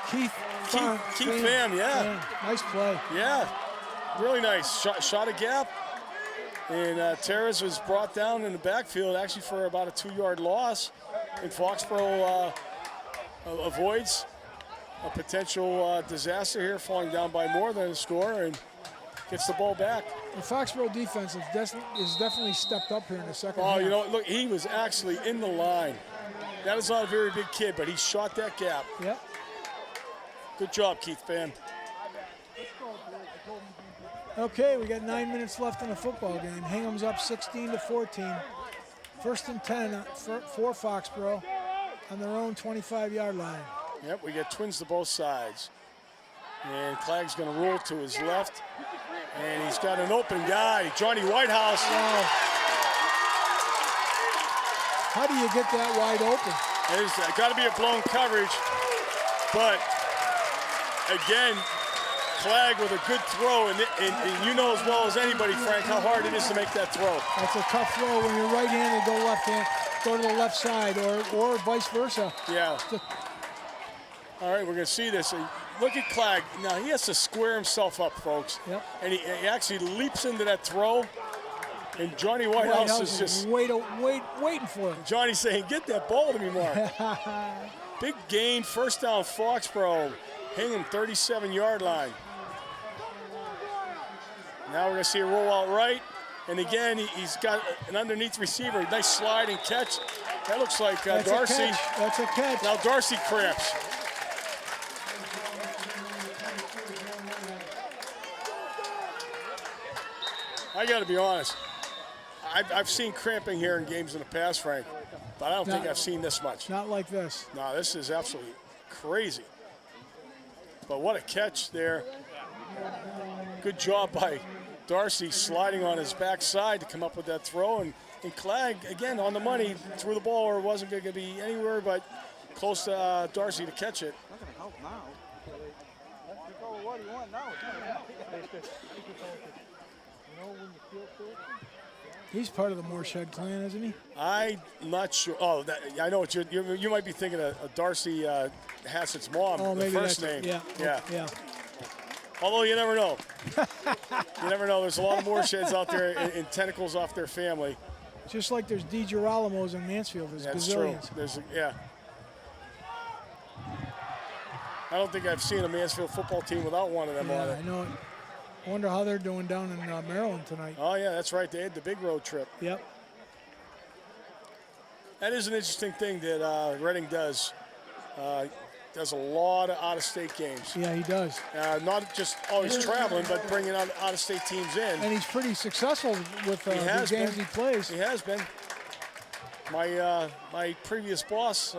Keith Pham, yeah. Nice play. Yeah, really nice. Shot a gap. And Terrace was brought down in the backfield actually for about a 2-yard loss. And Foxborough avoids a potential disaster here, falling down by more than a score, and gets the ball back. The Foxborough defense is definitely stepped up here in the second half. Oh, you know, look, he was actually in the line. That is not a very big kid, but he shot that gap. Yep. Good job, Keith Pham. Okay, we got 9 minutes left in the football game. Hingham's up 16-14. 1st and 10 for Foxborough on their own 25-yard line. Yep, we get twins to both sides. And Clagg's going to roll to his left. And he's got an open guy, Johnny Whitehouse. Wow. How do you get that wide open? There's got to be a blown coverage. But, again, Clegg with a good throw. And you know as well as anybody, Frank, how hard it is to make that throw. That's a tough throw when you're right-handed, go to the left side, or vice versa. Yeah. All right, we're going to see this. Look at Clegg. Now, he has to square himself up, folks. Yep. And he actually leaps into that throw. And Johnny Whitehouse is just waiting for him. Johnny's saying, get that ball to me, Mark. Big gain, 1st down, Foxborough. Hingham, 37-yard line. Now we're going to see a roll out right. And again, he's got an underneath receiver. Nice slide and catch. That looks like Darcy. That's a catch. Now Darcy cramps. I got to be honest. I've seen cramping here in games in the past, Frank, but I don't think I've seen this much. Not like this. No, this is absolutely crazy. But what a catch there. Good job by Darcy sliding on his backside to come up with that throw. And Clegg, again, on the money, threw the ball where it wasn't going to be anywhere but close to Darcy to catch it. Not going to help now. What do you want now? He's part of the Moorshed clan, isn't he? I'm not sure. Oh, I know what you might be thinking of Darcy Hassett's mom, Oh, the maybe first that's name. it. Yeah. Although you never know. You never know. There's a lot of Moorsheds out there in tentacles off their family. Just like there's DiGirolamos in Mansfield. There's That's gazillions. true. I don't think I've seen a Mansfield football team without one of them on Yeah, it. I know it. I wonder how they're doing down in Maryland tonight. Oh, yeah, that's right. They had the big road trip. Yep. That is an interesting thing that Reading does. Does a lot of out-of-state games. Yeah, he does. Not just always traveling, but bringing out-of-state teams in. And he's pretty successful with the games he plays. He has been. My previous boss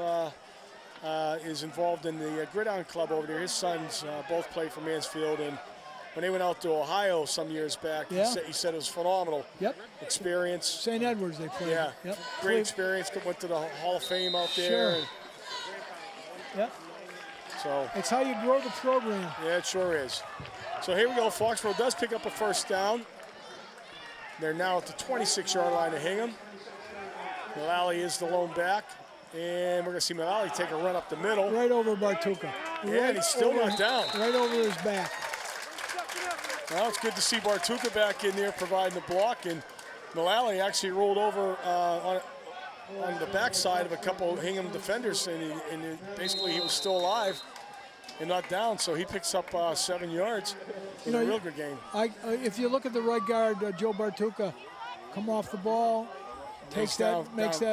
is involved in the Gridiron Club over there. His sons both play for Mansfield, and when they went out to Ohio some years back, Yeah. he said it was phenomenal. Yep. Experience. St. Edwards they played. Yeah. Yep. Great experience. Went to the Hall of Fame out there. Sure. And Yep. so It's how you grow the program. yeah, it sure is. So here we go. Foxborough does pick up a first down. They're now at the 26-yard line of Hingham. Mullally is the lone back. And we're going to see Mullally take a run up the middle. Right over Bartuka. Yeah, and he's still not down. Right over his back. Well, it's good to see Bartuka back in there providing the block. And Mullally actually rolled over on the backside of a couple of Hingham defenders. And basically he was still alive and not down. So he picks up 7 yards. In a real good game. If you look at the right guard, Joe Bartuka, come off the ball, makes that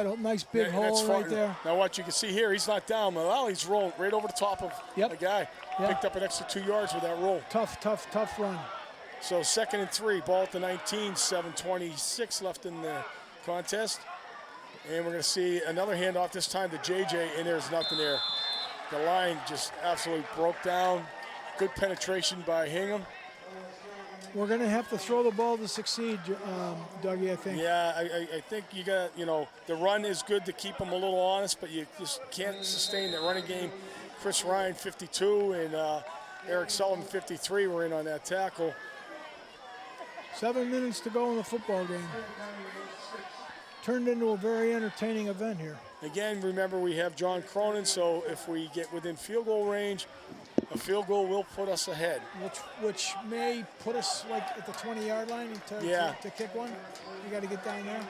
a nice big hole right there. Now what you can see here, he's not down. Mullally's rolling right over the top of the guy. Yep. Picked up an extra 2 yards with that roll. Tough run. So 2nd and 3, ball at the 19, 7:26 left in the contest. And we're going to see another handoff, this time to JJ, and there's nothing there. The line just absolutely broke down. Good penetration by Hingham. We're going to have to throw the ball to succeed, Dougie, I think. Yeah, I think you got, the run is good to keep them a little honest, but you just can't sustain the running game. Chris Ryan, 52, and Eric Sullivan, 53, were in on that tackle. 7 minutes to go in the football game. Turned into a very entertaining event here. Again, remember we have John Cronin, so if we get within field goal range, a field goal will put us ahead. Which may put us like at the 20-yard line to kick one. You got to get down there.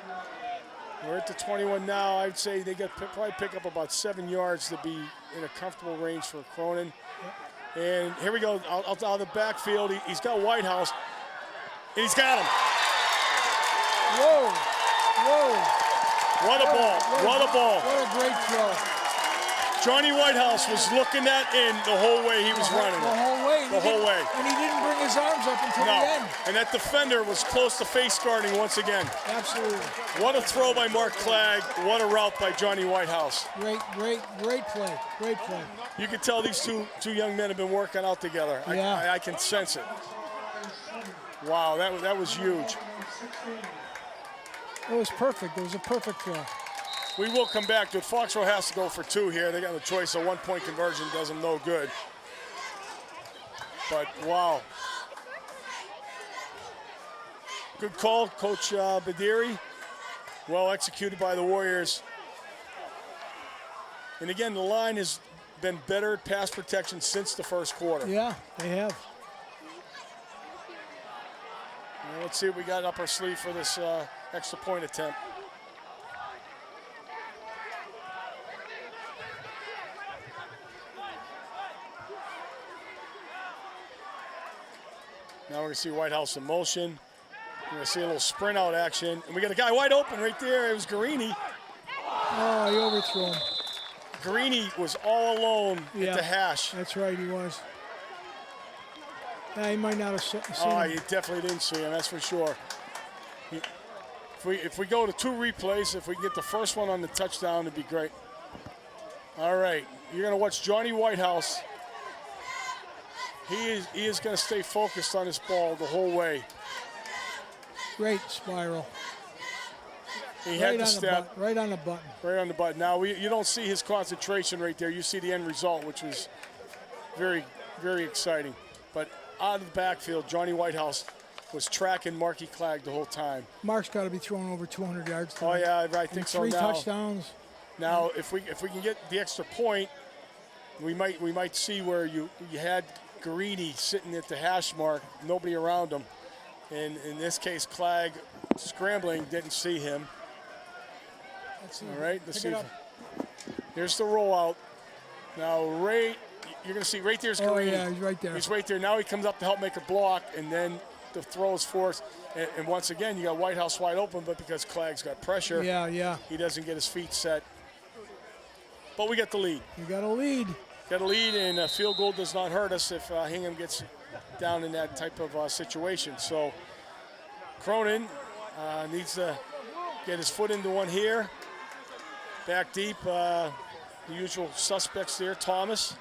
We're at the 21 now. I'd say they got probably pick up about 7 yards to be in a comfortable range for Cronin. Yep. And here we go out of the backfield. He's got Whitehouse, and he's got him. Whoa. What a ball. What a ball. What a great throw. Johnny Whitehouse was looking that in the whole way he was running. The whole way. The whole way. And he didn't bring his arms up until the end. And that defender was close to face guarding once again. Absolutely. What a throw by Mark Clagg. What a route by Johnny Whitehouse. Great play. Great play. You can tell these two young men have been working out together. Yeah. I can sense it. Wow, that was huge. It was perfect. It was a perfect throw. We will come back to it. Foxborough has to go for 2 here. They got the choice. A 1-point conversion does them no good. But, wow. Good call, Coach Badiri. Well executed by the Warriors. And again, the line has been better at pass protection since the first quarter. Yeah, they have. And let's see what we got up our sleeve for this extra point attempt. Now we're going to see Whitehouse in motion. We're going to see a little sprint out action. And we got a guy wide open right there. It was Guarini. Oh, he overthrew him. Guarini was all alone at the hash. That's right, he was. He might not have seen him. You definitely didn't see him, that's for sure. If we go to 2 replays, if we can get the first one on the touchdown, it'd be great. All right, you're going to watch Johnny Whitehouse. He is going to stay focused on his ball the whole way. Great spiral. He had to step. Right on the button. Right on the button. Now, you don't see his concentration right there. You see the end result, which was very, very exciting. But out of the backfield, Johnny Whitehouse was tracking Marky Clegg the whole time. Mark's got to be throwing over 200 yards. Oh tonight. yeah, I think so Three now. touchdowns. Now, if we can get the extra point, we might see where you had Guarini sitting at the hash mark, nobody around him, and in this case, Clegg scrambling didn't see him. Let's see. All right, let's see. Pick it up. Here's the rollout. Now, you're going to see right there's Oh Guarini. yeah, he's right there. He's right there. Now he comes up to help make a block, and then the throw is forced. And once again, you got Whitehouse wide open, but because Clagg's got pressure, Yeah. he doesn't get his feet set. But we get the lead. You got a lead. Got a lead, and a field goal does not hurt us if Hingham gets down in that type of situation. So Cronin needs to get his foot into one here. Back deep, the usual suspects there, Thomas.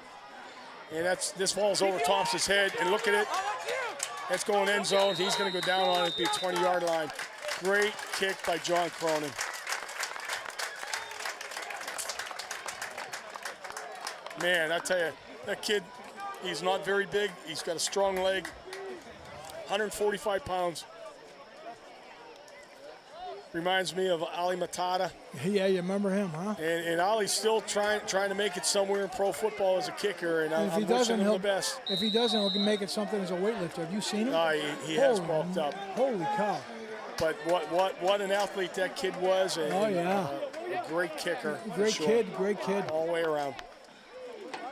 And this ball's over Thomas's head, and look at it. That's going end zone. He's going to go down on it, be a 20-yard line. Great kick by John Cronin. Man, I tell you, that kid, he's not very big. He's got a strong leg, 145 pounds. Reminds me of Ali Matata. Yeah, you remember him, huh? And Ali's still trying to make it somewhere in pro football as a kicker, and And if I'm he wishing doesn't, him the best. If he doesn't, he'll make it something as a weightlifter. Have you seen him? He has Holy- bulked up. Holy cow! But what an athlete that kid was, and Oh, yeah. a great kicker. for Great sure. kid, great kid. All the way around.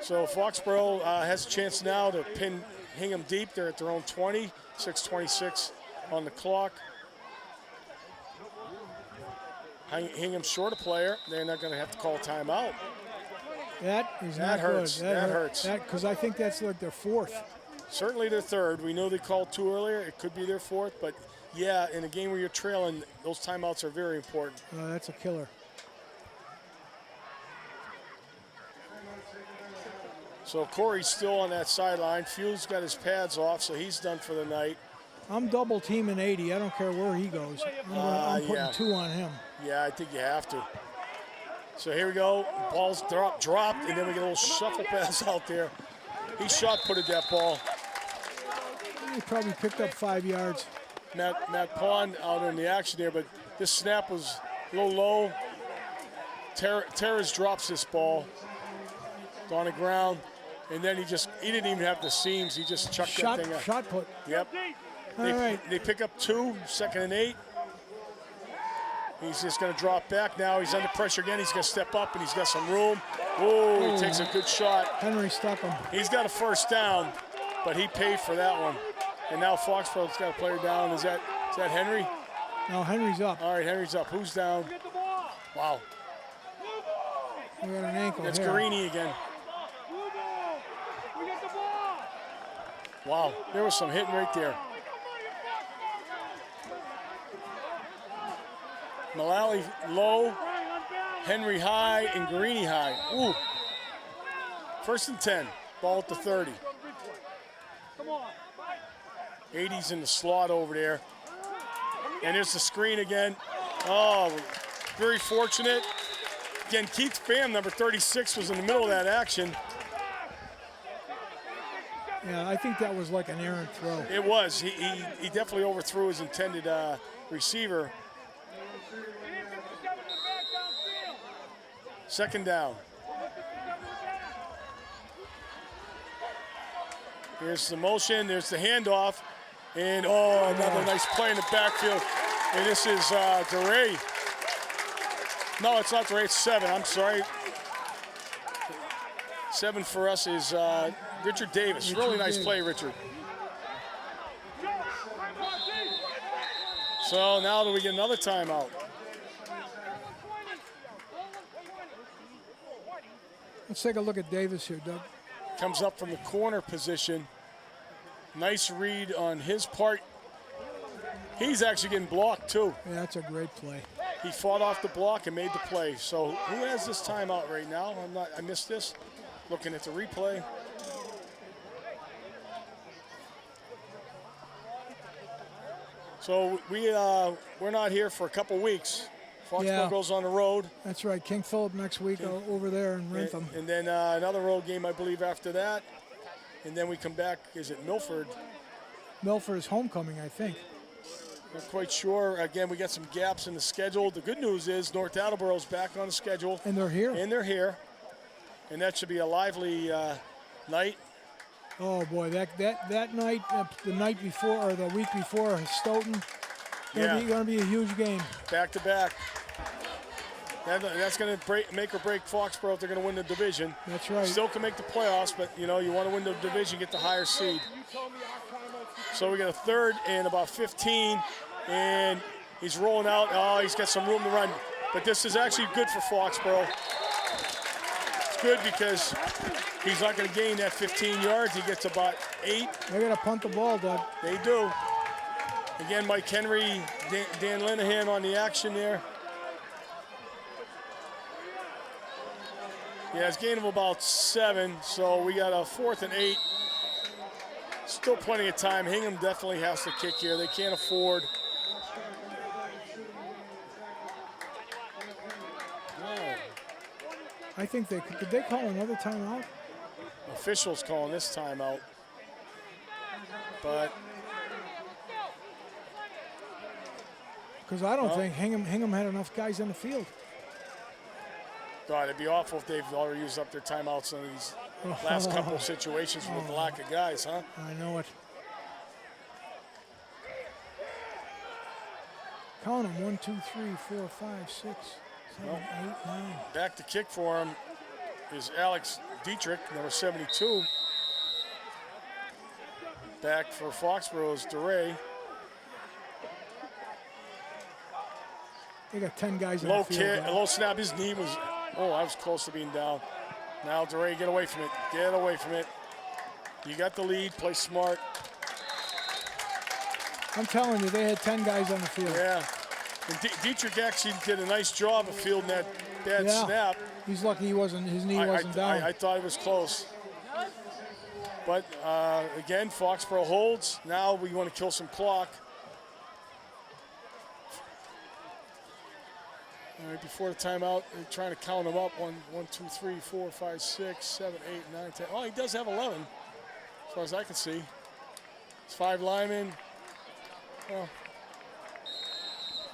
So Foxborough has a chance now to pin Hingham deep. They're at their own 20, 6:26 on the clock. Hingham's short a player. They're not going to have to call timeout. That is That not hurts. good. That hurts. Because I think that's like their fourth. Certainly their third. We know they called two earlier. It could be their fourth, but yeah, in a game where you're trailing, those timeouts are very important. That's a killer. So Corey's still on that sideline. Few's got his pads off, so he's done for the night. I'm double teaming 80. I don't care where he goes. I'm putting yeah. 2 on him. Yeah, I think you have to. So here we go. Ball's dropped, and then we get a little shuffle pass out there. He shot-putted that ball. He probably picked up 5 yards. Matt Pond out in the action there, but this snap was a little low. Terrace drops this ball on the ground, and then he didn't even have the seams. He just chucked that thing out. Shot put. Yep. All right. They pick up 2, 2nd and 8. He's just going to drop back now. He's under pressure again. He's going to step up, and he's got some room. Oh, he takes a good shot. Henry stuck him. He's got a first down, but he paid for that one. And now Foxborough's got a player down. Is that Henry? No, Henry's up. All right, Henry's up. Who's down? Wow. We got an ankle That's here. Guarini again. Wow, there was some hitting right there. Mullally low, Henry high, and Guarini high. Ooh. 1st and 10, ball at the 30. 80's in the slot over there. And there's the screen again. Oh, very fortunate. Again, Keith Pham, number 36, was in the middle of that action. Yeah, I think that was like an errant throw. It was. He definitely overthrew his intended receiver. 2nd down. Here's the motion. There's the handoff. And, another nice play in the backfield. And this is DeRay. No, it's not DeRay. It's 7. I'm sorry. 7 for us is Richard Davis. Really nice play, Richard. So now do we get another timeout? Let's take a look at Davis here, Doug. Comes up from the corner position. Nice read on his part. He's actually getting blocked too. Yeah, that's a great play. He fought off the block and made the play. So who has this timeout right now? I missed this. Looking at the replay. So we're not here for a couple weeks. Foxborough goes on the road. That's right. King Philip next week over there in Rentham. And then another road game, I believe, after that. And then we come back. Is it Milford? Milford is homecoming, I think. Not quite sure. Again, we got some gaps in the schedule. The good news is North Attleboro's back on the schedule. And they're here. And they're here. And that should be a lively night. Oh boy, that night, the night before or the week before, Stoughton, gonna be a huge game. Back to back. That's going to make or break Foxborough if they're going to win the division. That's right. Still can make the playoffs, but you want to win the division, get the higher seed. So we got a third and about 15, and he's rolling out. Oh, he's got some room to run. But this is actually good for Foxborough. It's good because he's not going to gain that 15 yards. He gets about 8. They got to punt the ball, Doug. They do. Again, Mike Henry, Dan Linehan on the action there. Yeah, it's a gain of about 7, so we got a 4th and 8. Still plenty of time. Hingham definitely has to kick here. They can't afford. I think could they call another timeout? Officials calling this timeout. But because I don't think Hingham had enough guys on the field. God, it'd be awful if they've already used up their timeouts in these last couple of situations with the lack of guys, huh? I know it. Count them, 1, 2, 3, 4, 5, 6, 7, 8, 9. Back to kick for him is Alex Dietrich, number 72. Back for Foxborough is DeRay. They got 10 guys on the field. Low snap, his knee was, I was close to being down. Now DeRay, get away from it. Get away from it. You got the lead, play smart. I'm telling you, they had 10 guys on the field. Yeah. And Dietrich actually did a nice job of fielding that bad snap. He's lucky his knee wasn't down. I thought it was close. But again, Foxborough holds. Now we want to kill some clock. All right, before the timeout, they're trying to count them up. 1, 2, 3, 4, 5, 6, 7, 8, 9, 10. Oh, he does have 11, as far as I can see. It's 5 linemen. Well,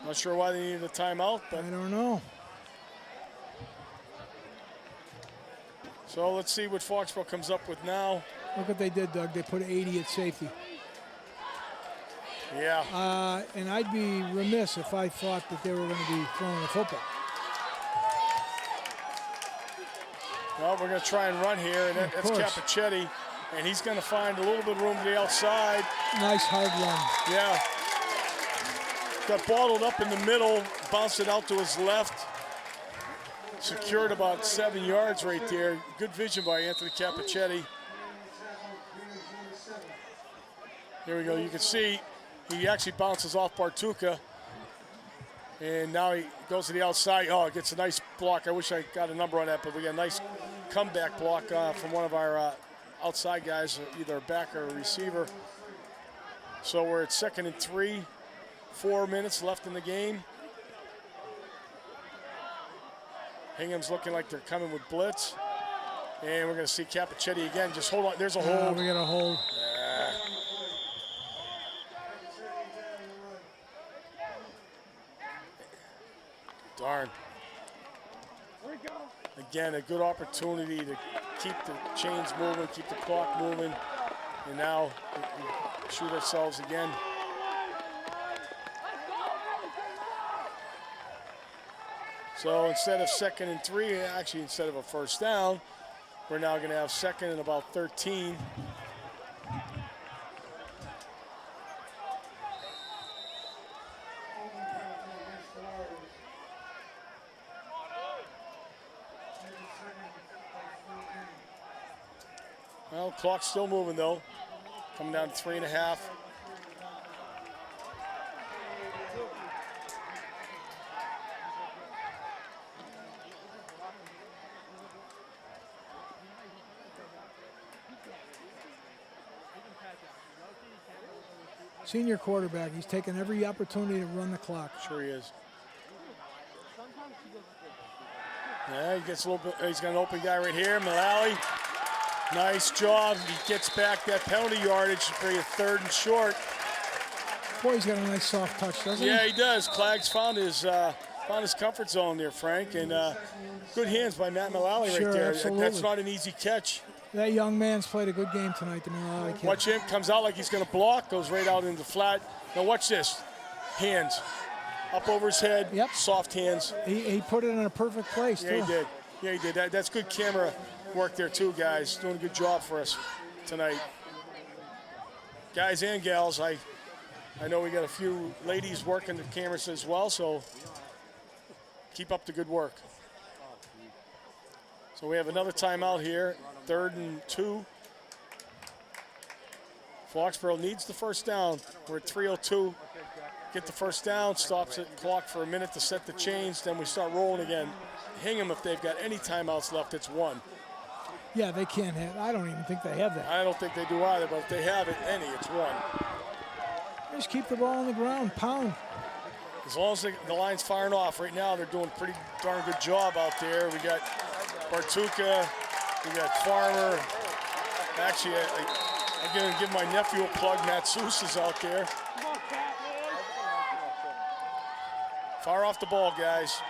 not sure why they needed a timeout, but I don't know. So let's see what Foxborough comes up with now. Look what they did, Doug. They put 80 at safety. Yeah. And I'd be remiss if I thought that they were going to be throwing the football. Well, we're going to try and run here, and that's Capichetti, and he's going to find a little bit of room to the outside. Nice hard run. Yeah. Got bottled up in the middle, bounced it out to his left. Secured about 7 yards right there. Good vision by Anthony Capichetti. Here we go. You can see he actually bounces off Bartuca. And now he goes to the outside. Oh, it gets a nice block. I wish I got a number on that, but we got a nice comeback block from one of our outside guys, either a back or a receiver. So we're at 2nd and 3. 4 minutes left in the game. Hingham's looking like they're coming with blitz. And we're going to see Capichetti again. Just hold on. There's a hold. We got a hold. Darn. Again, a good opportunity to keep the chains moving, keep the clock moving. And now we shoot ourselves again. So instead of 2nd and 3, actually instead of a first down, we're now going to have 2nd and about 13. Well, clock's still moving though. Coming down to 3.5. Senior quarterback, he's taking every opportunity to run the clock. Sure he is. Yeah, he gets a little bit, he's got an open guy right here, Mullally. Nice job. He gets back that penalty yardage for a 3rd and short. Boy, he's got a nice soft touch, doesn't he? Yeah, he does. Clagg's found his comfort zone there, Frank, and good hands by Matt Mullally Sure, right there. absolutely. That's not an easy catch. That young man's played a good game tonight, the Mullally kid. Watch him. Comes out like he's going to block. Goes right out into the flat. Now watch this. Hands up over his head. Yep. Soft hands. He put it in a perfect place, Yeah, too. he did. Yeah, he did. That's good camera work there too, guys. Doing a good job for us tonight. Guys and gals, I know we got a few ladies working the cameras as well, so keep up the good work. So we have another timeout here, 3rd and 2. Foxborough needs the first down. We're at 3:02. Get the first down, stops the clock for a minute to set the chains, then we start rolling again. Hingham, if they've got any timeouts left, it's 1. Yeah, they can't have. I don't even think they have that. I don't think they do either, but if they have it, it's 1. Just keep the ball on the ground, pound. As long as the line's firing off. Right now, they're doing a pretty darn good job out there. We got Bartuka, we got Farmer. Actually, I'm going to give my nephew a plug. Matt Seuss is out there. Fire off the ball, guys.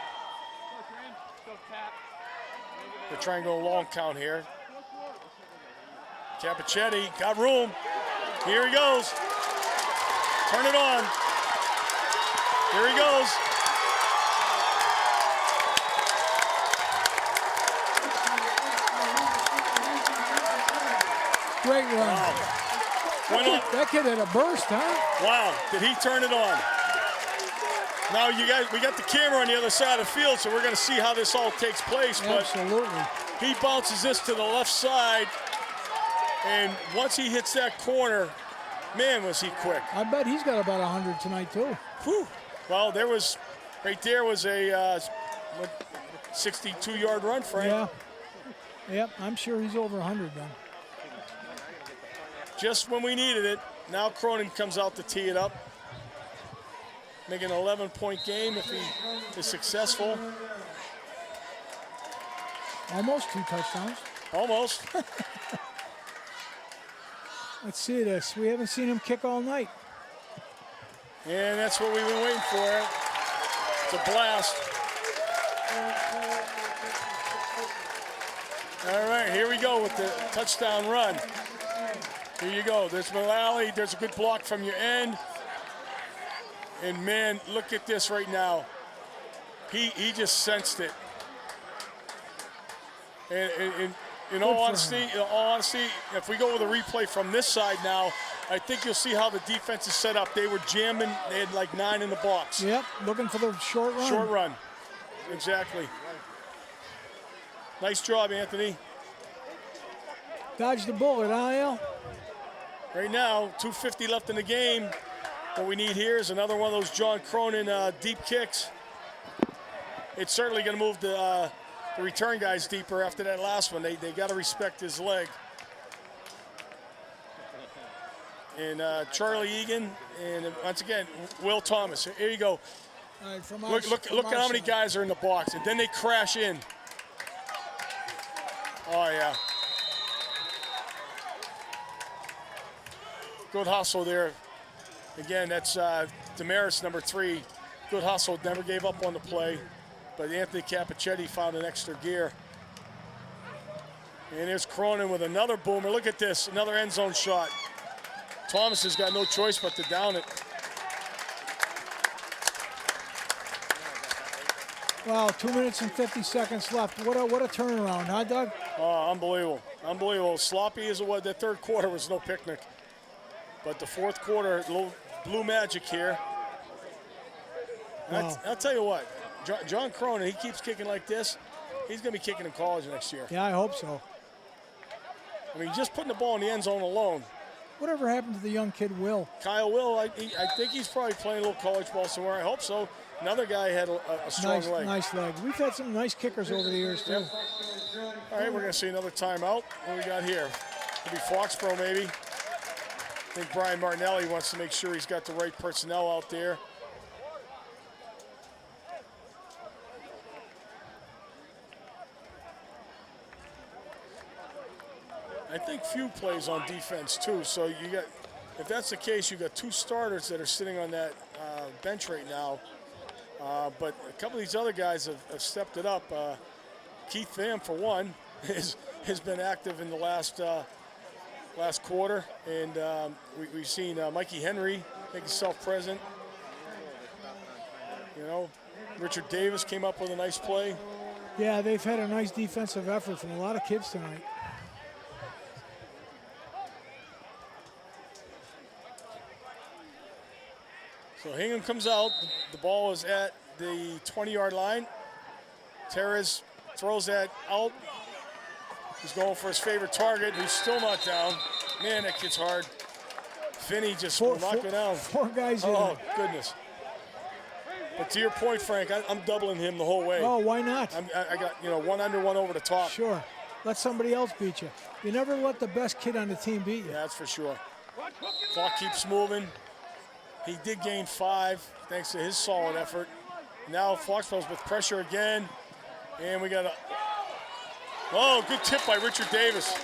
They're trying to go long count here. Capichetti got room. Here he goes. Turn it on. Here he goes. Great run. Wow. That kid had a burst, huh? Wow, did he turn it on? Now you guys, we got the camera on the other side of the field, so we're going to see how this all takes place. But Absolutely. he bounces this to the left side, and once he hits that corner, man, was he quick. I bet he's got about 100 tonight, too. Whew. Well, right there was a 62-yard run, Frank. Yeah. Yep, I'm sure he's over 100 then. Just when we needed it. Now Cronin comes out to tee it up. Make an 11-point game if he is successful. Almost 2 touchdowns. Almost. Let's see this. We haven't seen him kick all night. And that's what we've been waiting for. It's a blast. All right, here we go with the touchdown run. Here you go. There's Mullally. There's a good block from your end. And man, look at this right now. He just sensed it. And in all honesty, if we go with a replay from this side now, I think you'll see how the defense is set up. They were jamming. They had like 9 in the box. Yep, looking for the short run. Short run. Exactly. Nice job, Anthony. Dodged the bullet, huh, Al? Right now, 2:50 left in the game. What we need here is another one of those John Cronin deep kicks. It's certainly going to move the return guys deeper after that last one. They got to respect his leg. And Charlie Egan, and once again, Will Thomas. Here you go. All right, Look at how many guys are in the box, and then they crash in. Oh, yeah. Good hustle there. Again, that's Damaris, number 3. Good hustle, never gave up on the play. But Anthony Capichetti found an extra gear. And here's Cronin with another boomer. Look at this, another end zone shot. Thomas has got no choice but to down it. Wow, 2 minutes and 50 seconds left. What a turnaround, huh, Doug? Oh, unbelievable. Unbelievable. Sloppy as it was. That third quarter was no picnic. But the fourth quarter, a little blue magic here. And Wow. I'll tell you what, John Cronin, he keeps kicking like this, he's going to be kicking in college next year. Yeah, I hope so. I mean, just putting the ball in the end zone alone. Whatever happened to the young kid, Will? Kyle Will, I think he's probably playing a little college ball somewhere. I hope so. Another guy had a strong leg. Nice leg. We've had some nice kickers over the years, too. Yep. All right, we're going to see another timeout. What do we got here? Could be Foxborough, maybe. I think Brian Martinelli wants to make sure he's got the right personnel out there. I think few plays on defense too. So you got, if that's the case, you got 2 starters that are sitting on that bench right now. But a couple of these other guys have stepped it up. Keith Pham, for one, has been active in the last quarter, and we've seen Mikey Henry make himself present. You know, Richard Davis came up with a nice play. Yeah, they've had a nice defensive effort from a lot of kids tonight. So Hingham comes out. The ball is at the 20-yard line. Terez throws that out. He's going for his favorite target, who's still not down. Man, that kid's hard. Finney just knocked it down. 4 guys in. Oh, goodness. But to your point, Frank, I'm doubling him the whole way. Oh, why not? I got, you know, 1 under, 1 over the top. Sure. Let somebody else beat you. You never let the best kid on the team beat you. Yeah, that's for sure. Clock keeps moving. He did gain 5 thanks to his solid effort. Now Foxborough's with pressure again. And we got a, oh, good tip by Richard Davis.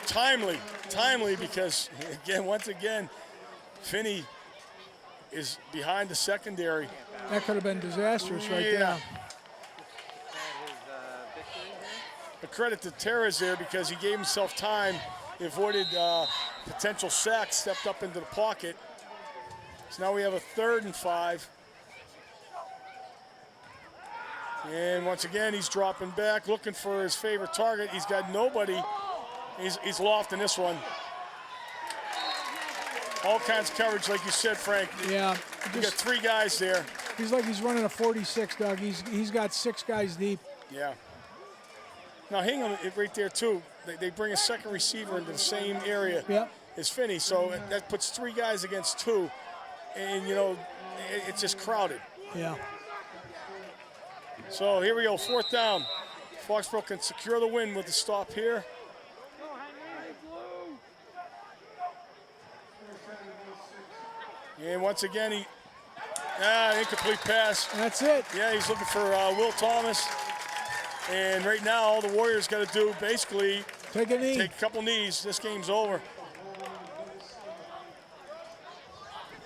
Timely because, once again, Finney is behind the secondary. That could have been disastrous right Yeah. there. A credit to Terez there because he gave himself time. He avoided potential sacks, stepped up into the pocket. So now we have a 3rd and 5. And once again, he's dropping back, looking for his favorite target. He's got nobody. He's lofting this one. All kinds of coverage, like you said, Frank. Yeah. You got 3 guys there. He's like he's running a 46, Doug. He's got 6 guys deep. Yeah. Now Hingham right there too. They bring a second receiver into the same area as Finney, so that puts 3 guys against 2, and you know it's just crowded. Yeah. So here we go, 4th down. Foxborough can secure the win with the stop here. And once again, incomplete pass. That's it. Yeah, he's looking for Will Thomas. And right now, all the Warriors got to do basically take a knee. Take a couple knees. This game's over.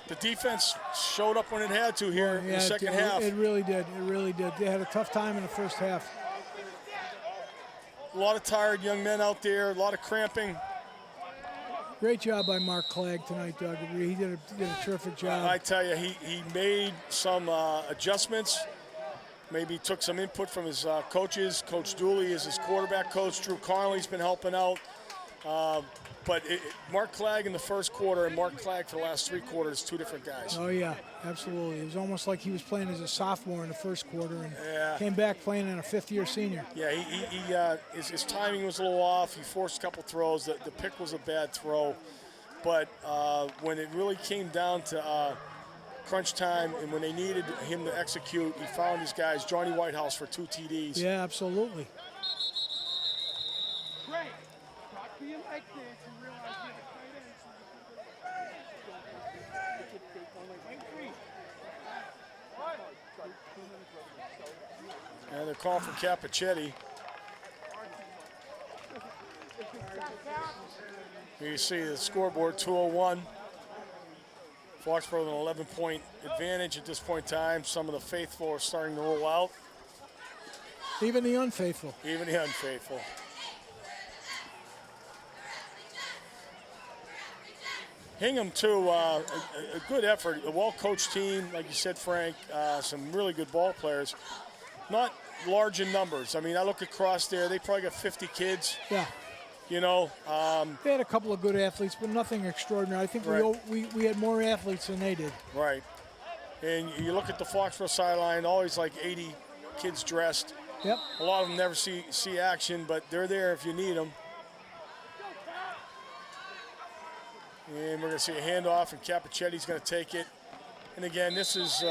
The defense showed up when it had to here in the second half. It really did. It really did. They had a tough time in the first half. A lot of tired young men out there, a lot of cramping. Great job by Mark Clegg tonight, Doug. He did a terrific job. I tell you, he made some adjustments. Maybe took some input from his coaches. Coach Dooley is his quarterback coach. Drew Connolly's been helping out. But Mark Clegg in the first quarter and Mark Clegg for the last 3 quarters, 2 different guys. Oh, yeah, absolutely. It was almost like he was playing as a sophomore in the first quarter and came back playing in a 5th-year senior. Yeah, his timing was a little off. He forced a couple throws. The pick was a bad throw. But when it really came down to crunch time and when they needed him to execute, he found his guys. Johnny Whitehouse for 2 TDs. Yeah, absolutely. And they're calling for Capichetti. Here you see the scoreboard, 201. Foxborough with an 11-point advantage at this point in time. Some of the faithful are starting to roll out. Even the unfaithful. Even the unfaithful. Hingham, too, a good effort. A well-coached team, like you said, Frank. Some really good ball players. Not large in numbers. I mean, I look across there. They probably got 50 kids. Yeah. You know. They had a couple of good athletes, but nothing extraordinary. I think we had more athletes than they did. Right. And you look at the Foxborough sideline, always like 80 kids dressed. Yep. A lot of them never see action, but they're there if you need them. And we're going to see a handoff, and Capichetti's going to take it. And again, this is,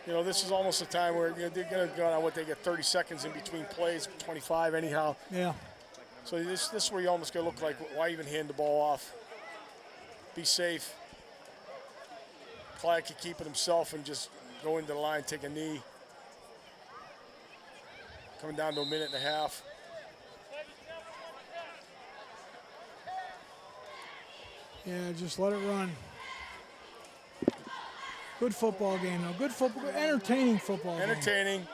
this is almost a time where they're going to go on they get 30 seconds in between plays, 25 anyhow. Yeah. So this is where you almost going to look like, why even hand the ball off? Be safe. Clyde could keep it himself and just go into the line, take a knee. coming down to a minute and a half. Yeah, just let it run. Good football game, though. Good football, entertaining football game. Entertaining,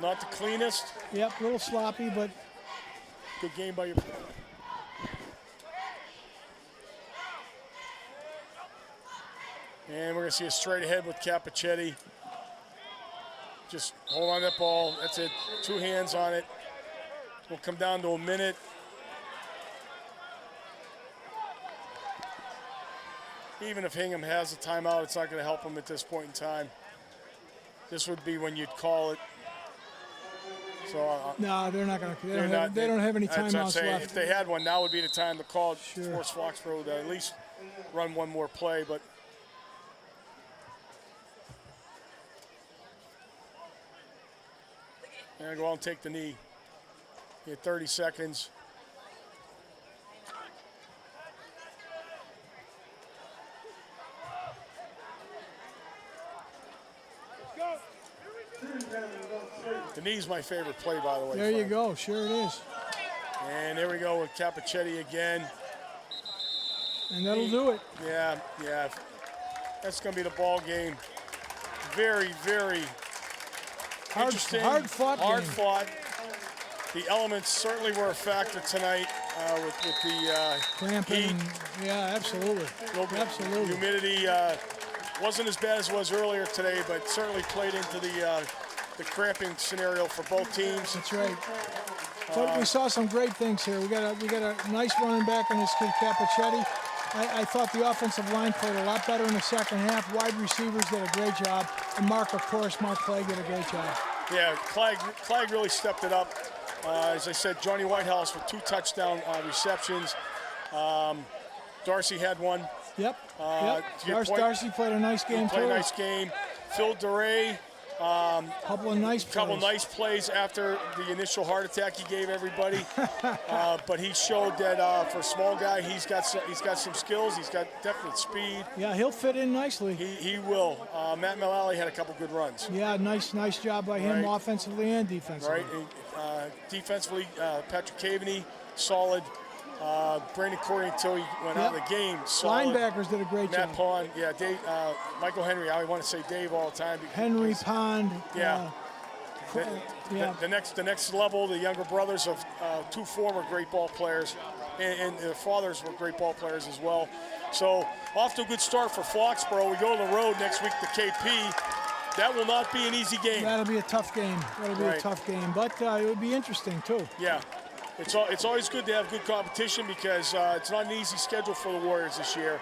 not the cleanest. Yep, a little sloppy, but Good game by your. And we're going to see a straight ahead with Capichetti. Just hold on that ball. That's it. 2 hands on it. We'll come down to a minute. Even if Hingham has a timeout, it's not going to help them at this point in time. This would be when you'd call it. So no, they're not going to. not- They don't have any that's what I'm timeouts saying. left. If they had one, now would be the time to call it. Sure. Force Foxborough to at least run one more play, but. And go out and take the knee. You had 30 seconds. The knee's my favorite play, by the way. There you Frank. go. Sure it is. And there we go with Capichetti again. And that'll do it. Yeah. That's going to be the ball game. Very, very interesting. Hard fought Hard game. fought. The elements certainly were a factor tonight with the Cramping. heat. Yeah, absolutely. Absolutely. Humidity wasn't as bad as it was earlier today, but certainly played into the cramping scenario for both teams. That's right. But we saw some great things here. We got a nice running back in this kid Capichetti. I thought the offensive line played a lot better in the second half. Wide receivers did a great job. And Mark Clegg did a great job. Yeah, Clegg really stepped it up. As I said, Johnny Whitehouse with 2 touchdown receptions. Darcy had one. Yep. To your point, Darcy played a nice game, played too. a nice game. Phil DeRay, Couple of nice plays after the initial heart attack he gave everybody. But he showed that for a small guy, he's got some skills. He's got definite speed. Yeah, he'll fit in nicely. He will. Matt Mullally had a couple good runs. Yeah, nice job by him Right. offensively and defensively. Right. Defensively, Patrick Caveney, solid. Brandon Corey until he went out of the game, solid. Linebackers did a great Matt job. Pond, yeah, Dave, Michael Henry. I want to say Dave all the time. Henry Pond. Yeah. Yeah. The next level, the younger brothers of 2 former great ball players, and their fathers were great ball players as well. So off to a good start for Foxborough. We go to the road next week to KP. That will not be an easy game. That'll be a tough game. A tough game, but it would be interesting too. Yeah. It's always good to have good competition because it's not an easy schedule for the Warriors this year.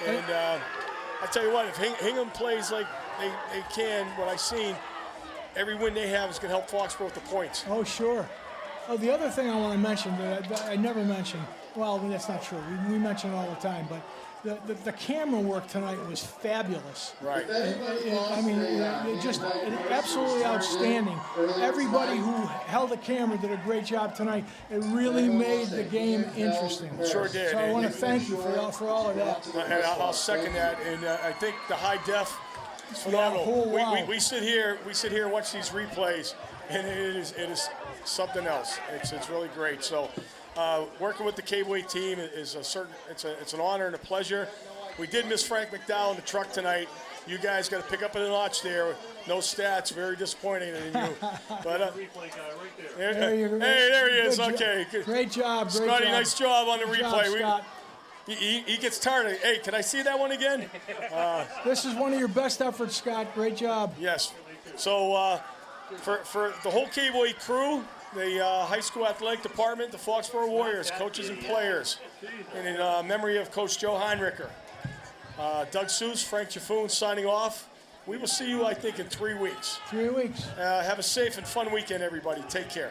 And I tell you what, if Hingham plays like they can, what I've seen, every win they have is going to help Foxborough with the points. Oh, sure. Oh, the other thing I want to mention that I never mentioned, well, that's not true. We mention it all the time, but the camera work tonight was fabulous. Right. I mean, just absolutely outstanding. Everybody who held the camera did a great job tonight. It really made the game interesting. Sure did. So I want to thank you for all of that. And I'll second that. And I think the high def is phenomenal. Yeah, wow. We sit here and watch these replays, and it is something else. It's really great. So. Working with the K-Way team is it's an honor and a pleasure. We did miss Frank McDowell in the truck tonight. You guys got to pick up a notch there. No stats, very disappointing in you. But There you go. there he is. Good Okay, good. Great job, Scotty, nice job on the Good job, replay. Scott. He gets tired. Hey, can I see that one again? This is one of your best efforts, Scott. Great job. Yes. So for the whole K-Way crew, the high school athletic department, the Foxborough Warriors, coaches and players, and in memory of Coach Joe Heinricher. Doug Seuss, Frank Jaffoon signing off. We will see you, I think, in 3 weeks. 3 weeks. Have a safe and fun weekend, everybody. Take care.